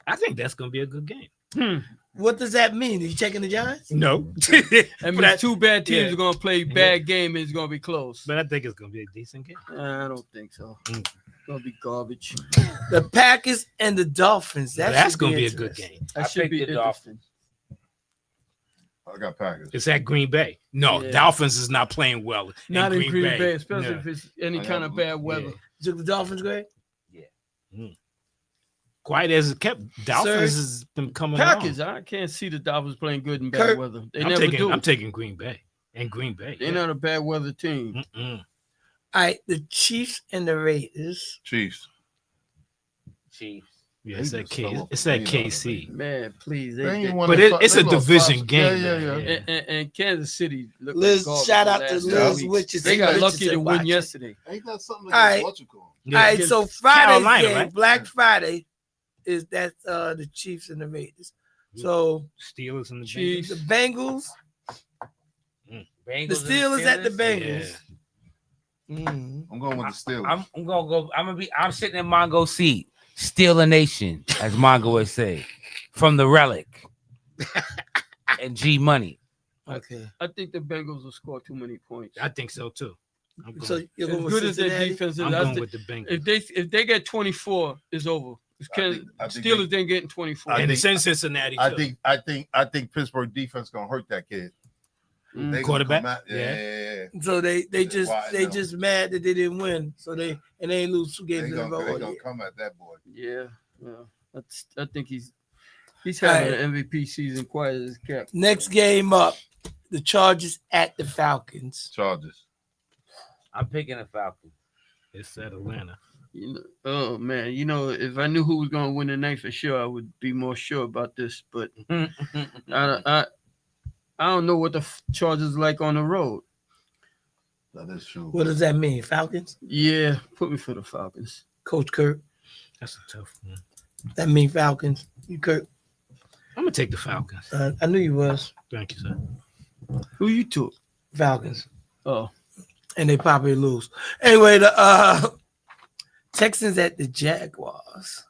I think that's gonna be a good game. What does that mean? Are you checking the Giants? No, I mean, But two bad teams yeah. are gonna play bad game. And it's gonna be close. but I think it's gonna be a decent game. I don't think so. Mm. It's gonna be garbage. The Packers and the Dolphins. That's should gonna be a good interesting. game. That I should picked be the interesting. I got Packers. It's at Green Bay. No, Yeah. Dolphins is not playing well. Not in Green Bay, especially Yeah. if it's any I kind got- of bad weather. Yeah. You took the Dolphins, Greg? Quiet as it kept, Dolphins has been coming Packers, along. I can't see the Dolphins playing good in bad Kirk, weather. They I'm never taking, do. I'm taking Green Bay and Green Bay. They're not a bad weather team. Mm-mm. All right, the Chiefs and the Raiders. Chiefs. Chiefs. Yeah, it's They at just fell off It's the at plane on KC. Man, please. They They, ain't they- won But a- it's they a lost division five- game. Yeah. and Kansas City. look Liz, garbage shout the out to last Liz two Witches. weeks. They got Witches lucky to and win watching. yesterday. Ain't that something All right. against what you call? Yeah. All right, Against so Friday's Carolina, game, right? Black Friday, is that the Chiefs and the Raiders. So Steelers and the Chiefs. the Bengals, Bengals the and Steelers at the Bengals. Bengals. Mm. I'm going with the Steelers. I'm gonna go. I'm sitting in Mongo's seat. Steal a nation, as Mongo would say, from the relic and G Money. Okay. I think the Bengals will score too many points. I think so too. I'm going, So you're As going with good as their Cincinnati? defense is, I'm that's going the- with the Bengals. if they get 24, it's over. I think Steelers didn't getting 24. I And think- it's in Cincinnati too. I think Pittsburgh defense gonna hurt that kid. Mm. They gonna Quarterback? come out- Yeah. Yeah. So they Why, no. just mad that they didn't win. So they ain't lose 2 They games in a row. gonna yet. come at that boy. Yeah. I think he's having an MVP season quiet as kept. Next game up, the Chargers at the Falcons. Chargers. I'm picking the Falcons. It's at Atlanta. You know, oh man, if I knew who was going to win the next for sure, I would be more sure about this. But I don't know what the Chargers like on the road. That is true. What does that mean? Falcons? Yeah, put me for the Falcons. Coach Kirk. That's a tough one. That mean Falcons. You Kirk. I'm gonna take the Falcons. I knew you was. Thank you, sir. Who you took? Falcons. Oh, And they probably lose. Anyway, the Texans at the Jaguars.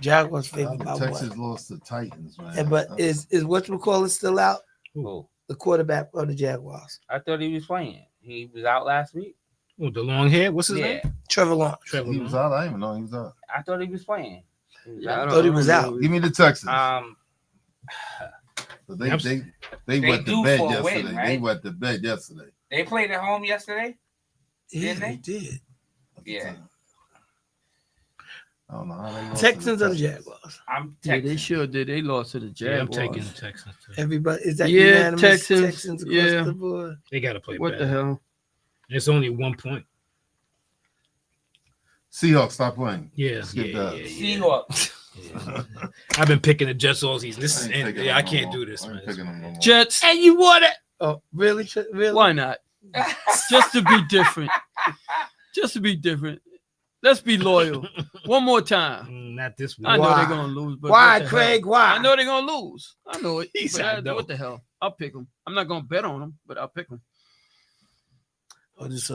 Jaguars favored by Texas one. lost to Titans, man. And, but is whatchamacallit still out? Who? The quarterback of the Jaguars. I thought he was playing. He was out last week. Oh, the long hair. What's his Yeah, name? Trevor Lawrence. Trevor. He was Lawrence. out. I didn't even know he was out. I thought he was playing. yeah, I thought he was don't out. know. Give me the Texans. They But they went to due bed for a yesterday. win, They right? went to bed yesterday. played at home yesterday. Yeah, Didn't they? they did. Yeah, I don't know how they lost Texans to or the Texans. Jaguars? I'm Yeah, they Texans. sure did. They lost to the Yeah, I'm Jaguars. taking the Texans too. Everybody is that Yeah, unanimous? Texans, across yeah. the board. They got to play What better. the hell? It's only 1 point. Seahawks stop playing. Yeah, Skip yeah, that. yeah, yeah. Seahawks. Yeah. I've been picking the Jets all season. This is, I ain't and, picking yeah, them I no can't more. do this, I ain't man. picking them no more. Jets. And you won it. Oh, really? Really? Why not? Just to be different. Just to be different. Let's be loyal. One more time. Not this week. I know Why? they're gonna lose, but Why, what the Craig? hell? Why? I know they're gonna lose. I know it. He But said no. what the hell? I'll pick them. I'm not gonna bet on them, but I'll pick them. Oh, this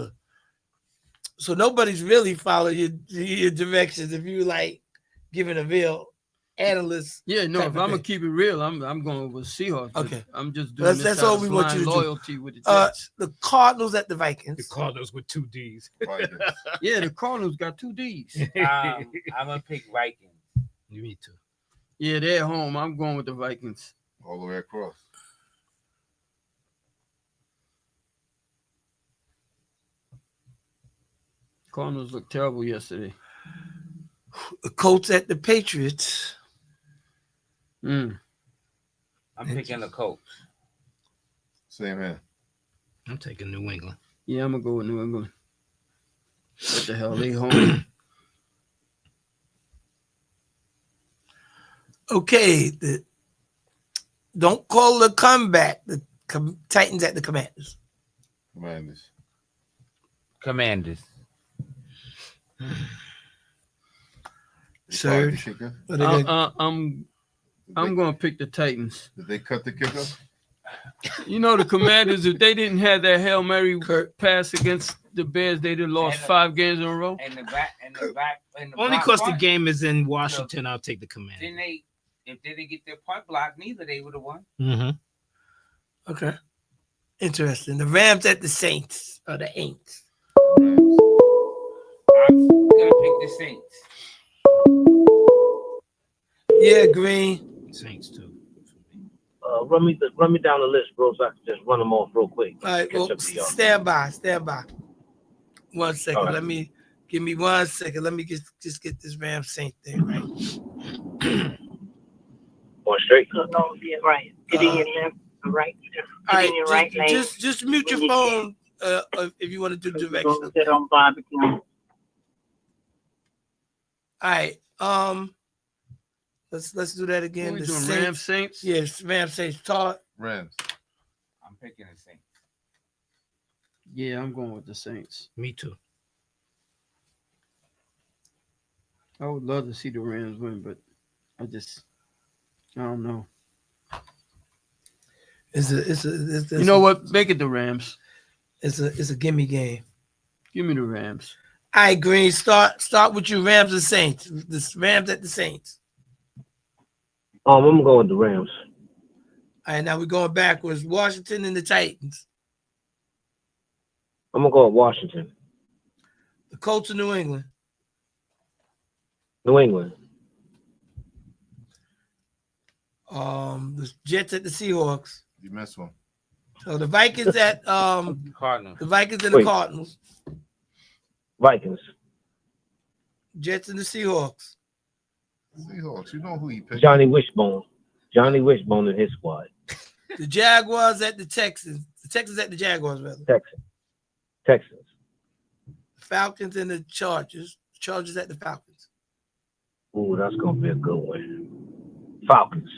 so nobody's really following your directions. If you like giving a real analyst, Yeah, no. type If of I'm gonna thing. keep it real, I'm going with Seahawks. but Okay. I'm just doing That's- this that's out all of we want you blind to do. loyalty with the uh, Jets. the Cardinals at the The Vikings. Cardinals with 2 D's. Vikings. Yeah, the Cardinals got 2 D's. I'm gonna pick Vikings. You need to. Yeah, they're at home. I'm going with the Vikings. All the way across. Cardinals looked terrible yesterday. The Colts at the Patriots. Mm. I'm picking the Colts. Same here. I'm taking New England. Yeah, I'm gonna go with New England. What the hell? They home. Okay, don't call the comeback. The Titans at the Commanders. Commanders. Commanders. They Sir. fired the kicker. What they gonna- I'm gonna pick the Titans. Did they cut the kicker? You know the Commanders, if they didn't have that Hail Mary Kurt. pass against the Bears, they'd have lost And the- 5 games in a row. And the back. And the Only block because the punt. game is in Washington, I'll take the Commanders. Then if they didn't get their punt block, neither they would have won. Mm-hmm. Okay. Interesting. The Rams at the Saints or the Aints. I'm gonna pick the Saints. Yeah, Green. Saints too. Run me down the list, bro, so I can just run them off real quick. All right, Catch well, up to y'all. stand by. 1 second. All right. Give me 1 second. Let me just get this Ram Saint thing right. Going straight. No, yeah, right. Get in your left, right. All Get in your right right, lane. just mute your phone if you want to do Go direction. sit on barbecue. All right. Let's do that again. What we The doing, Saints. Rams Saints? Yes, Ram Saints. Todd. Rams. I'm picking the Saints. Yeah, I'm going with the Saints. Me too. I would love to see the Rams win, but I don't know. It's You know what? Make it the Rams. It's a gimme game. Give me the Rams. All right, Green. Start with your Rams and Saints. The Rams at the Saints. I'm gonna go with the Rams. All right, now we're going backwards. Washington and the Titans. I'm gonna go with Washington. The Colts of New England. New England. The Jets at the Seahawks. You missed one. So the Vikings at Cardinals. the Vikings and the Wait. Cardinals. Vikings. Jets and the Seahawks. Seahawks. You know who he picked. Johnny Wishbone. Johnny Wishbone and his squad. The Jaguars at the Texans. The Texans at the Jaguars, rather. Texans. Falcons and the Chargers. Chargers at the Falcons. Ooh, that's gonna be a good one. Falcons.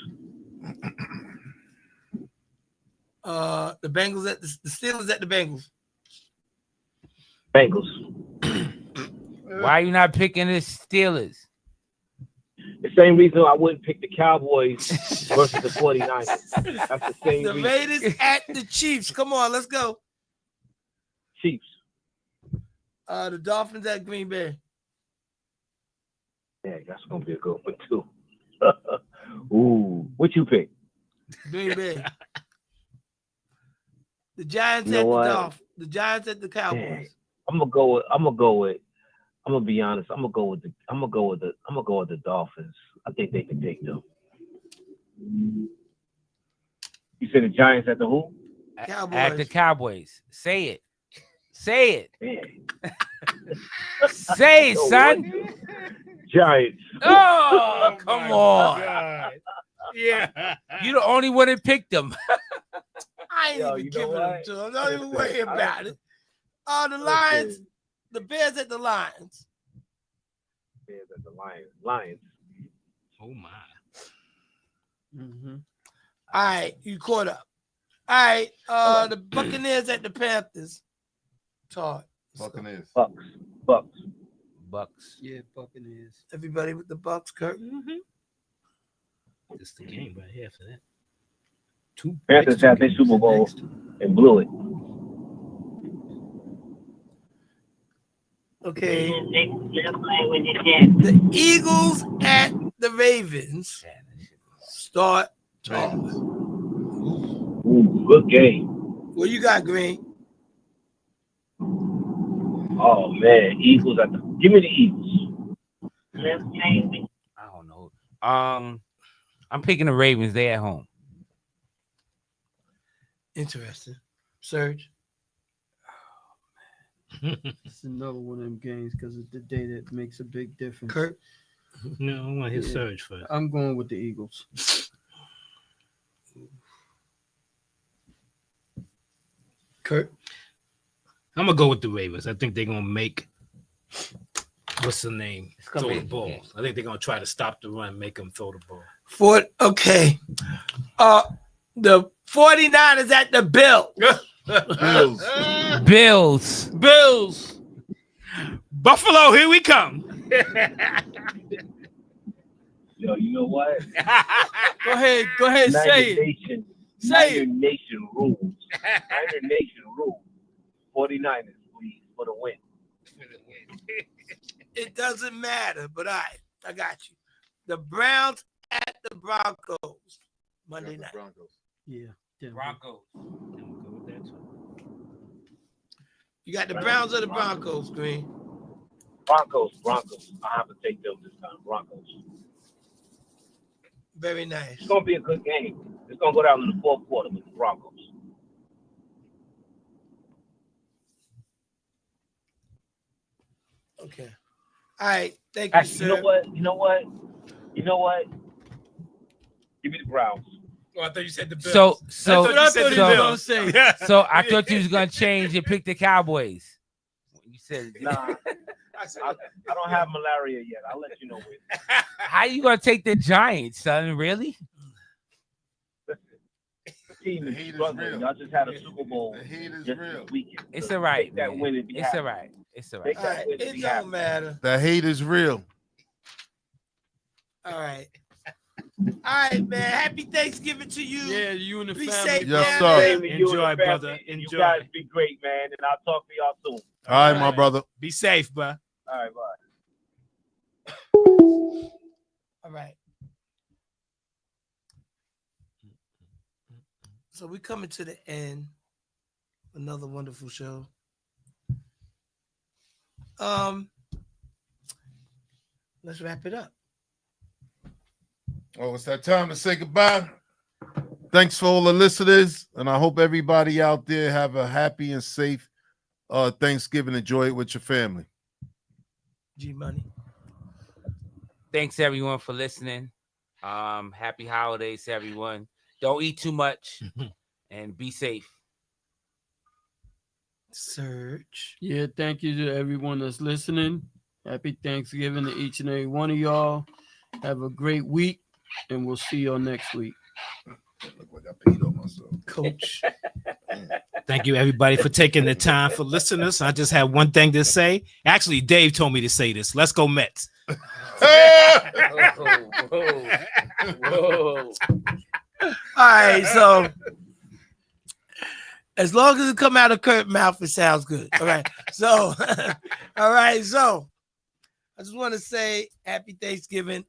The Bengals at the Steelers at the Bengals. Bengals. Why are you not picking the Steelers? The same reason I wouldn't pick the Cowboys versus the 49ers. That's the same The reason. Raiders at the Chiefs. Come on, let's go. Chiefs. The Dolphins at Green Bay. Yeah, that's gonna be a good one too. Ooh, what you pick? Green Bay. The Giants You know at what? the Dolphins. The Giants at the Cowboys. Dang. I'm gonna be honest. I'm gonna go with the Dolphins. I think they can take them. You said the Giants at the who? Cowboys. At the Cowboys. Say it. Say it. Man. Say it, Yo, son. what? Giants. Oh, come my on. God. Yeah. You're the only one that picked them. I ain't Yo, even you know giving them what? to them. Don't even worry I- about it. The Lions, the Bears at the Lions. Yeah, the Lions. Oh my. Mm-hmm. All right, you caught up. All right, the Buccaneers at the Panthers. Todd. Buccaneers. Bucks. Bucks. Yeah, Buccaneers. Everybody with the Bucks, Kurt. This is the game right here for that. Two Panthers had their Super Bowl and blew it. Okay. They're playing with your dad. The Eagles at the Ravens. Start. Todd. Ooh, good game. What you got, Green? Oh man, Eagles at the. Give me the Eagles. They're playing with I don't know. I'm picking the Ravens. They at home. Interesting. Serge. It's another one of them games because of the day that makes a big difference. Kurt. No, I want his Yeah. surge first. I'm going with the Eagles. Kurt. I'm gonna go with the Ravens. I think they're gonna make what's the name? It's gonna Throw be- the ball. yeah. I think they're gonna try to stop the run, make them throw the ball. Okay. The 49ers at the Bills. Bills. Bills. Bills. Buffalo, here we come. Yo, you know what? Go ahead, say it. Nation. Say it. Nation rules. Niner Nation rules. 49ers, please, for the win. It doesn't matter, but I got you. The Browns at the Broncos. Monday night. Broncos. Yeah. Denver. Broncos. You got the Browns or the Broncos, Green? Broncos. I have to take them this time. Broncos. Very nice. It's gonna be a good game. It's gonna go down in the fourth quarter with the Broncos. Okay. All right. Thank you, Actually, sir. you know what? Give me the Browns. Oh, I thought you said the Bills. So That's what I thought he was gonna say. Yeah. So I thought you was gonna change and pick the Cowboys. You said, Nah, I don't have malaria yet. I'll let you know. how you gonna take the Giants, son? Really? The team The is heat is struggling. real. Y'all just had a Super Bowl The heat is just real. this weekend. It's So all right, take that man. win and be It's happy. all right. It's all right. Take All that right. win and It be don't happy. matter. The hate is real. All right. All right, man. Happy Thanksgiving to you. Yeah, you and the Be family. safe. Yes, down sir. there. Same to you and Enjoy, the family. brother. You Enjoy. guys be great, man, and I'll talk to y'all soon. All right, my brother. Be safe, bro. All right, bye. All right. So we're coming to the end. Another wonderful show. Let's wrap it up. Oh, it's that time to say goodbye. Thanks for all the listeners, and I hope everybody out there have a happy and safe Thanksgiving. Enjoy it with your family. G Money. Thanks everyone for listening. Happy holidays, everyone. Don't eat too much and be safe. Search. Yeah, thank you to everyone that's listening. Happy Thanksgiving to each and every one of y'all. Have a great week, and we'll see y'all next week. Look like I peed on myself. Coach. Thank you, everybody, for taking the time for listening. I just have one thing to say. Actually, Dave told me to say this. Let's go, Mets. Whoa. All right, so As long as it come out of Kurt's mouth, it sounds good. All right. So, all right. So, I just want to say happy Thanksgiving.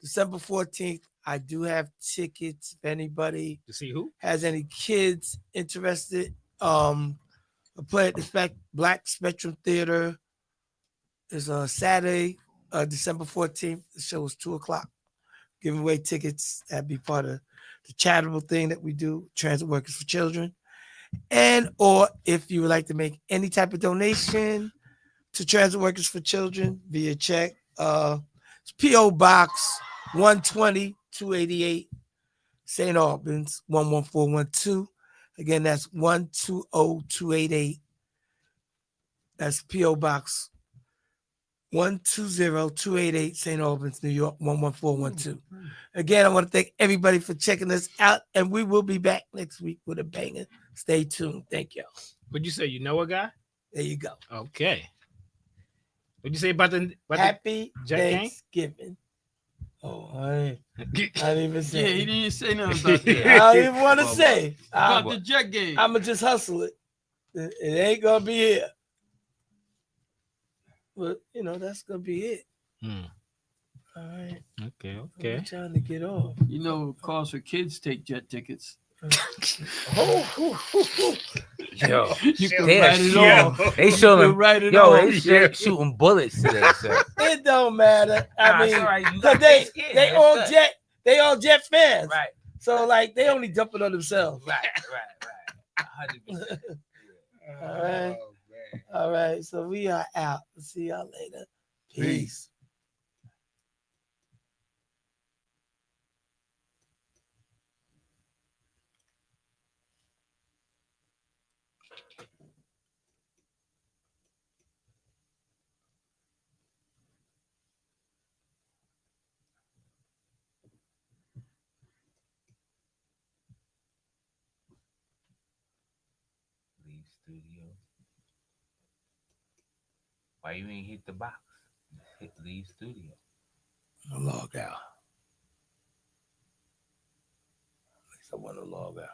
December 14th, I do have tickets. If anybody To see who? has any kids interested, I play at the Black Spectrum Theater. It's on Saturday, December 14th. The show is 2:00. Giving away tickets. That'd be part of the charitable thing that we do, Transit Workers for Children. And or if you would like to make any type of donation to Transit Workers for Children via check, it's P.O. Box 120 288 St. Albans 11412. Again, that's 120288. That's P.O. Box 120288 St. Albans, New York 11412. Again, I want to thank everybody for checking us out, and we will be back next week with a banger. Stay tuned. Thank y'all. What'd you say? You know a guy? There you go. Okay. What'd you say about the Happy Jack Gang? Thanksgiving. Oh, I didn't even Yeah, say. he didn't say nothing about that. I don't even want to say. About the Jet game. I'm gonna just hustle it. It ain't gonna be here. But that's gonna be it. All right. Okay. I'm trying to get off. You know, it costs for kids take jet tickets. Yo, You can they write it are off. shooting- they You shooting, can write it yo, off. they shooting bullets today, sir. It don't matter. I Nah, it's mean, all right. You cause got they Thanksgiving. they It's all good. jet fans. Right, So like they only jumping on themselves. right. 100%. All right. All right. So we are out. See y'all later. Peace. Leave studio. Why you ain't hit the box? Hit leave studio. I'll log out. At least I want to log out.